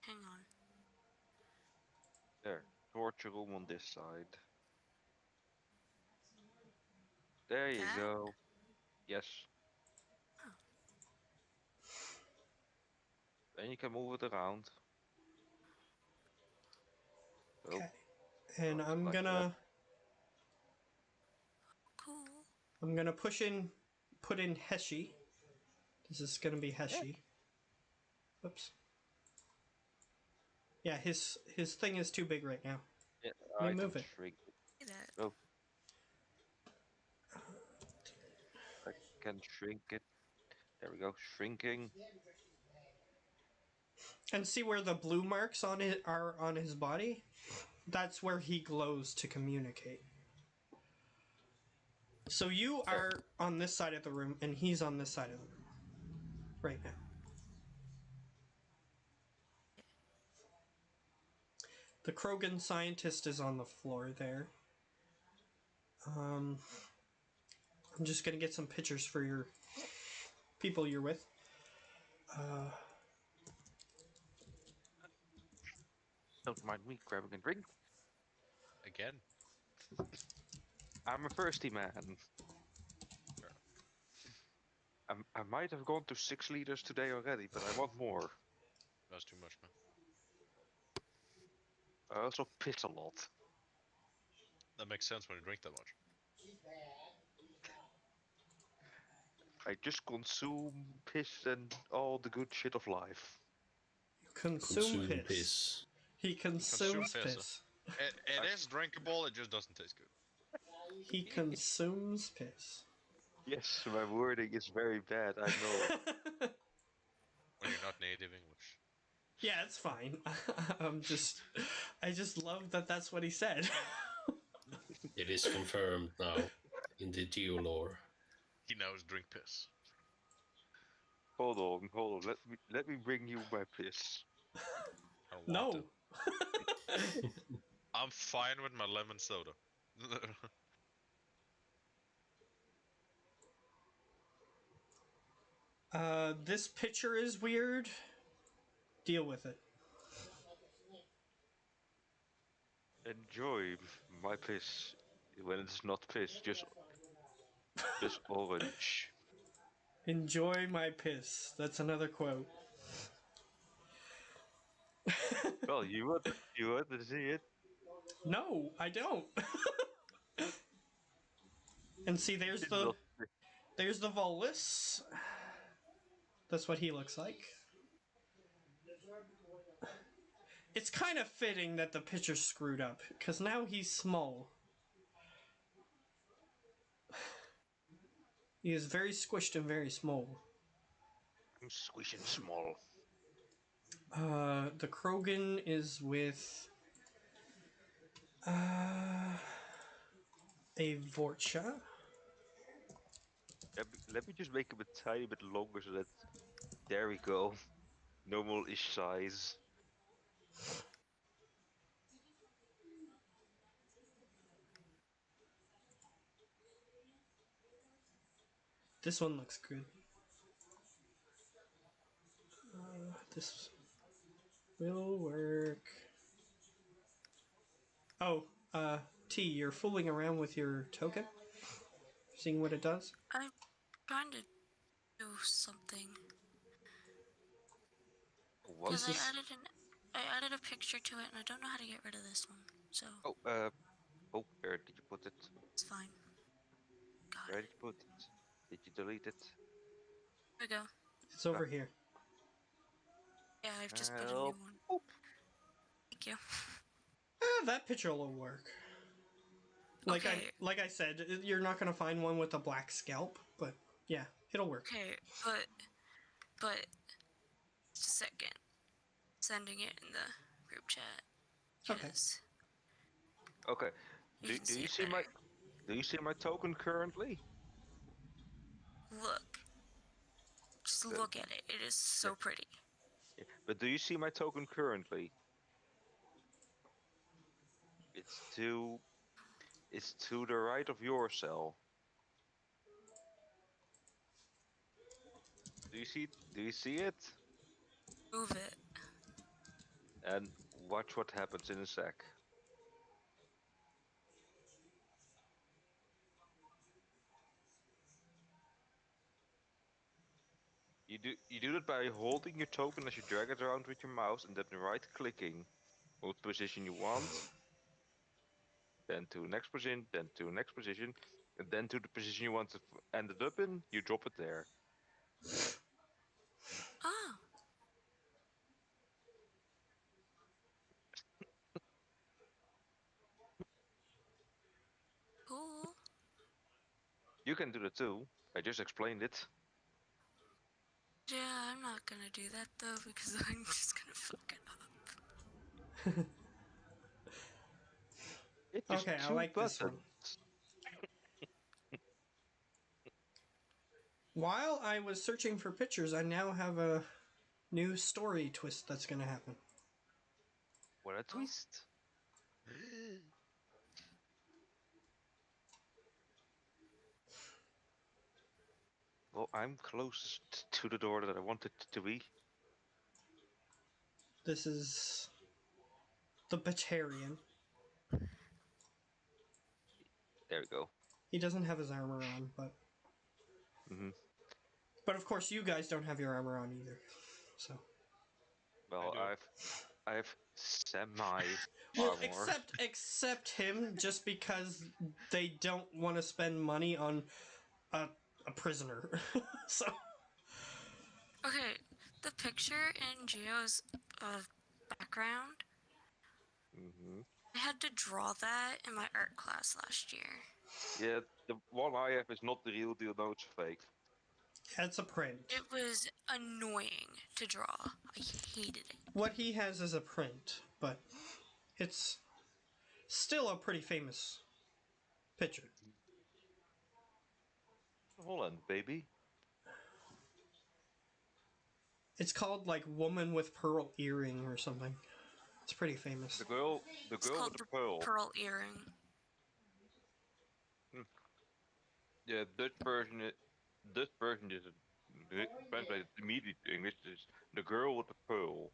Hang on. There. Torture room on this side. There you That? go. Yes. Oh. Then you can move it around. Oh, Okay. And like I'm that. Cool. gonna put in Heshi. This is gonna be Heshi. Oops. Yeah, his thing is too big right now. Yeah, Let I me can move it. shrink it. See that? Oh. I can shrink it. There we go. Shrinking. And see where the blue marks on it are on his body? That's where he glows to communicate. So you are on this side of the room, and he's on this side of the room right now. The Krogan scientist is on the floor there. I'm just gonna get some pictures for your people you're with. Don't mind me grabbing a drink. Again. I'm a thirsty man. Fair I might have gone to 6 liters today already, but I want more. That's too much, man. I also piss a lot. That makes sense when you drink that much. I just consume piss and all the good shit of life. You consume piss. piss. He consumes Consume piss. piss. It is drinkable, it just doesn't taste good. He consumes piss. Yes, my wording is very bad, I know. When you're not native English. Yeah, it's fine. I just love that that's what he said. It is confirmed now in the geolore. He knows drink piss. Hold on. Let me bring you my piss. I don't want No. to. I'm fine with my lemon soda. This picture is weird. Deal with it. Enjoy my piss when it's not piss, just orange. Enjoy my piss. That's another quote. Well, you want to see it? No, I don't. And see, there's the Volus. That's what he looks like. It's kind of fitting that the picture's screwed up, because now he's small. He is very squished and very small. I'm squishing small. The Krogan is with a Vorcha. Let me just make him a tiny bit longer so that there we go. Normal-ish size. This one looks good. This will work. Oh, T, you're fooling around with your token? Seeing what it does? I'm trying to do something. What? Because This is- I added a picture to it, and I don't know how to get rid of this one. So Oh, where did you put it? it's fine. Got Where it. did you put it? Did you delete it? There we go. It's over here. Yeah, I've just put a new Help. one. Thank you. That picture will work. Like Okay. like I said, you're not gonna find one with a black scalp, but yeah, it'll work. Okay, but just a second. Sending it in the group chat. Okay. Okay. You Do can do see you it see my better. token currently? Look. Just The- look at it. It is yeah, so pretty. yeah. But do you see my token currently? It's to the right of your cell. Do you see it? Move it. And watch what happens in a sec. You do that by holding your token as you drag it around with your mouse and then right clicking. Move the position you want, then to next position, then to next position, and then to the position you want to end it up in, you drop it there. Oh. Cool. You can do that too. I just explained it. Yeah, I'm not gonna do that though because I'm just gonna fuck it up. It's just Okay, I two like this one. buttons. While I was searching for pictures, I now have a new story twist that's gonna happen. What a twist! Well, I'm closest to the door that I wanted to be. This is the Batarian. There we go. He doesn't have his armor on, but Hmm. of course you guys don't have your armor on either. So Well, I do. I've semi well, armor. except him, just because they don't want to spend money on a prisoner. So Okay, the picture in Geo's background, Hmm. I had to draw that in my art class last year. Yeah, the one I have is not the real deal. No, it's fake. that's a print. It was annoying to draw. I hated it. What he has is a print, but it's still a pretty famous picture. Holland, baby. It's called like "Woman with Pearl Earring" or something. It's pretty famous. The girl It's with called the the pearl. pearl earring. Yeah, Dutch version is translated immediately to English is the girl with the pearl.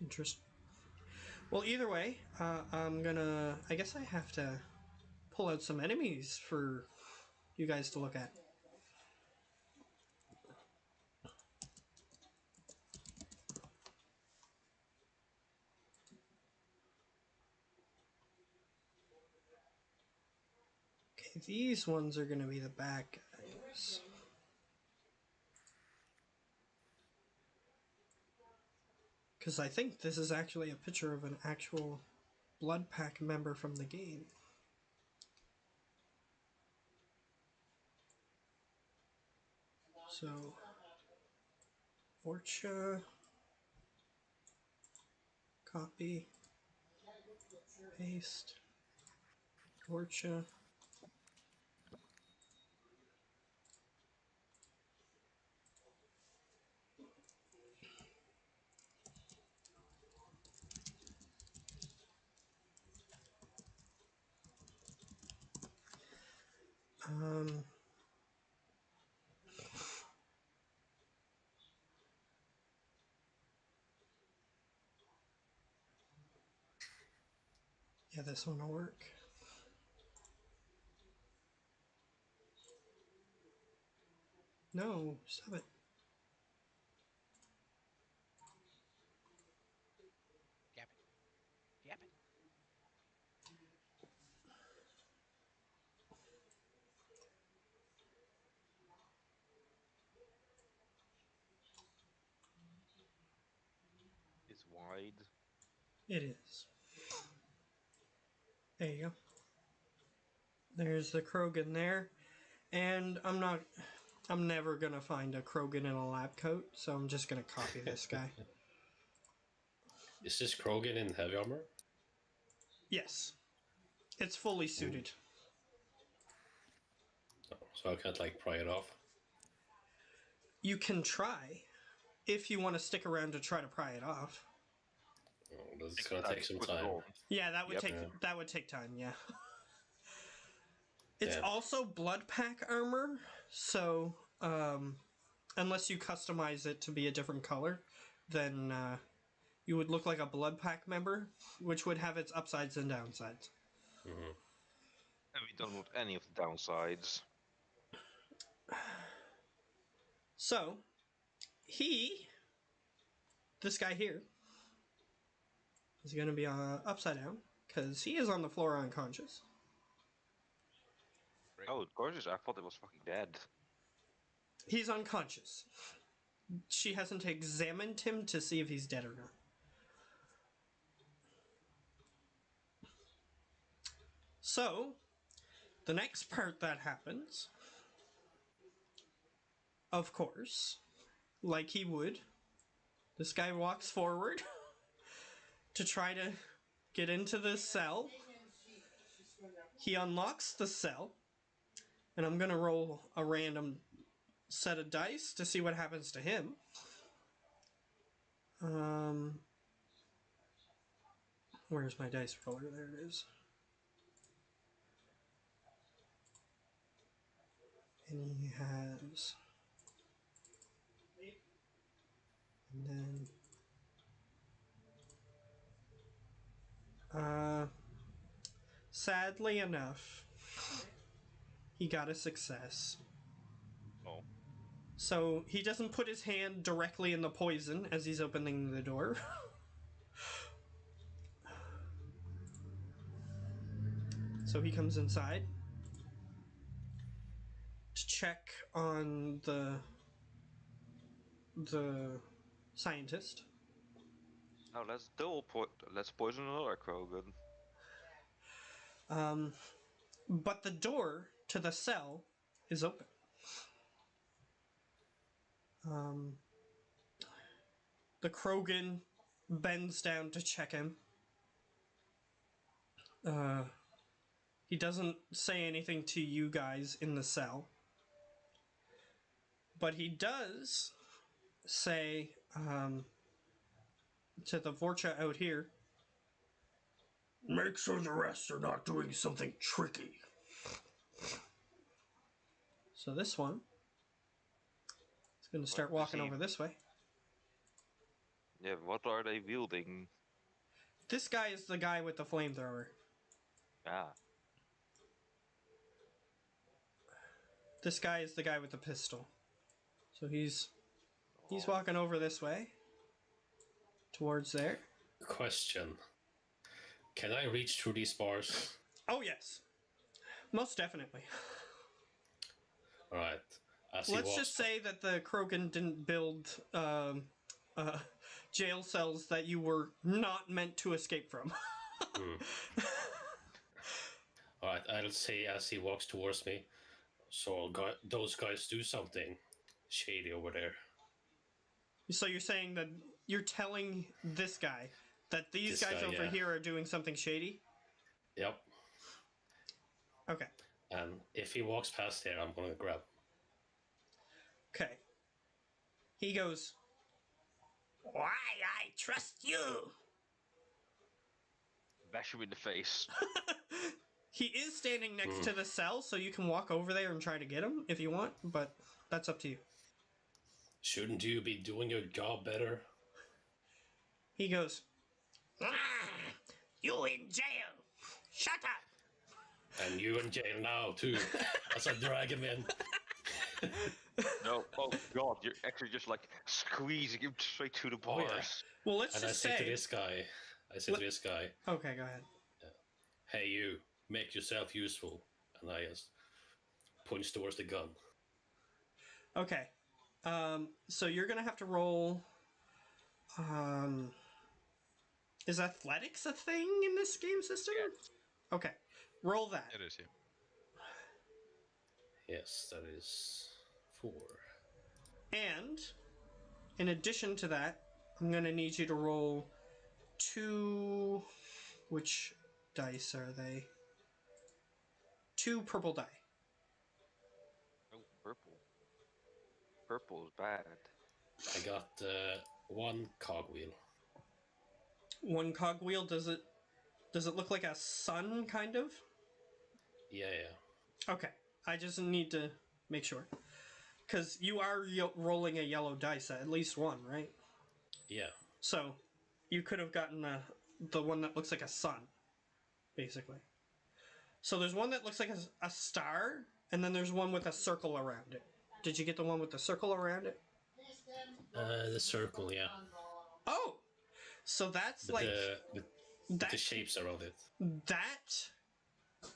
Interesting. Well, either way, I'm gonna. I guess I have to pull out some enemies for you guys to look at. Okay, these ones are gonna be the bad guys. Because I think this is actually a picture of an actual Blood Pack member from the game. So, Orcha, copy, paste, Orcha. Um, yeah, this one will work. No, stop it. Yap it. Yap it. It's wide. It is. There you go. There's the Krogan there. And I'm never gonna find a Krogan in a lab coat, so I'm just gonna copy this guy. Is this Krogan in heavy armor? Yes. It's fully suited. Oh, so I can't like pry it off. You can try if you want to stick around to try to pry it off. Oh, that's gonna take some Put it time. on. Yeah, that would Yep. take time, yeah. It's Damn. also blood pack armor, so unless you customize it to be a different color, then you would look like a blood pack member, which would have its upsides and downsides. Mm-hmm. And we don't want any of the downsides. So, this guy here, is going to be upside down, because he is on the floor unconscious. Oh, gorgeous! I thought it was fucking dead. He's unconscious. She hasn't examined him to see if he's dead or not. So, the next part that happens, of course, like he would, this guy walks forward to try to get into the cell. He unlocks the cell, and I'm going to roll a random set of dice to see what happens to him. Where's my dice roller? There it is. And he has... And then... sadly enough, he got a success. Oh. So he doesn't put his hand directly in the poison as he's opening the door. So he comes inside to check on the scientist. Now let's poison another Krogan. But the door to the cell is open. The Krogan bends down to check him. He doesn't say anything to you guys in the cell. But he does say to the Vorcha out here, make sure the rest are not doing something tricky. So this one is going to start walking over this way. Yeah, what are they wielding? This guy is the guy with the flamethrower. Ah. This guy is the guy with the pistol. So he's walking over this way. Towards there. Question. Can I reach through these bars? Oh, yes. Most definitely. Alright. Let's just say that the Krogan didn't build jail cells that you were not meant to escape from. Alright, I'll say as he walks towards me, so those guys do something shady over there. So you're saying that you're telling this guy that these guys over here are doing something shady? Yep. Okay. And if he walks past there, I'm gonna grab him. Okay. He goes, why I trust you. Bash him in the face. He is standing next to the cell, so you can walk over there and try to get him if you want, but that's up to you. Shouldn't you be doing your job better? He goes, you in jail. Shut up. And you in jail now, too. As I drag him in. No, oh god, you're actually just like squeezing him straight to the bars. Oh, yeah. Well, let's and just I say to this guy, Okay, go ahead. Hey you, make yourself useful. And I just points towards the gun. Okay. So you're gonna have to roll Is athletics a thing in this game system? Yes. Okay. Roll that. It is, yeah. Yes, that is 4. And in addition to that, I'm going to need you to roll 2. Which dice are they? 2 purple die. Oh, purple. Purple is bad. I got 1 cogwheel. 1 cogwheel. Does it look like a sun, kind of? Yeah. Okay. I just need to make sure. Because you are rolling a yellow dice at least 1, right? Yeah. So you could have gotten the one that looks like a sun, basically. So there's one that looks like a star, and then there's one with a circle around it. Did you get the one with the circle around it? The circle, yeah. Oh! So that's But like... the shapes around it. That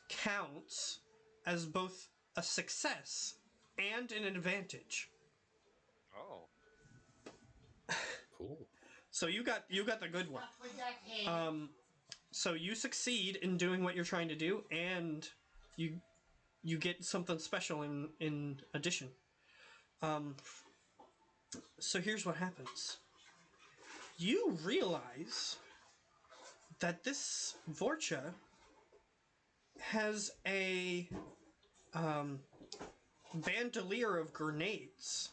counts as both a success and an advantage. Oh. Cool. So you got the good one. So you succeed in doing what you're trying to do, and you get something special in addition. So here's what happens. You realize that this Vorcha has a bandolier of grenades.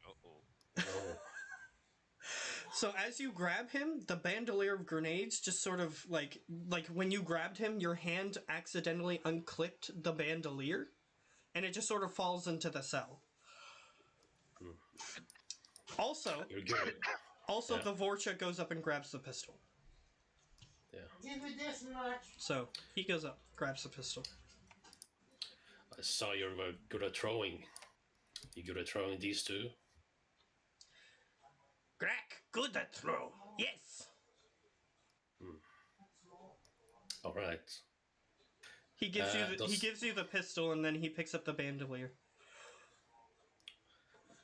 Uh-oh. Oh. So as you grab him, the bandolier of grenades just sort of like when you grabbed him, your hand accidentally unclipped the bandolier, and it just sort of falls into the cell. Also, You're good. also Yeah. the Vorcha goes up and grabs the pistol. Yeah. Give me this much. So he goes up, grabs the pistol. I saw you were good at throwing. You good at throwing these two? Grack, good at throw. Yes. All right. He gives he gives you the pistol, and then he picks up the bandolier.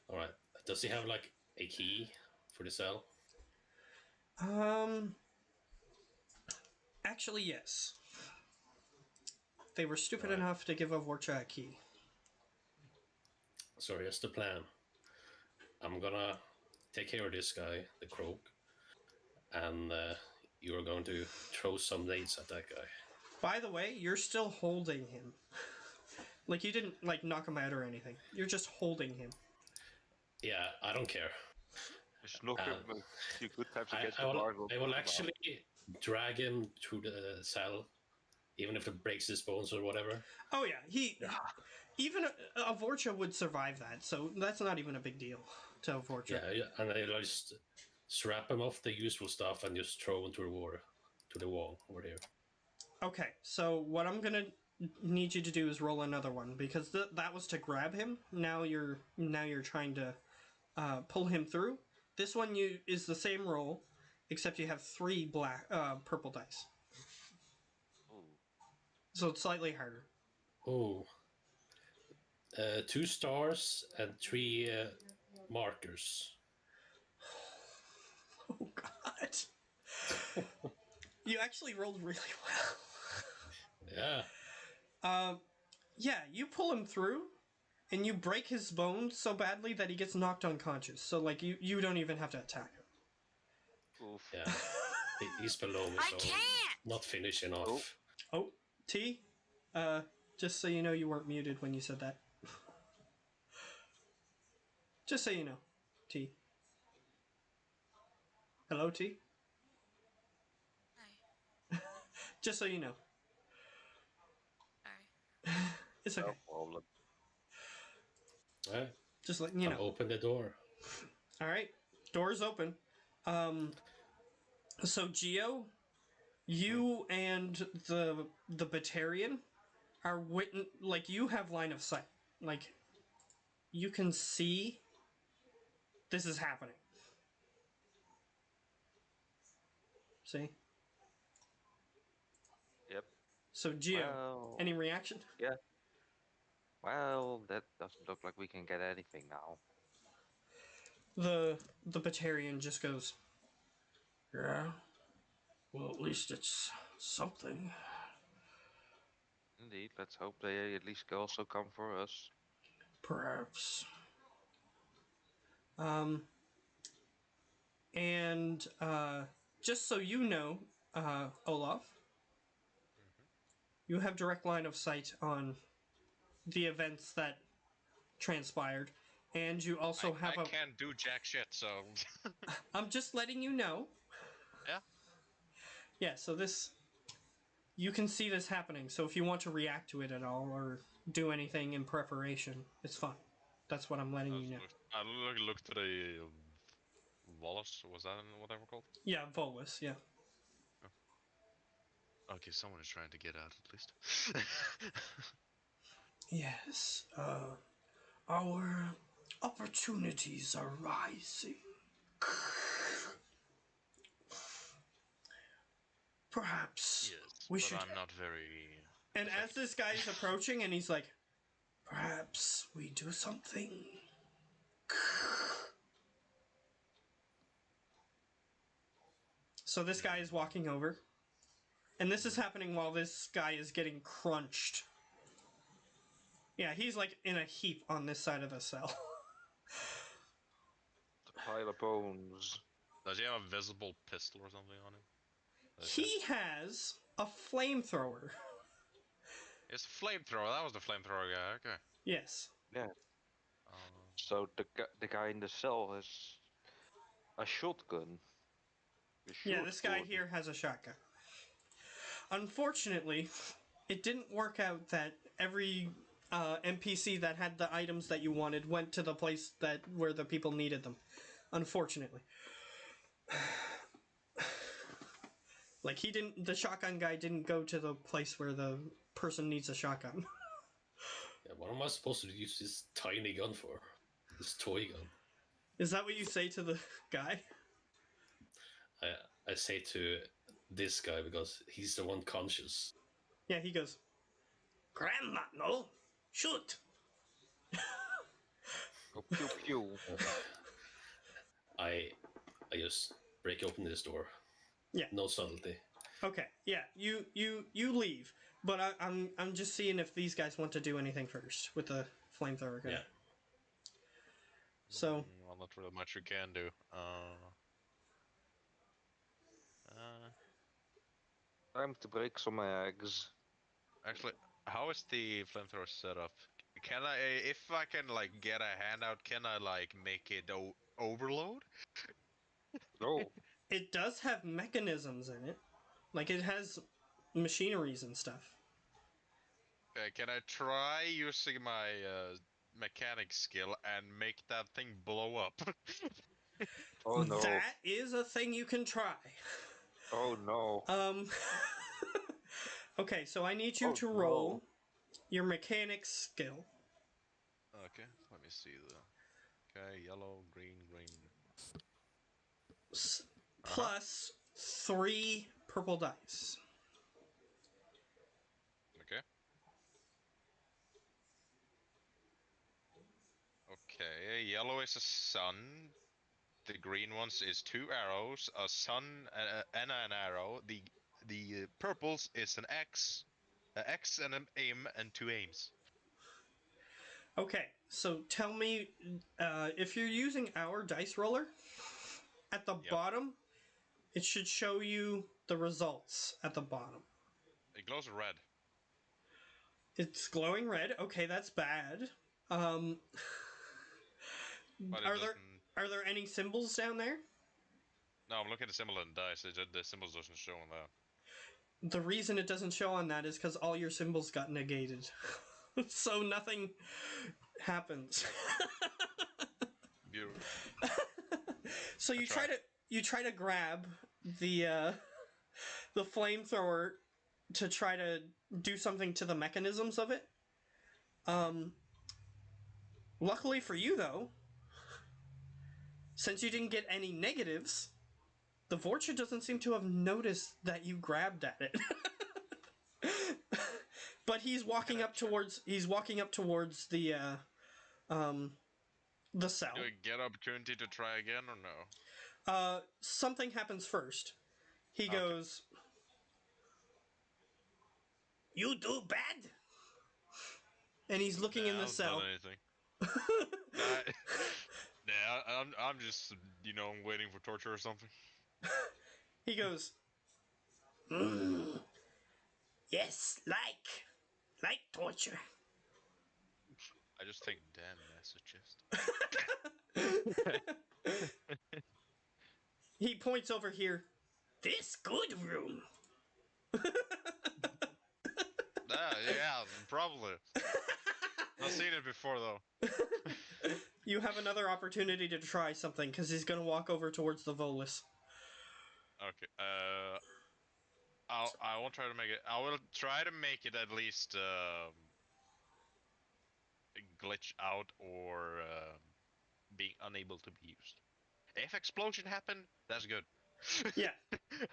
All right. Does he have like a key for the cell? Actually, yes. They were stupid Right. enough to give a Vorcha a key. So here's the plan. I'm gonna take care of this guy, the croak, and you're going to throw some nades at that guy. By the way, you're still holding him. Like, you didn't, like, knock him out or anything. You're just holding him. Yeah, I don't care. Just knock him a few good times against I the will, bars. I will actually drag him through the cell, even if it breaks his bones or whatever. Oh, yeah. Even a Vorcha would survive that, so that's not even a big deal to a Vorcha. Yeah, and I'll just strap him off the useful stuff and just throw him to the wall over there. Okay, so what I'm gonna need you to do is roll another one, because that was to grab him. Now you're trying to pull him through. This one is the same roll, except you have 3 purple dice. Ooh. So it's slightly harder. Oh. 2 stars and 3 markers. Oh God! You actually rolled really well. Yeah. Yeah, you pull him through, and you break his bones so badly that he gets knocked unconscious. So, like, you don't even have to attack him. Oof. Yeah. He's below me, I so can't! not finishing off. Oh, T, just so you know, you weren't muted when you said that. Just so you know, T. Hello, T. Hi. Just so you know. Sorry. It's okay. No problem. Right. Just letting you know. Open the door. All right, door's open. So Geo, you and the Batarian are like, you have line of sight. Like, you can see this is happening. See? Yep. So Geo, Well, any reaction? yeah. Well, that doesn't look like we can get anything now. The Batarian just goes, yeah. Well, at least it's something. Indeed, let's hope they at least also come for us. Perhaps. And just so you know, Olaf, you have direct line of sight on the events that transpired, and you also have I can't do jack shit, so I'm just letting you know. yeah. Yeah, so this you can see this happening. So if you want to react to it at all or do anything in preparation, it's fine. That's what I'm letting you know. I looked to the Wallace. Was that what they were called? Yeah, Volus. Yeah. Okay, someone is trying to get out at least. Yes. Our opportunities are rising. Perhaps Yes, we but should. I'm not very. And as effective. this guy is approaching, and he's like, perhaps we do something. So this guy is walking over, and this is happening while this guy is getting crunched. Yeah, he's like in a heap on this side of the cell. The pile of bones. Does he have a visible pistol or something on him? He has a flamethrower. It's a flamethrower. That was the flamethrower guy. Okay. Yes. Yeah. So the guy in the cell has a shotgun. Yeah, this guy here has a shotgun. Unfortunately, it didn't work out that every NPC that had the items that you wanted went to the place that where the people needed them. Unfortunately. Like he didn't the shotgun guy didn't go to the place where the person needs a shotgun. Yeah, what am I supposed to use this tiny gun for? This toy gun. Is that what you say to the guy? I say to this guy because he's the one conscious. Yeah, he goes, Grandma, no, shoot. Oh, pew pew. I just break open this door. Yeah. No subtlety. Okay, yeah, you leave, but I'm just seeing if these guys want to do anything first with the flamethrower guy. Yeah. So well, not really much we can do. Time to break some eggs. Actually, how is the flamethrower set up? Can I, if I can like get a handout, can I like make it overload? Oh, it does have mechanisms in it, like it has machineries and stuff. Can I try using my mechanic skill and make that thing blow up? oh no. That is a thing you can try. Oh no. Okay, so I need you to roll your mechanics skill. Okay, let me see the. Okay, yellow, green, green. Plus 3 purple dice. Okay. Okay, yellow is a sun. The green ones is 2 arrows, a sun and an arrow. The purples is an X and an aim and 2 aims. Okay, so tell me, if you're using our dice roller, at the bottom, it should show you the results at the bottom. It glows red. It's glowing red. Okay, that's bad. But are there any symbols down there? No, I'm looking at the symbol and dice. The symbols doesn't show on that. The reason it doesn't show on that is because all your symbols got negated. So nothing happens. Beautiful. So you try to grab the flamethrower to try to do something to the mechanisms of it. Luckily for you though, since you didn't get any negatives, the Vorcha doesn't seem to have noticed that you grabbed at it. But he's walking up towards the cell. Do I get opportunity to try again or no? Something happens first. He goes, "You do bad," and he's looking in I the haven't cell. done anything. Nah, I'm just waiting for torture or something. He goes, "Yes, like torture." I just take damn messages. He points over here. This good room. Yeah, probably. I've seen it before though. You have another opportunity to try something because he's gonna walk over towards the Volus. Okay. I won't try to make it. I will try to make it at least glitch out or being unable to be used. If explosion happen, that's good. Yeah.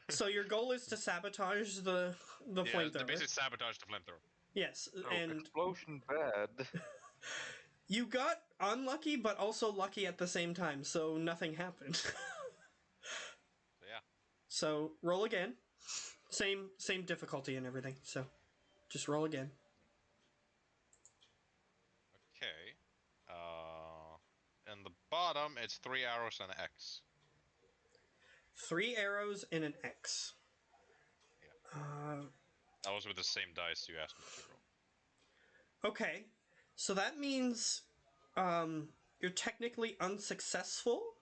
So your goal is to sabotage the Yeah, they flamethrower. basically sabotage the flamethrower. Yes, and Explosion bad. you got unlucky, but also lucky at the same time. So nothing happened. So yeah. So roll again. Same difficulty and everything. So just roll again. Okay. In the bottom, it's 3 arrows and an X. 3 arrows and an X. Yeah. That was with the same dice you asked me to roll. Okay, so that means you're technically unsuccessful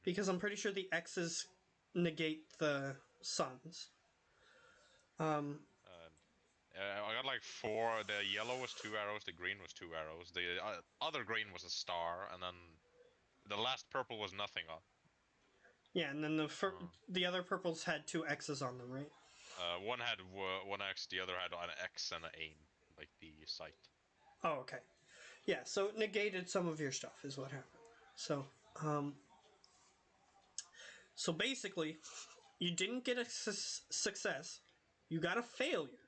because I'm pretty sure the X's negate the suns. I got like 4. The yellow was 2 arrows. The green was 2 arrows. The other green was a star, and then the last purple was nothing on. Yeah, and then the other purples had 2 X's on them, right? One had 1 X. The other had an X and an aim, like the sight. Oh, okay. Yeah, so it negated some of your stuff, is what happened. So basically, you didn't get a success, you got a failure.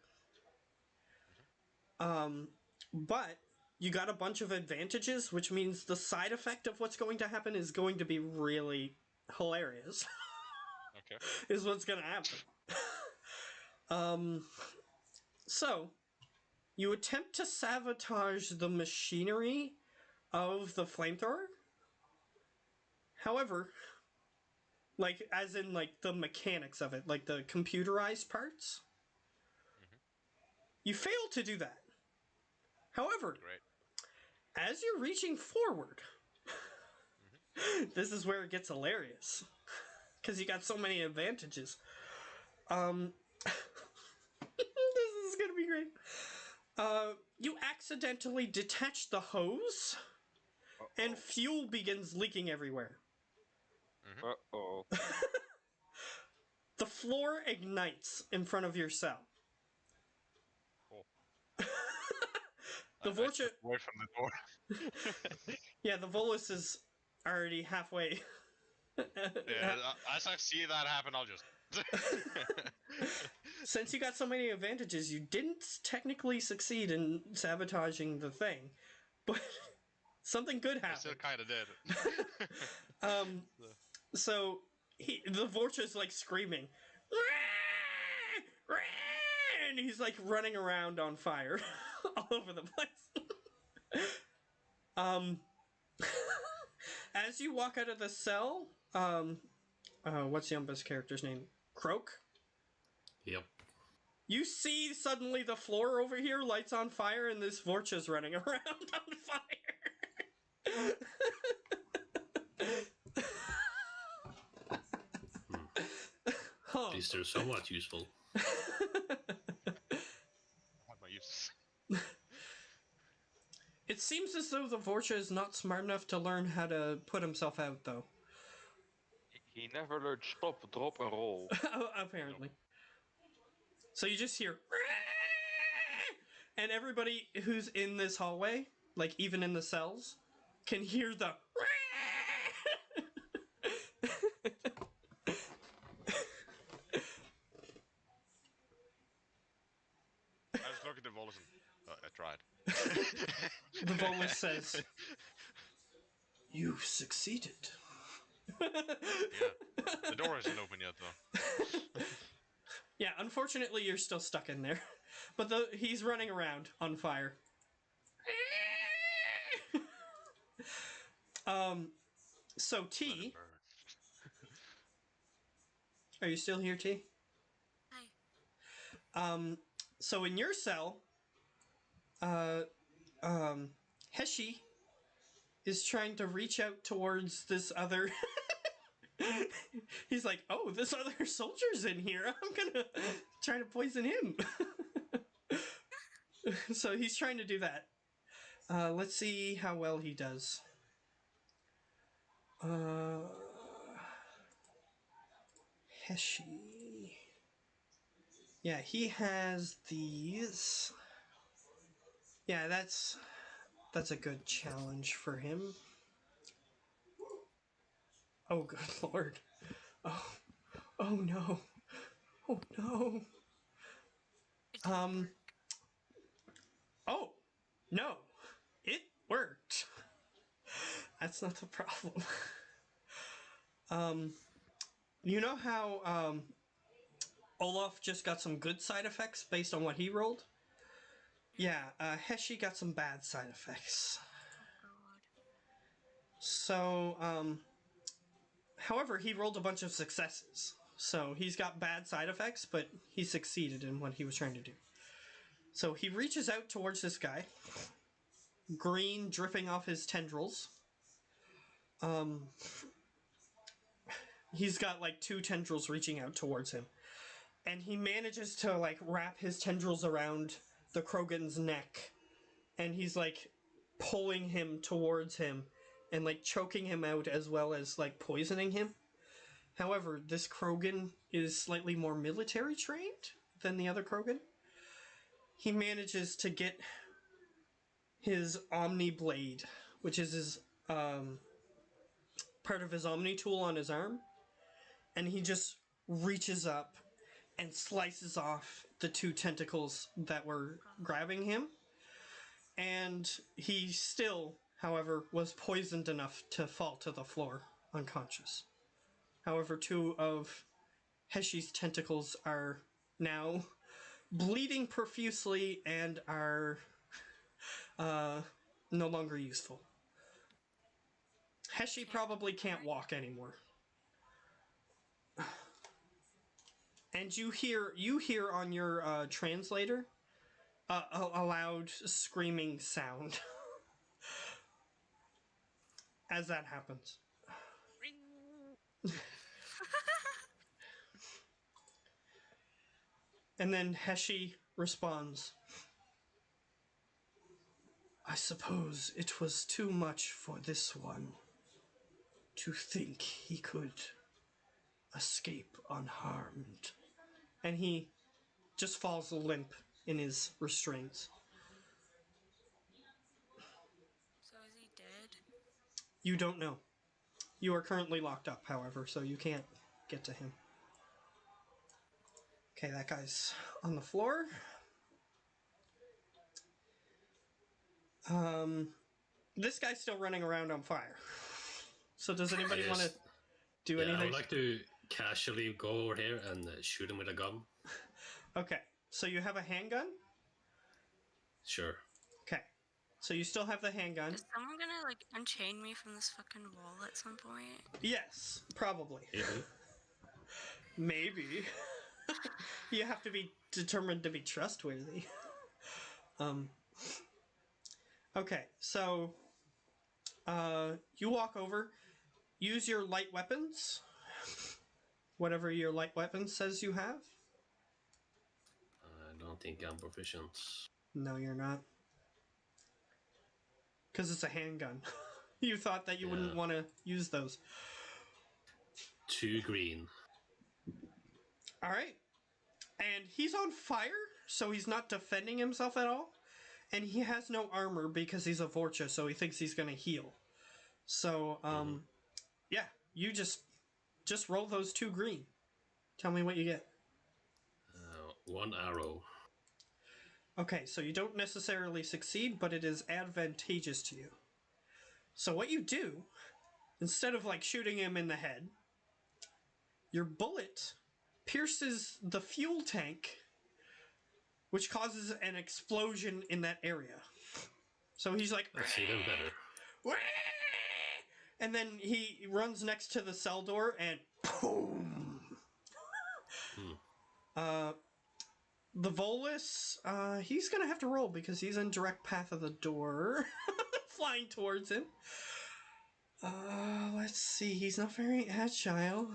But you got a bunch of advantages, which means the side effect of what's going to happen is going to be really hilarious. Okay. Is what's going to happen. So, you attempt to sabotage the machinery of the flamethrower. However, like, as in, like, the mechanics of it, like the computerized parts, you fail to do that. However, Great. as you're reaching forward, this is where it gets hilarious. Because you got so many advantages. This is gonna be great. You accidentally detach the hose, and fuel begins leaking everywhere. Uh-oh. The floor ignites in front of your cell. Cool. The I Vorcha... step away from the door. Yeah, the Volus is already halfway. Yeah, as I see that happen, I'll just... Since you got so many advantages, you didn't technically succeed in sabotaging the thing, but something good happened. I still kind of did. So the Vorcha's like screaming, "Rah! Rah!" and he's like running around on fire all over the place. As you walk out of the cell, what's Yumba's character's name? Croak? Yep. You see suddenly the floor over here lights on fire and this Vorcha's running around on fire. Huh. At least they're somewhat useful. What my use? It seems as though the Vorcha is not smart enough to learn how to put himself out, though. He never learned stop, drop, and roll. Apparently. So you just hear... And everybody who's in this hallway, like even in the cells, can hear the... I just look at the Volus and... I tried. The Volus says, "You succeeded. Yeah. The door isn't open yet, though. Yeah, unfortunately, you're still stuck in there. But he's running around on fire. So Let T, it burn. are you still here, T? Hi. So in your cell, Heshi is trying to reach out towards this other. He's like, oh, this other soldier's in here. I'm gonna try to poison him. So he's trying to do that. Let's see how well he does. Heshi. Yeah, he has these. Yeah, that's a good challenge for him. Oh, good lord. Oh no. Oh no. It didn't work. Oh, no. It worked. That's not the problem. You know how Olaf just got some good side effects based on what he rolled? Yeah, Heshi got some bad side effects. Oh god. So, however, he rolled a bunch of successes. So he's got bad side effects, but he succeeded in what he was trying to do. So he reaches out towards this guy, green dripping off his tendrils. He's got like 2 tendrils reaching out towards him. And he manages to like wrap his tendrils around the Krogan's neck. And he's like pulling him towards him and like choking him out as well as like poisoning him. However, this Krogan is slightly more military trained than the other Krogan. He manages to get his Omni Blade, which is his part of his Omni tool on his arm, and he just reaches up and slices off the 2 tentacles that were grabbing him. And he still, however, was poisoned enough to fall to the floor unconscious. However, 2 of Heshi's tentacles are now bleeding profusely and are no longer useful. Heshi probably can't walk anymore. And you hear on your translator a loud screaming sound as that happens. And then Heshi responds, I suppose it was too much for this one to think he could escape unharmed. And he just falls limp in his restraints. So is he dead? You don't know. You are currently locked up, however, so you can't get to him. Okay, that guy's on the floor. This guy's still running around on fire. So does anybody want to do anything? I would like to casually go over here and shoot him with a gun. Okay, so you have a handgun? Sure. Okay, so you still have the handgun? Is someone gonna like unchain me from this fucking wall at some point? Yes, probably. Maybe. You have to be determined to be trustworthy. Okay, so you walk over, use your light weapons, whatever your light weapon says you have. I don't think I'm proficient. No, you're not. Because it's a handgun. You thought that you wouldn't want to use those. 2 green. Alright. And he's on fire, so he's not defending himself at all. And he has no armor because he's a Vorcha, so he thinks he's going to heal. So, yeah, you just roll those 2 green. Tell me what you get. 1 arrow. Okay, so you don't necessarily succeed, but it is advantageous to you. So what you do instead of like shooting him in the head, your bullet pierces the fuel tank, which causes an explosion in that area. So he's like, That's even better. "Wah!" And then he runs next to the cell door and boom. The Volus, he's gonna have to roll because he's in direct path of the door, flying towards him. Let's see, he's not very agile.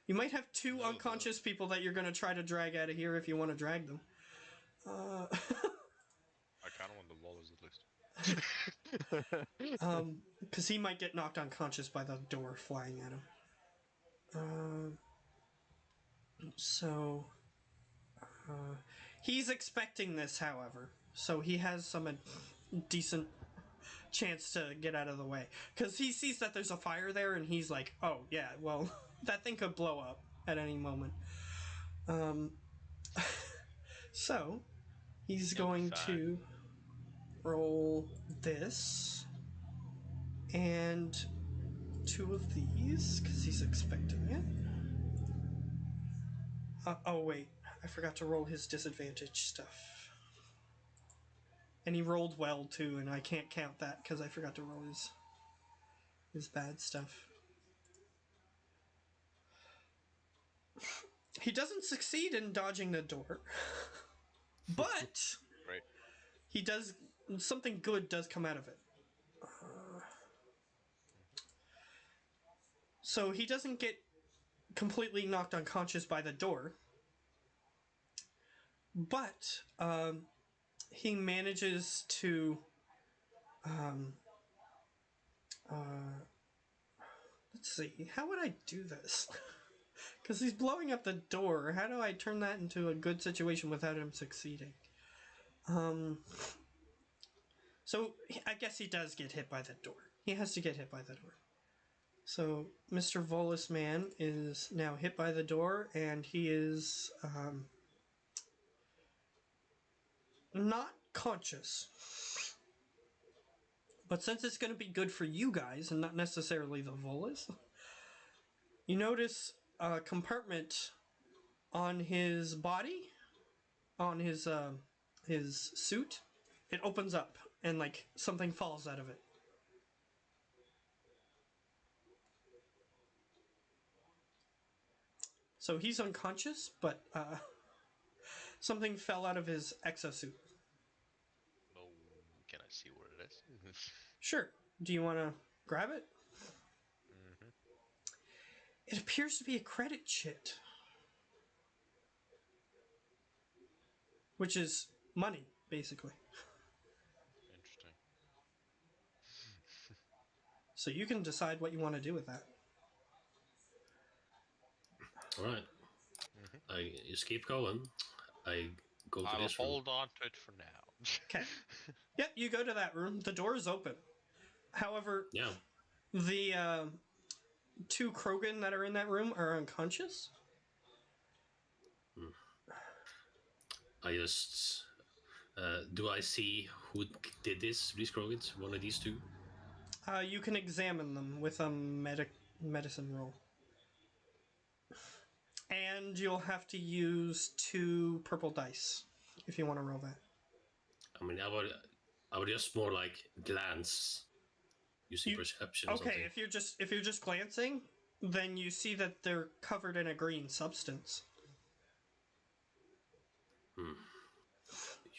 You might have two No, unconscious people that you're gonna try to drag out of here if you want to drag them. I kind of want the Wallace at least. Because he might get knocked unconscious by the door flying at him. So, he's expecting this, however, so he has some decent chance to get out of the way. Because he sees that there's a fire there, and he's like, oh, yeah, well, that thing could blow up at any moment. So, he's It'll be going fine. to roll this, and 2 of these, because he's expecting it. Oh, wait. I forgot to roll his disadvantage stuff. And he rolled well, too, and I can't count that because I forgot to roll his bad stuff. He doesn't succeed in dodging the door. But Right. he does... Something good does come out of it. So he doesn't get completely knocked unconscious by the door. But he manages to let's see, how would I do this? Because he's blowing up the door. How do I turn that into a good situation without him succeeding? So I guess he does get hit by the door. He has to get hit by the door. So Mr. Volus Man is now hit by the door, and he is not conscious. But since it's going to be good for you guys, and not necessarily the Volus, you notice a compartment on his body, on his suit. It opens up, and like something falls out of it. So he's unconscious, but something fell out of his exosuit. Oh, can I see what it is? Sure. Do you want to grab it? Mm-hmm. It appears to be a credit chit, which is money, basically. Interesting. So you can decide what you want to do with that. All right. I just keep going. I go to I will this room. hold on to it for now. Okay. Yep, you go to that room. The door is open. However, Yeah. the 2 Krogan that are in that room are unconscious. I just... do I see who did this, these Krogans? One of these 2? You can examine them with a medicine roll. And you'll have to use 2 purple dice if you want to roll that. I mean, I would just more like glance using perception or Okay, something. if you're just glancing, then you see that they're covered in a green substance.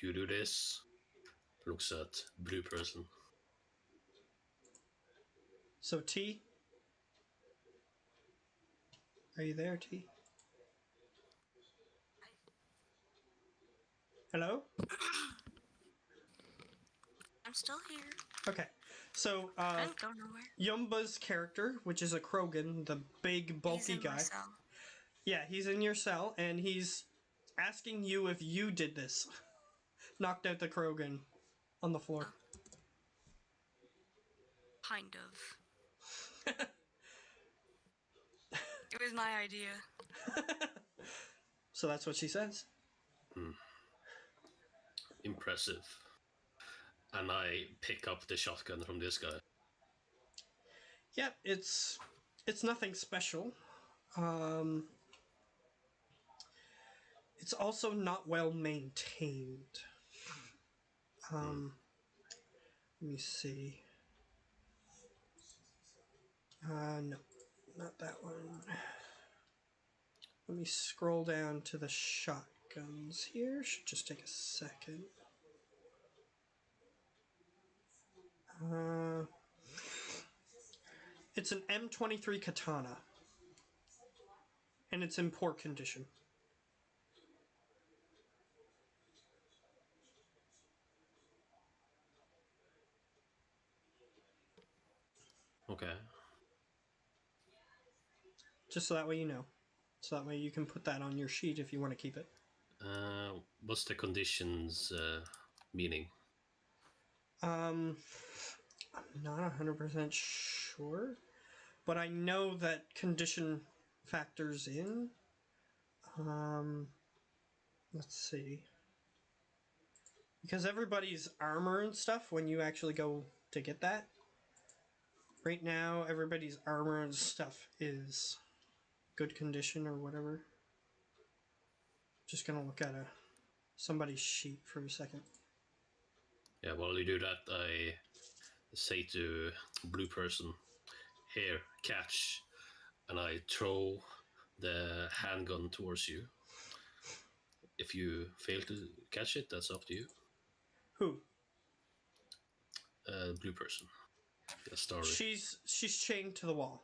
You do this. Looks at blue person. So T, are you there, T? Hello? I'm still here. Okay. So I didn't go nowhere. Yumba's character, which is a Krogan, the big bulky He's in guy. my cell. Yeah, he's in your cell, and he's asking you if you did this. Knocked out the Krogan on the floor. Kind of. It was my idea. So that's what she says. Impressive. And I pick up the shotgun from this guy. Yeah, it's nothing special. It's also not well maintained. Let me see. No, not that one. Let me scroll down to the shotguns here. Should just take a second. It's an M23 katana, and it's in poor condition. Okay. Just so that way you know. So that way you can put that on your sheet if you want to keep it. What's the conditions meaning? I'm not 100% sure, but I know that condition factors in. Let's see. Because everybody's armor and stuff, when you actually go to get that, right now everybody's armor and stuff is good condition or whatever. Just gonna look at somebody's sheet for a second. Yeah, while you do that, I say to blue person, here, catch, and I throw the handgun towards you. If you fail to catch it, that's up to you. Who? Blue person. Yeah, story. She's chained to the wall.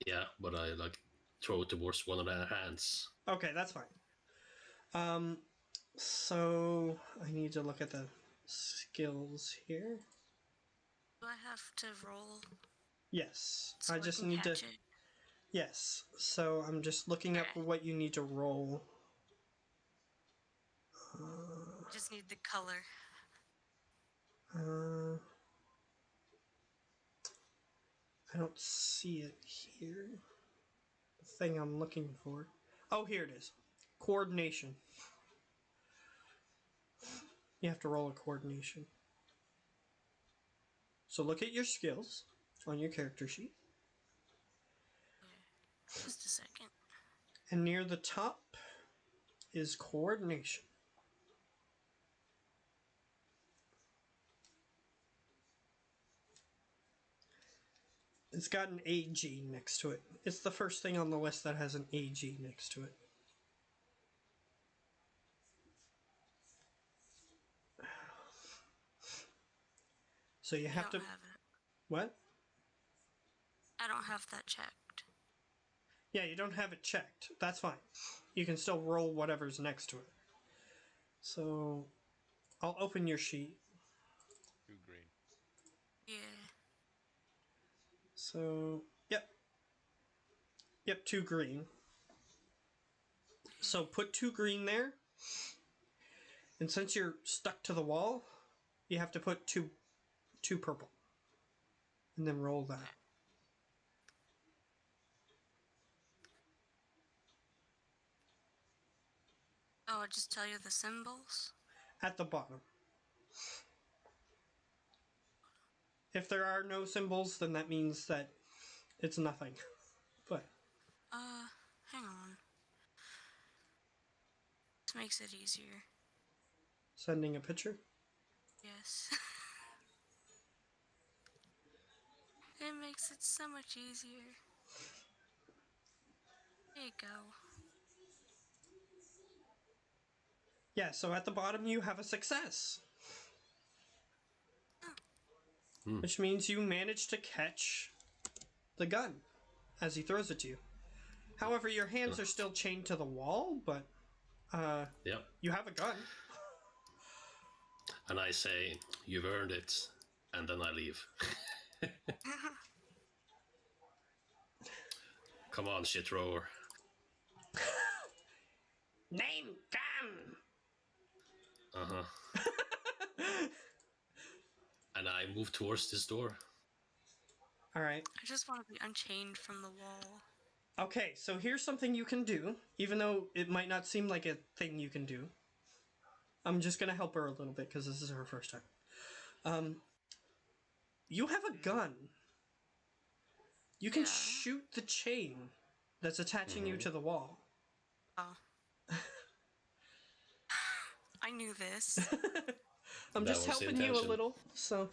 Yeah, but I like throw it towards one of their hands. Okay, that's fine. So I need to look at the skills here. Do I have to roll? Yes, So I just can need to. catch it? Yes, so I'm just looking up Okay. what you need to roll. Just need the color. I don't see it here. The thing I'm looking for. Oh, here it is. Coordination. You have to roll a coordination. So look at your skills on your character sheet. Just a second. And near the top is coordination. It's got an AG next to it. It's the first thing on the list that has an AG next to it. So you have to. Have it. What? I don't have that checked. Yeah, you don't have it checked. That's fine. You can still roll whatever's next to it. So I'll open your sheet. 2 green. Yeah. So, yep. Yep, 2 green. So put 2 green there. And since you're stuck to the wall, you have to put two purple. And then roll that. Oh, I'll just tell you the symbols? At the bottom. If there are no symbols, then that means that it's nothing. But Hang on. This makes it easier. sending a picture? Yes. It makes it so much easier. There you go. Yeah, so at the bottom you have a success. Which means you managed to catch the gun as he throws it to you. However, your hands are still chained to the wall, but Yep. you have a gun. And I say, you've earned it, and then I leave. Come on, shit rower. Name gun! And I move towards this door. Alright. I just want to be unchained from the wall. Okay, so here's something you can do, even though it might not seem like a thing you can do. I'm just gonna help her a little bit, because this is her first time. You have a gun. You can Yeah. shoot the chain that's attaching you to the wall. Oh. I knew this. I'm That just was the helping you a intention. little, so.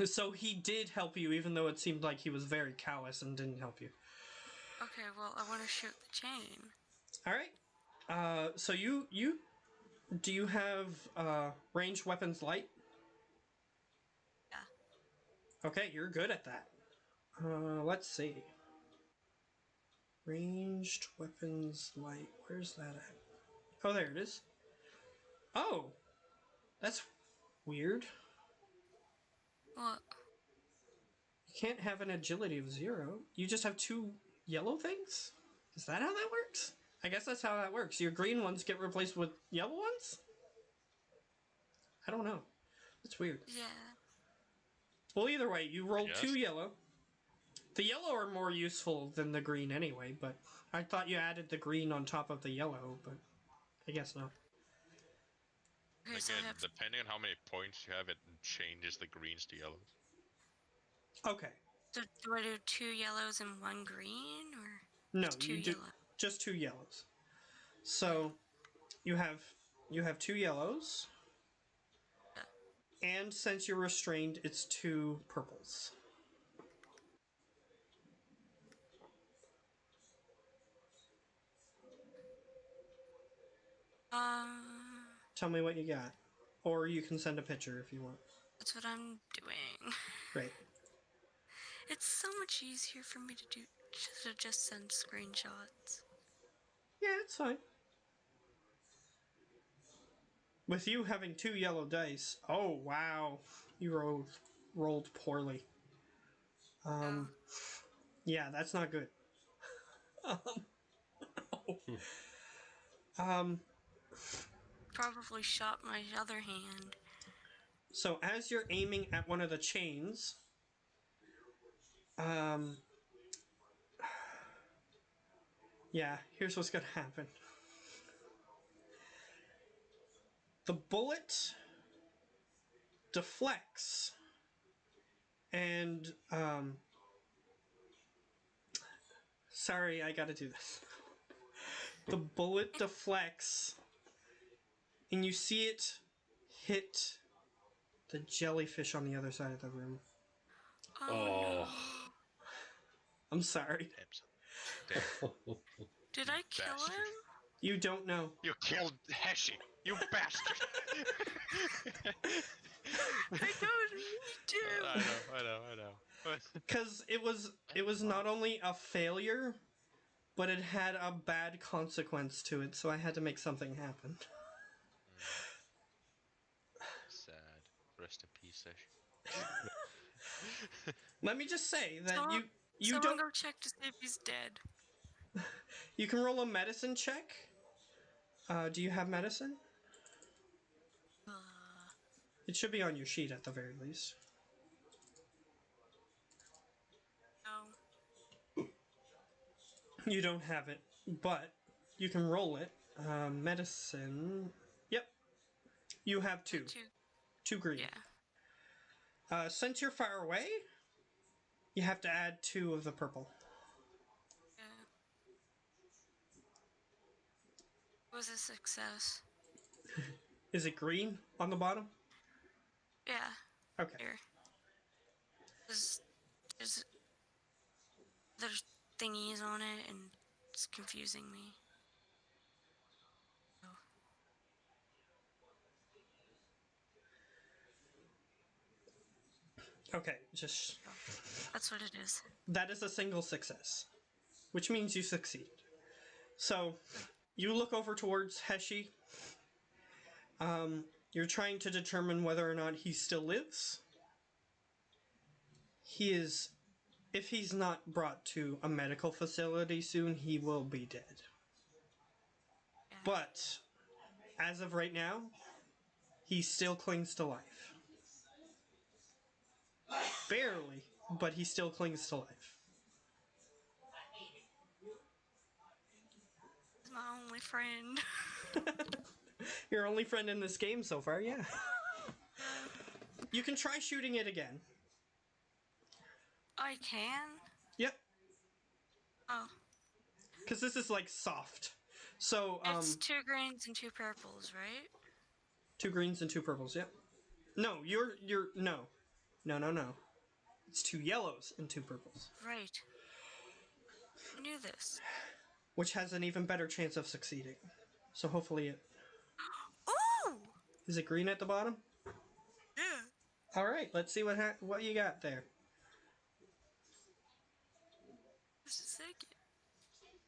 So he did help you, even though it seemed like he was very callous and didn't help you. Okay, well, I want to shoot the chain. All right. So you do you have ranged weapons light? Yeah. Okay, you're good at that. Let's see. Ranged weapons light. Where's that at? Oh, there it is. Oh, that's weird. What? You can't have an agility of 0. You just have 2 yellow things? Is that how that works? I guess that's how that works. Your green ones get replaced with yellow ones? I don't know. That's weird. Yeah. Well, either way, you rolled Yes. 2 yellow. The yellow are more useful than the green anyway, but I thought you added the green on top of the yellow, but I guess not. Okay, so I Again, have. depending on how many points you have, it changes the greens to yellows. Okay. So do I do 2 yellows and 1 green, or No, just 2 you do yellow? just 2 yellows. So you have 2 yellows, and since you're restrained, it's 2 purples. Tell me what you got, or you can send a picture if you want. That's what I'm doing. Great. It's so much easier for me to just send screenshots. Yeah, it's fine. With you having 2 yellow dice, oh wow, you rolled poorly. Oh. Yeah, that's not good. um, Probably shot my other hand. So as you're aiming at one of the chains, yeah, here's what's gonna happen. The bullet deflects, and sorry, I gotta do this. The bullet deflects, and you see it hit the jellyfish on the other side of the room. Oh, I'm sorry. Damn. Did I kill Bastard. him? You don't know. You killed Heshi! You bastard! I don't need to. I know. Because it was not only a failure, but it had a bad consequence to it, so I had to make something happen. Sad. Rest in peace, Heshi. Let me just say that you Someone don't. go check to see if he's dead. You can roll a medicine check. Do you have medicine? It should be on your sheet at the very least. No. You don't have it, but you can roll it. Medicine. Yep. You have 2. 2 green. Yeah. Since you're far away, you have to add 2 of the purple. Yeah. It was a success. Is it green on the bottom? Yeah. Okay. Here. There's thingies on it, and it's confusing me. Okay, just... That's what it is. That is a single success, which means you succeed. So, you look over towards Heshi. You're trying to determine whether or not he still lives. He is... If he's not brought to a medical facility soon, he will be dead. Yeah. But, as of right now, he still clings to life. Barely, but he still clings to life. He's my only friend. Your only friend in this game so far, yeah. You can try shooting it again. I can? Yep. Oh. Because this is like soft. So, It's 2 greens and 2 purples, right? 2 greens and 2 purples, yep. No, no. No. It's 2 yellows and 2 purples. Right. I knew this. Which has an even better chance of succeeding. So hopefully it... Ooh! Is it green at the bottom? Yeah. Alright, let's see what you got there. Just a second.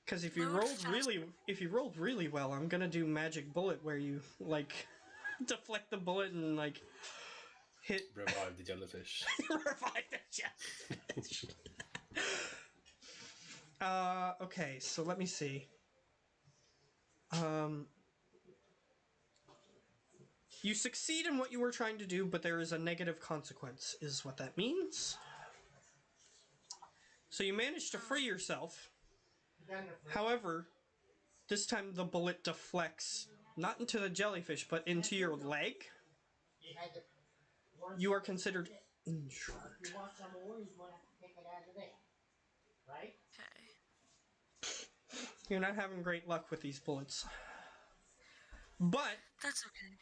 Because if you rolled really well, I'm gonna do magic bullet where you like deflect the bullet and like hit Revive the jellyfish. revive the jellyfish. Okay, so let me see. You succeed in what you were trying to do, but there is a negative consequence, is what that means. So you managed to free yourself. However, this time the bullet deflects not into the jellyfish, but into your leg. You are considered injured. If you want some more, you want to take it out of there. Right? Okay. You're not having great luck with these bullets. But That's okay.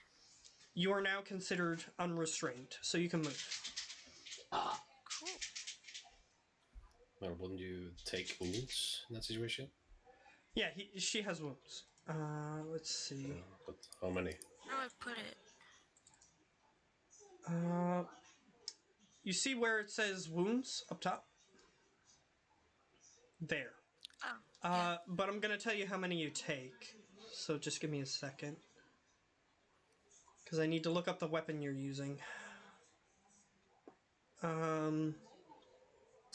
you are now considered unrestrained, so you can move. Cool. Well, wouldn't you take wounds in that situation? Yeah, she has wounds. Let's see. But how many? Where do I put it? You see where it says wounds up top? There. Oh. Yeah. But I'm gonna tell you how many you take. So just give me a second. Because I need to look up the weapon you're using. Is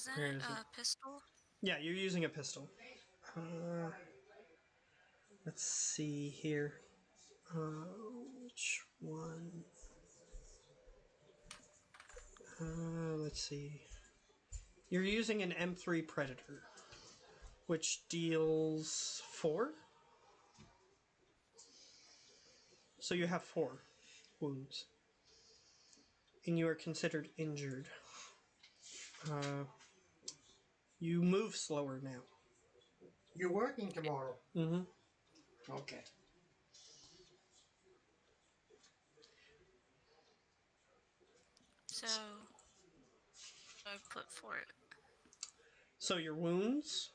that where is a pistol? Yeah, you're using a pistol. Let's see here. Which one? Let's see. You're using an M3 Predator, which deals 4. So you have 4 wounds. And you are considered injured. You move slower now. You're working tomorrow. Mm-hmm. Okay. So, what do I put for it? So your wounds,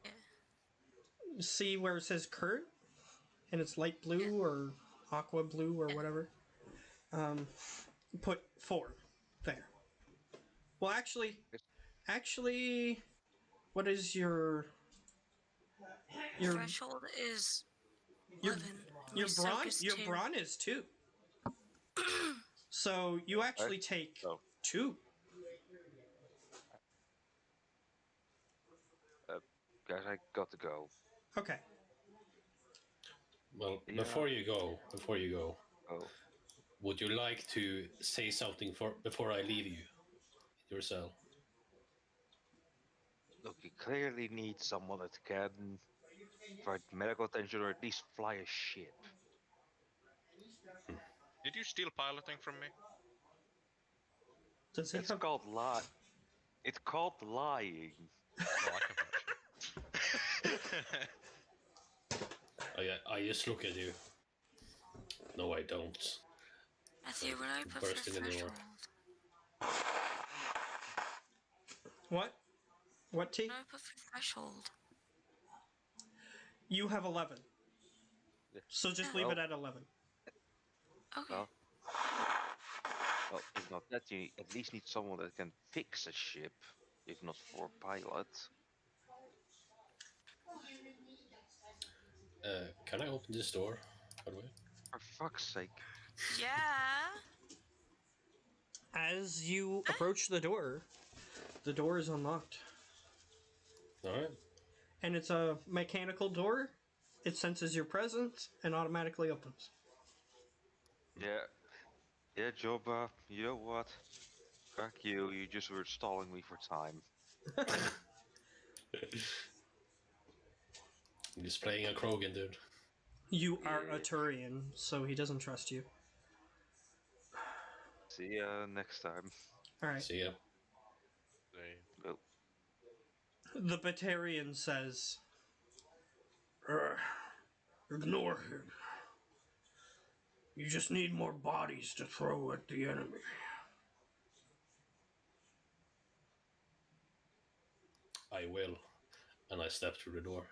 Yeah. see where it says current? And it's light blue or aqua blue or whatever? Put 4 there. Well, actually, what is your Threshold is 11. your My soak brawn? is Your 2. brawn is 2. So you actually take Oh. 2. Guys, I got to go. Okay. Well, Yeah. before you go, Oh. would you like to say something before I leave you in your cell? Look, you clearly need someone that can provide medical attention or at least fly a ship. Did you steal piloting from me? Does he It's have... called lie. It's called lying. No, I can I just look at you. No, I don't. Matthew, what do I put Burst for in the door. threshold? What? What, T? What do I put for threshold? You have 11. Yeah. So just leave Well- it at 11. Okay. Well, if not that, you at least need someone that can fix a ship, if not for a pilot. Can I open this door, by the way? For fuck's sake. Yeah. As you approach the door is unlocked. Alright. And it's a mechanical door. It senses your presence and automatically opens. Yeah, Joba, you know what? Fuck you, you just were stalling me for time. I'm just playing a Krogan, dude. You are a Turian, so he doesn't trust you. See ya next time. All right. See ya. Go. The Batarian says, ignore him. You just need more bodies to throw at the enemy. I will. And I step through the door.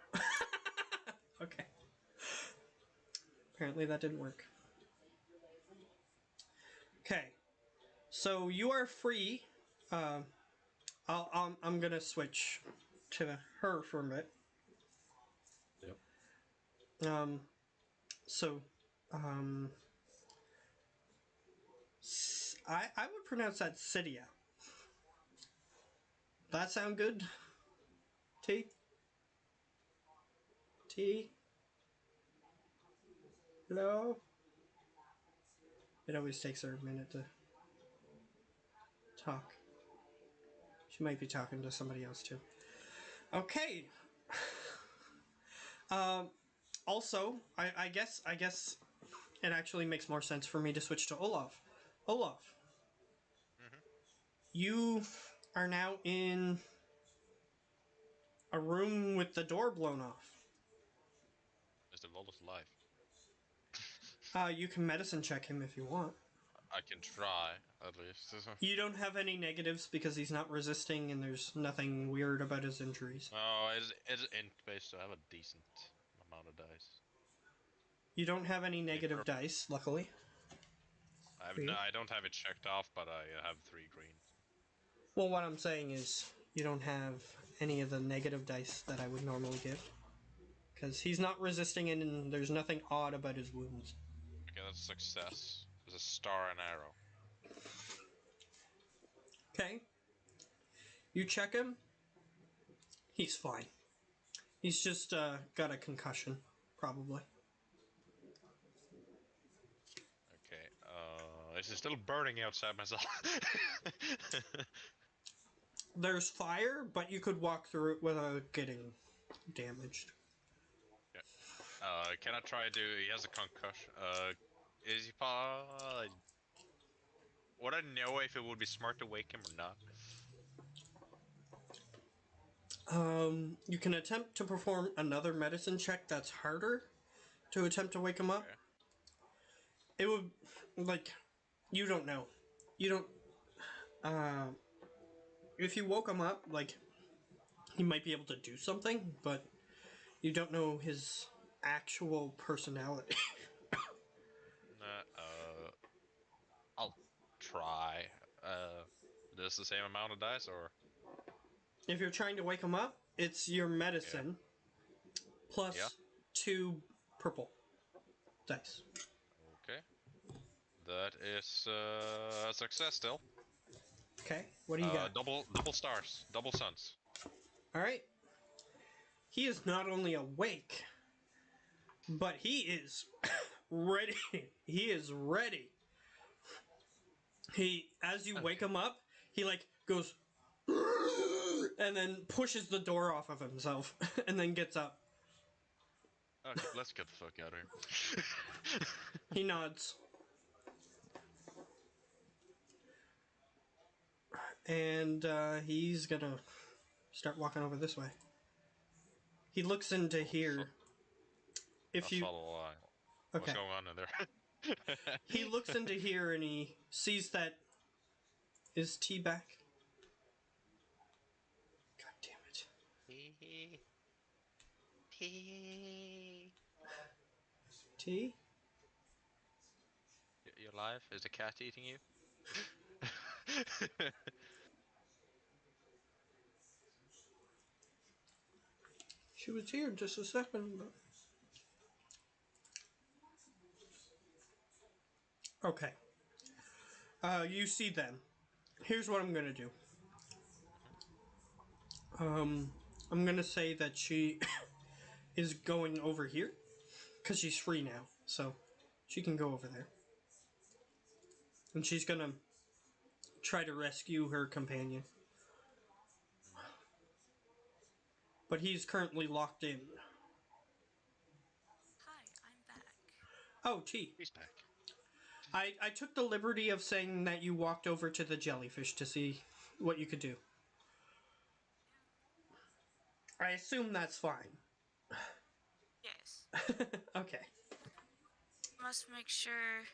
Okay. Apparently that didn't work. Okay. So you are free. I'm gonna switch to her for a bit. Yep. So, I would pronounce that Cydia. That sound good? T? T? Hello? It always takes her a minute to talk. She might be talking to somebody else too. Okay. Also, I guess it actually makes more sense for me to switch to Olaf. Olaf, you are now in a room with the door blown off. Is the Volus alive? You can medicine check him if you want. I can try, at least. You don't have any negatives because he's not resisting and there's nothing weird about his injuries. Oh, it's int based, so I have a decent amount of dice. You don't have any negative dice, luckily. I don't have it checked off, but I have 3 green. Well, what I'm saying is you don't have any of the negative dice that I would normally give. Because he's not resisting and there's nothing odd about his wounds. Okay, that's a success. There's a star and arrow. Okay. You check him. He's fine. He's just got a concussion, probably. Okay, is it still burning outside myself? There's fire, but you could walk through it without getting damaged. Okay. Can I try to... He has a concussion. Is he... would I know if it would be smart to wake him or not? You can attempt to perform another medicine check that's harder to attempt to wake him up. Okay. It would, like, you don't know. You don't, if you woke him up, like, he might be able to do something, but you don't know his actual personality. I'll try. This the same amount of dice, or? If you're trying to wake him up, it's your medicine plus 2 purple dice. Okay. That is a success still. Okay, what do you got? Double stars, double suns. Alright. He is not only awake, but he is ready. He is ready. As you wake him up, he like goes and then pushes the door off of himself and then gets up. Okay, let's get the fuck out of here. He nods. And he's gonna start walking over this way. He looks into here. If you follow the line. okay, What's going on in there? he looks into here and he sees that is T back. God damn it. T? You're alive? Is the cat eating you? She was here just a second ago. Okay. You see them. Here's what I'm gonna do. I'm gonna say that she is going over here. Because she's free now. So, she can go over there. And she's gonna try to rescue her companion. But he's currently locked in. Hi, I'm back. Oh, T. He's back. I took the liberty of saying that you walked over to the jellyfish to see what you could do. I assume that's fine. Yes. Okay. Must make sure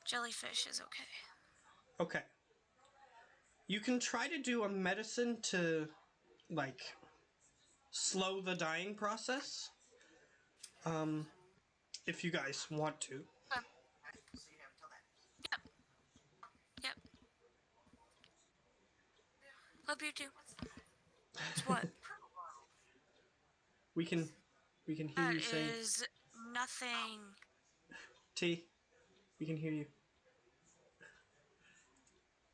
jellyfish is okay. Okay. You can try to do a medicine to, like, slow the dying process. If you guys want to. Yep. Yep. Love you too. It's what? We can hear That you saying is nothing. T. We can hear you.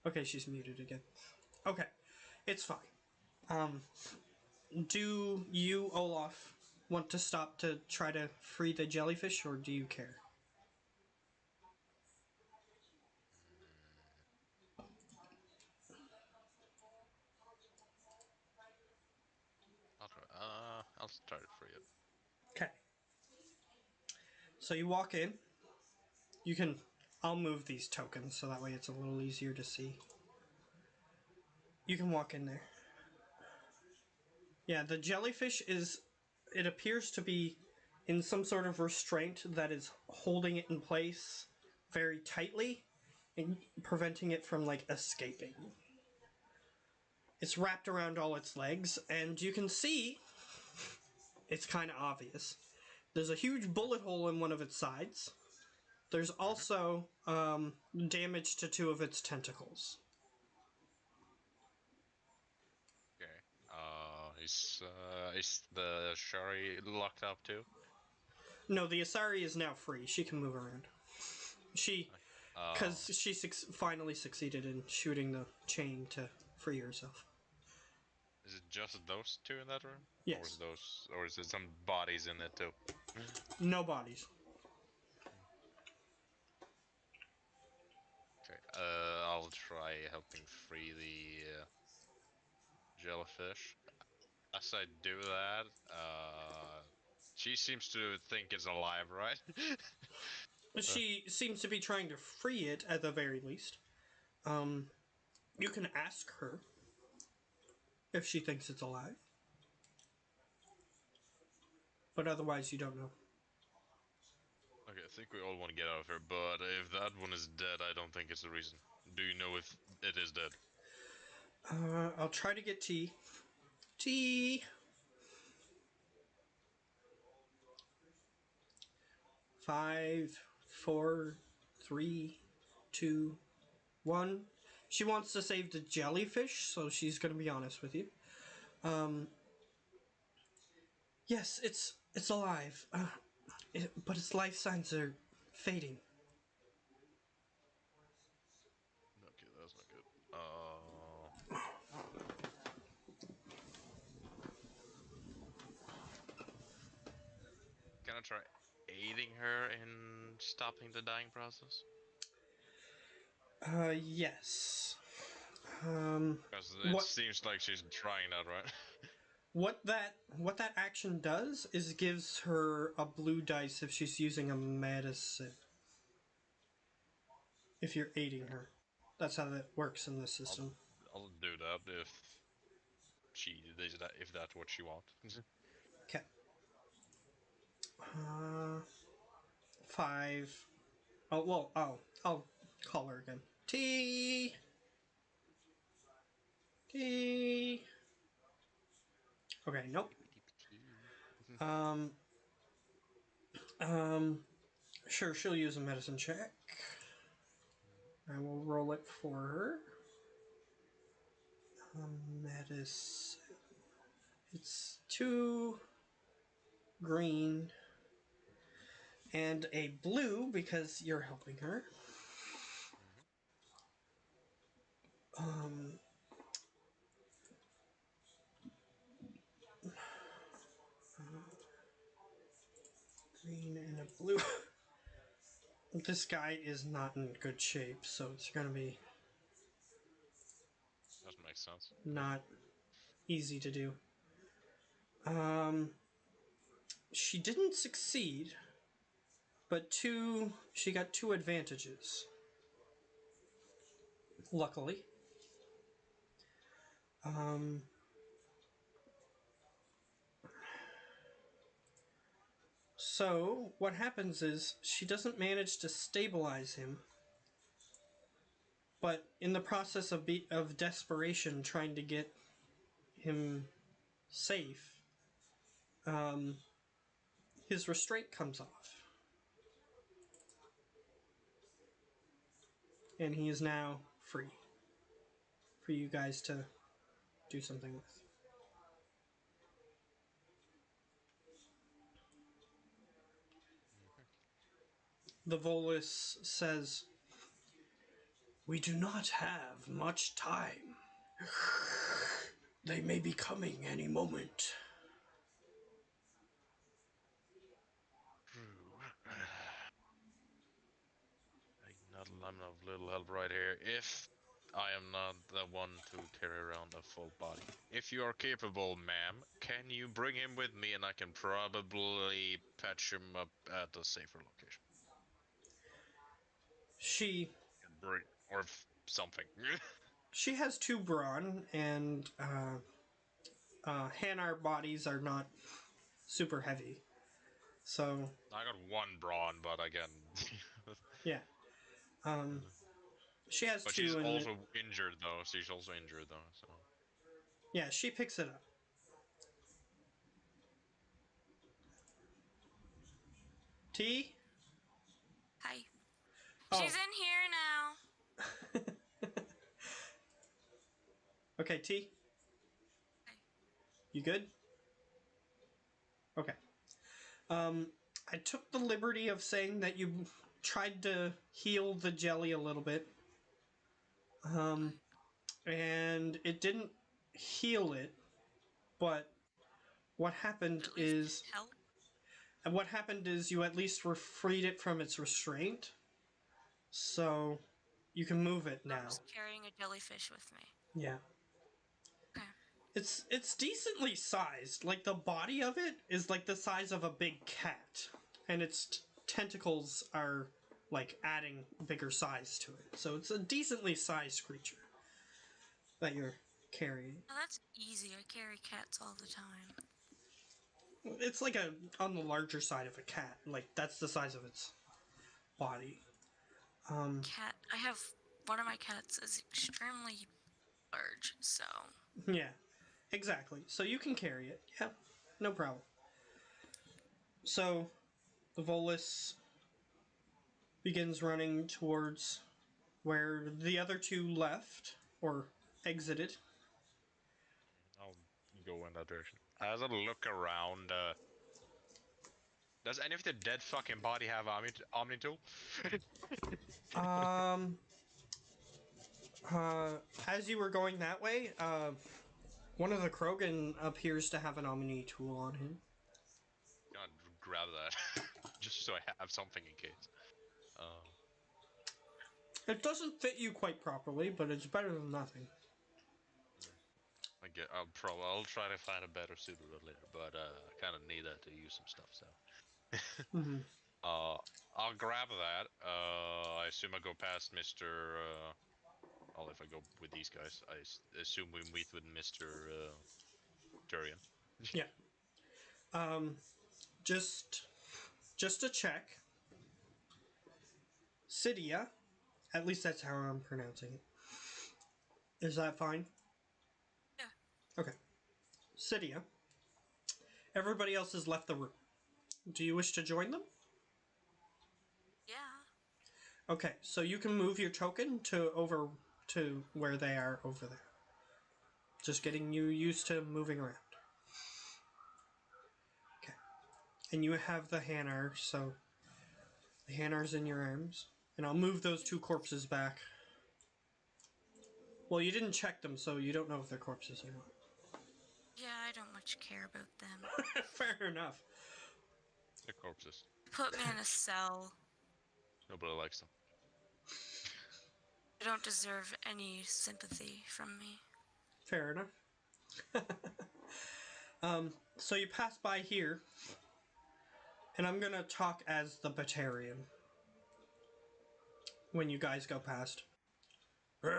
Okay, she's muted again. Okay. It's fine. Do you, Olaf, want to stop to try to free the jellyfish, or do you care? I'll start it for you. Okay. So you walk in. You can. I'll move these tokens so that way it's a little easier to see. You can walk in there. Yeah, the jellyfish is. It appears to be in some sort of restraint that is holding it in place very tightly and preventing it from, like, escaping. It's wrapped around all its legs, and you can see. It's kind of obvious. There's a huge bullet hole in one of its sides. There's also damage to two of its tentacles. Okay. Is the Shari locked up too? No, the Asari is now free. She can move around. Because she finally succeeded in shooting the chain to free herself. Is it just those two in that room? Yes. Or is it some bodies in it too? No bodies. Okay. I'll try helping free the jellyfish. As I do that, she seems to think it's alive, right? She seems to be trying to free it at the very least. You can ask her if she thinks it's alive. But otherwise, you don't know. Okay, I think we all want to get out of here, but if that one is dead, I don't think it's the reason. Do you know if it is dead? I'll try to get T. T! 5, 4, 3, 2, 1. She wants to save the jellyfish, so she's going to be honest with you. Yes, it's alive, but its life signs are fading. Okay, that's not good. Can I try aiding her in stopping the dying process? Yes. Because it What seems like she's trying that, right? what that action does is gives her a blue dice if she's using a medicine. If you're aiding her, that's how that works in this system. I'll do that if she does that, if that's what she wants. Okay. 5. Oh well. Oh, I'll call her again. T. T. Okay. Nope. Um. Sure. She'll use a medicine check. I will roll it for her. Medicine. It's 2 green and a blue because you're helping her. Um, Green and a blue. This guy is not in good shape, so it's gonna be Doesn't make sense. not easy to do. Um, she didn't succeed, But she got 2 advantages. Luckily. So what happens is she doesn't manage to stabilize him, but in the process of desperation, trying to get him safe, his restraint comes off, and he is now free for you guys to do something with. The Volus says, "We do not have much time. They may be coming any moment." True. I'm of little help right here. If I am not the one to carry around a full body. If you are capable, ma'am, can you bring him with me and I can probably patch him up at a safer location? She Or something. she has 2 brawn, and Hanar bodies are not super heavy. So I got 1 brawn, but again. yeah, she has But 2, she's and also injured though. She's also injured though. So yeah, she picks it up. T. Hi. Oh. She's in here now. Okay, T. Hi. You good? Okay. I took the liberty of saying that you tried to heal the jelly a little bit. And it didn't heal it, but what happened At least is help. you at least freed it from its restraint, so you can move it now. I'm just carrying a jellyfish with me. Yeah. Okay. It's decently sized. Like, the body of it is like the size of a big cat, and its tentacles are like adding bigger size to it. So it's a decently sized creature that you're carrying. Well, that's easy. I carry cats all the time. It's like on the larger side of a cat. Like, that's the size of its body. Cat. I have one of my cats is extremely large, so. Yeah, exactly. So you can carry it. Yeah, no problem. So the Volus begins running towards where the other 2 left or exited. I'll go in that direction. As I look around, does any of the dead fucking body have Omni tool? As you were going that way, one of the Krogan appears to have an Omni tool on him. God, grab that, just so I have something in case. It doesn't fit you quite properly, but it's better than nothing. I'll try to find a better suit later, but I kind of need that to use some stuff. So, I'll grab that. I assume I go past Mr. Well, if I go with these guys, I assume we meet with Mr. Turian. Yeah. Just to check. Cydia, at least that's how I'm pronouncing it. Is that fine? Yeah. Okay. Cydia. Everybody else has left the room. Do you wish to join them? Yeah. Okay, so you can move your token to where they are over there. Just getting you used to moving around. Okay. And you have the Hanar, so the Hanar's in your arms. And I'll move those 2 corpses back. Well, you didn't check them, so you don't know if they're corpses or not. Yeah, I don't much care about them. Fair enough. The corpses. Put me in a cell. Nobody likes them. They don't deserve any sympathy from me. Fair enough. So you pass by here, And I'm gonna talk as the Batarian when you guys go past. Hey,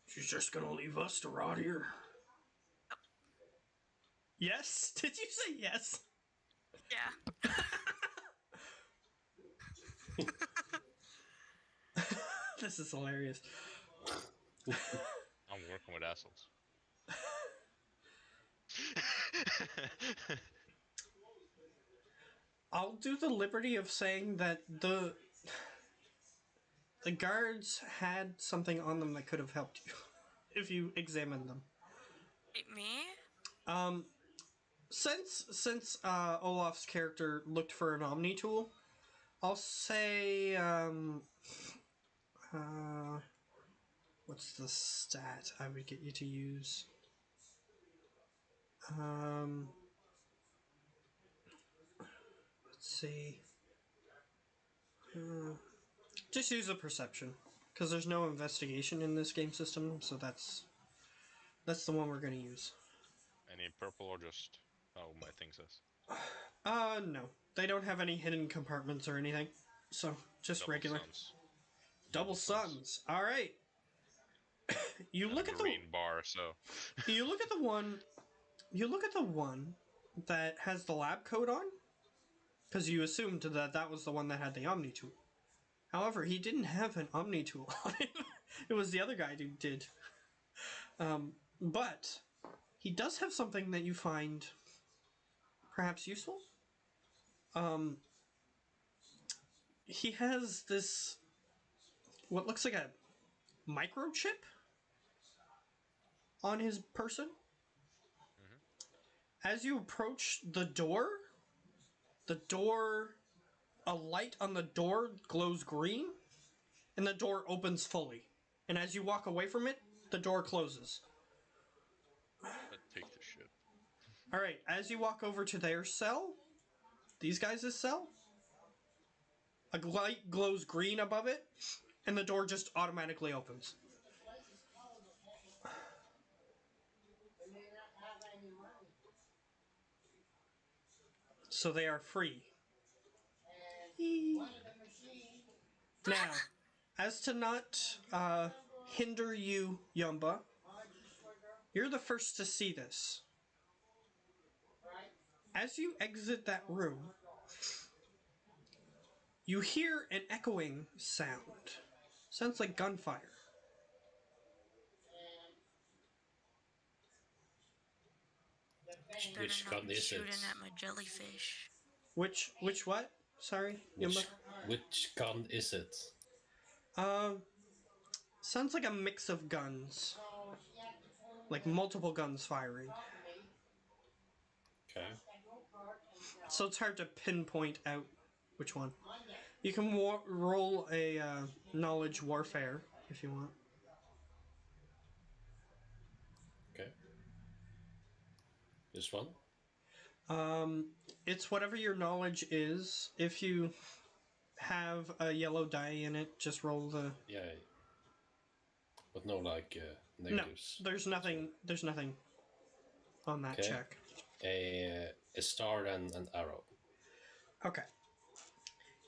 she's just gonna leave us to rot here. Yes? Did you say yes? Yeah. This is hilarious. I'm working with assholes. I'll do the liberty of saying that the guards had something on them that could have helped you if you examined them. Wait, me? Since Olaf's character looked for an Omni tool, I'll say what's the stat I would get you to use? Let's see. Just use a perception, because there's no investigation in this game system, so that's the one we're gonna use. Any purple or just how my thing says? No. They don't have any hidden compartments or anything. So, just Double regular. suns. Double suns. Alright. You And look a at green bar, so you look at the one that has the lab coat on, because you assumed that that was the one that had the Omni tool. However, he didn't have an Omni tool on him. It was the other guy who did. But he does have something that you find perhaps useful. He has this what looks like a microchip on his person. As you approach the door, a light on the door glows green, and the door opens fully. And as you walk away from it, the door closes. take the shit. Alright, as you walk over to their cell, these guys' cell, a light glows green above it, and the door just automatically opens. So they are free. Now, as to not hinder you, Yumba, you're the first to see this. As you exit that room, you hear an echoing sound. Sounds like gunfire. Which gun is it? Shooting at my jellyfish. Which what? Sorry, Which, Yumba? which gun is it? Sounds like a mix of guns. Like multiple guns firing. Okay. So it's hard to pinpoint out which one. You can roll a knowledge warfare if you want. Okay. This one? It's whatever your knowledge is. If you have a yellow die in it, just roll the... Yeah. But no, like, No, negatives. there's nothing on that Okay. check. A star and an arrow. Okay.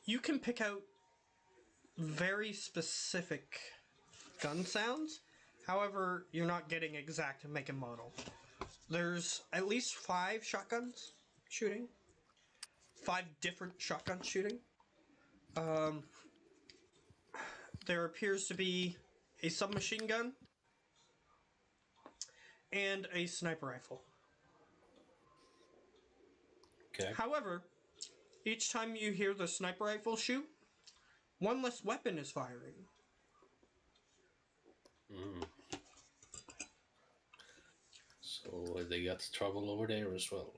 You can pick out very specific gun sounds. However, you're not getting exact make and model. There's at least 5 shotguns shooting. 5 different shotguns shooting. There appears to be a submachine gun and a sniper rifle. Okay. However, each time you hear the sniper rifle shoot, one less weapon is firing. So they got trouble over there as well.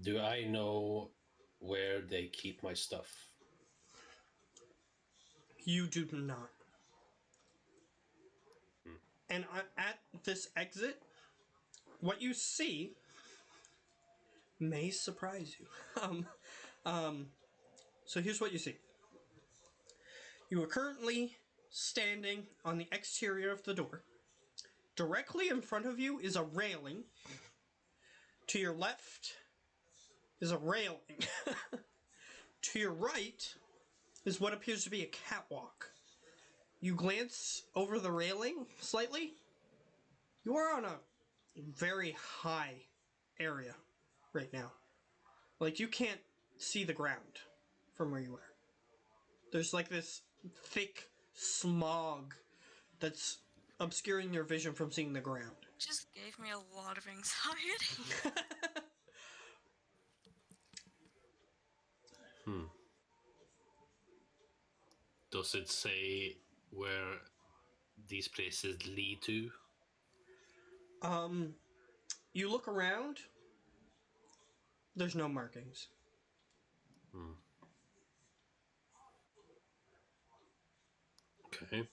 Do I know where they keep my stuff? You do not. And at this exit, what you see may surprise you. So here's what you see. You are currently standing on the exterior of the door. Directly in front of you is a railing To your left is a railing. To your right is what appears to be a catwalk. You glance over the railing slightly. You are on a very high area right now. Like, you can't see the ground from where you are. There's like this thick smog that's obscuring your vision from seeing the ground. Just gave me a lot of anxiety. Does it say where these places lead to? You look around. There's no markings. Okay.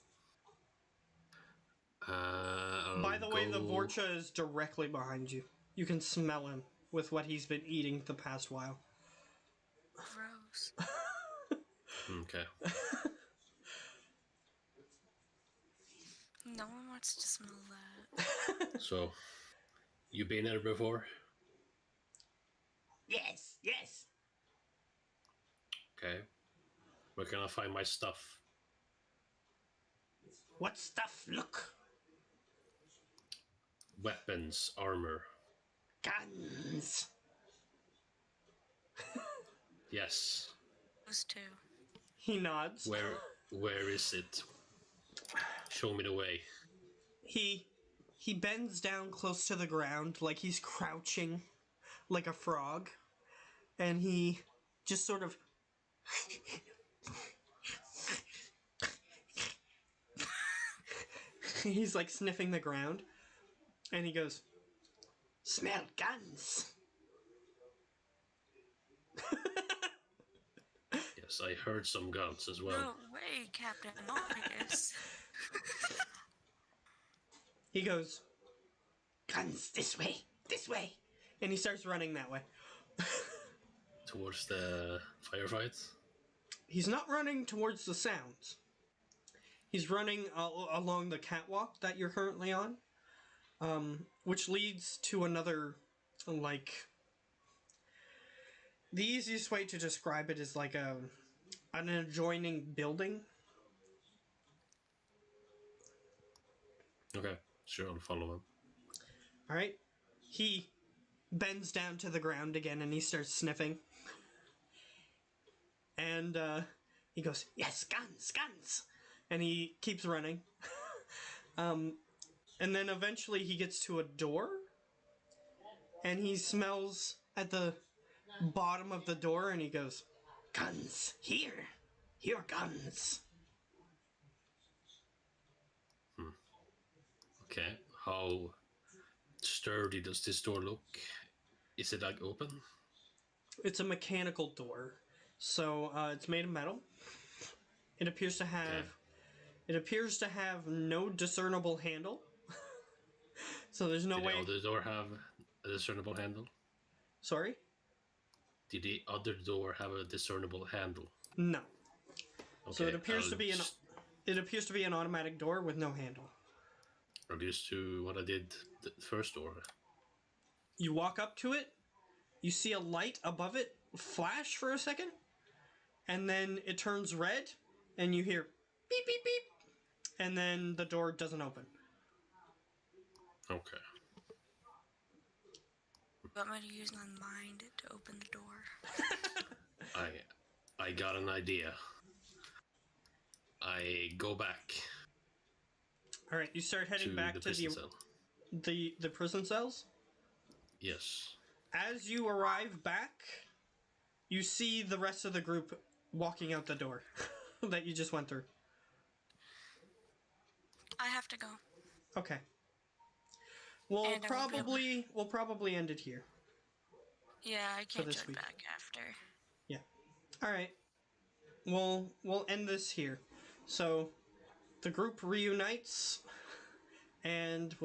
By the way, the Vorcha is directly behind you. You can smell him with what he's been eating the past while. Gross. Okay. No one wants to smell that. So, you been there before? Yes, yes. Okay. Where can I find my stuff? What stuff? Look. Weapons, armor. Guns. Yes. Those two. He nods. Where is it? Show me the way. He bends down close to the ground, like he's crouching like a frog, and he just sort of he's like sniffing the ground, and he goes, Smell guns. Yes, I heard some guns as well. No way, Captain Obvious. he goes, Guns this way. This way. and he starts running that way. Towards the firefight? He's not running towards the sounds. He's running along the catwalk that you're currently on, which leads to another, like... The easiest way to describe it is like an adjoining building. Okay, sure, I'll follow him. Alright? He bends down to the ground again and he starts sniffing. And he goes, Yes, guns, guns. and he keeps running. And then eventually he gets to a door. And he smells at the bottom of the door and he goes, Guns. Here. Here, guns. Okay, how sturdy does this door look? Is it like open? it's a mechanical door. So it's made of metal. It appears to have... Okay. It appears to have no discernible handle. So there's no Did way... the other door have a discernible handle? Sorry? Did the other door have a discernible handle? No. Okay, So it appears to be I'll it appears to be an automatic door with no handle. reduce to what I did the first door. You walk up to it, you see a light above it flash for a second, and then it turns red, and you hear beep beep beep, and then the door doesn't open. Okay. You want me to use my mind to open the door? I got an idea. I go back All right, you start heading to back the to prison cell. the prison cells. Yes. As you arrive back, you see the rest of the group walking out the door that you just went through. I have to go. Okay. We'll And I won't be able- we'll probably end it here. Yeah, I can't this join week. back after. Yeah. All right. We'll end this here. So the group reunites and we'll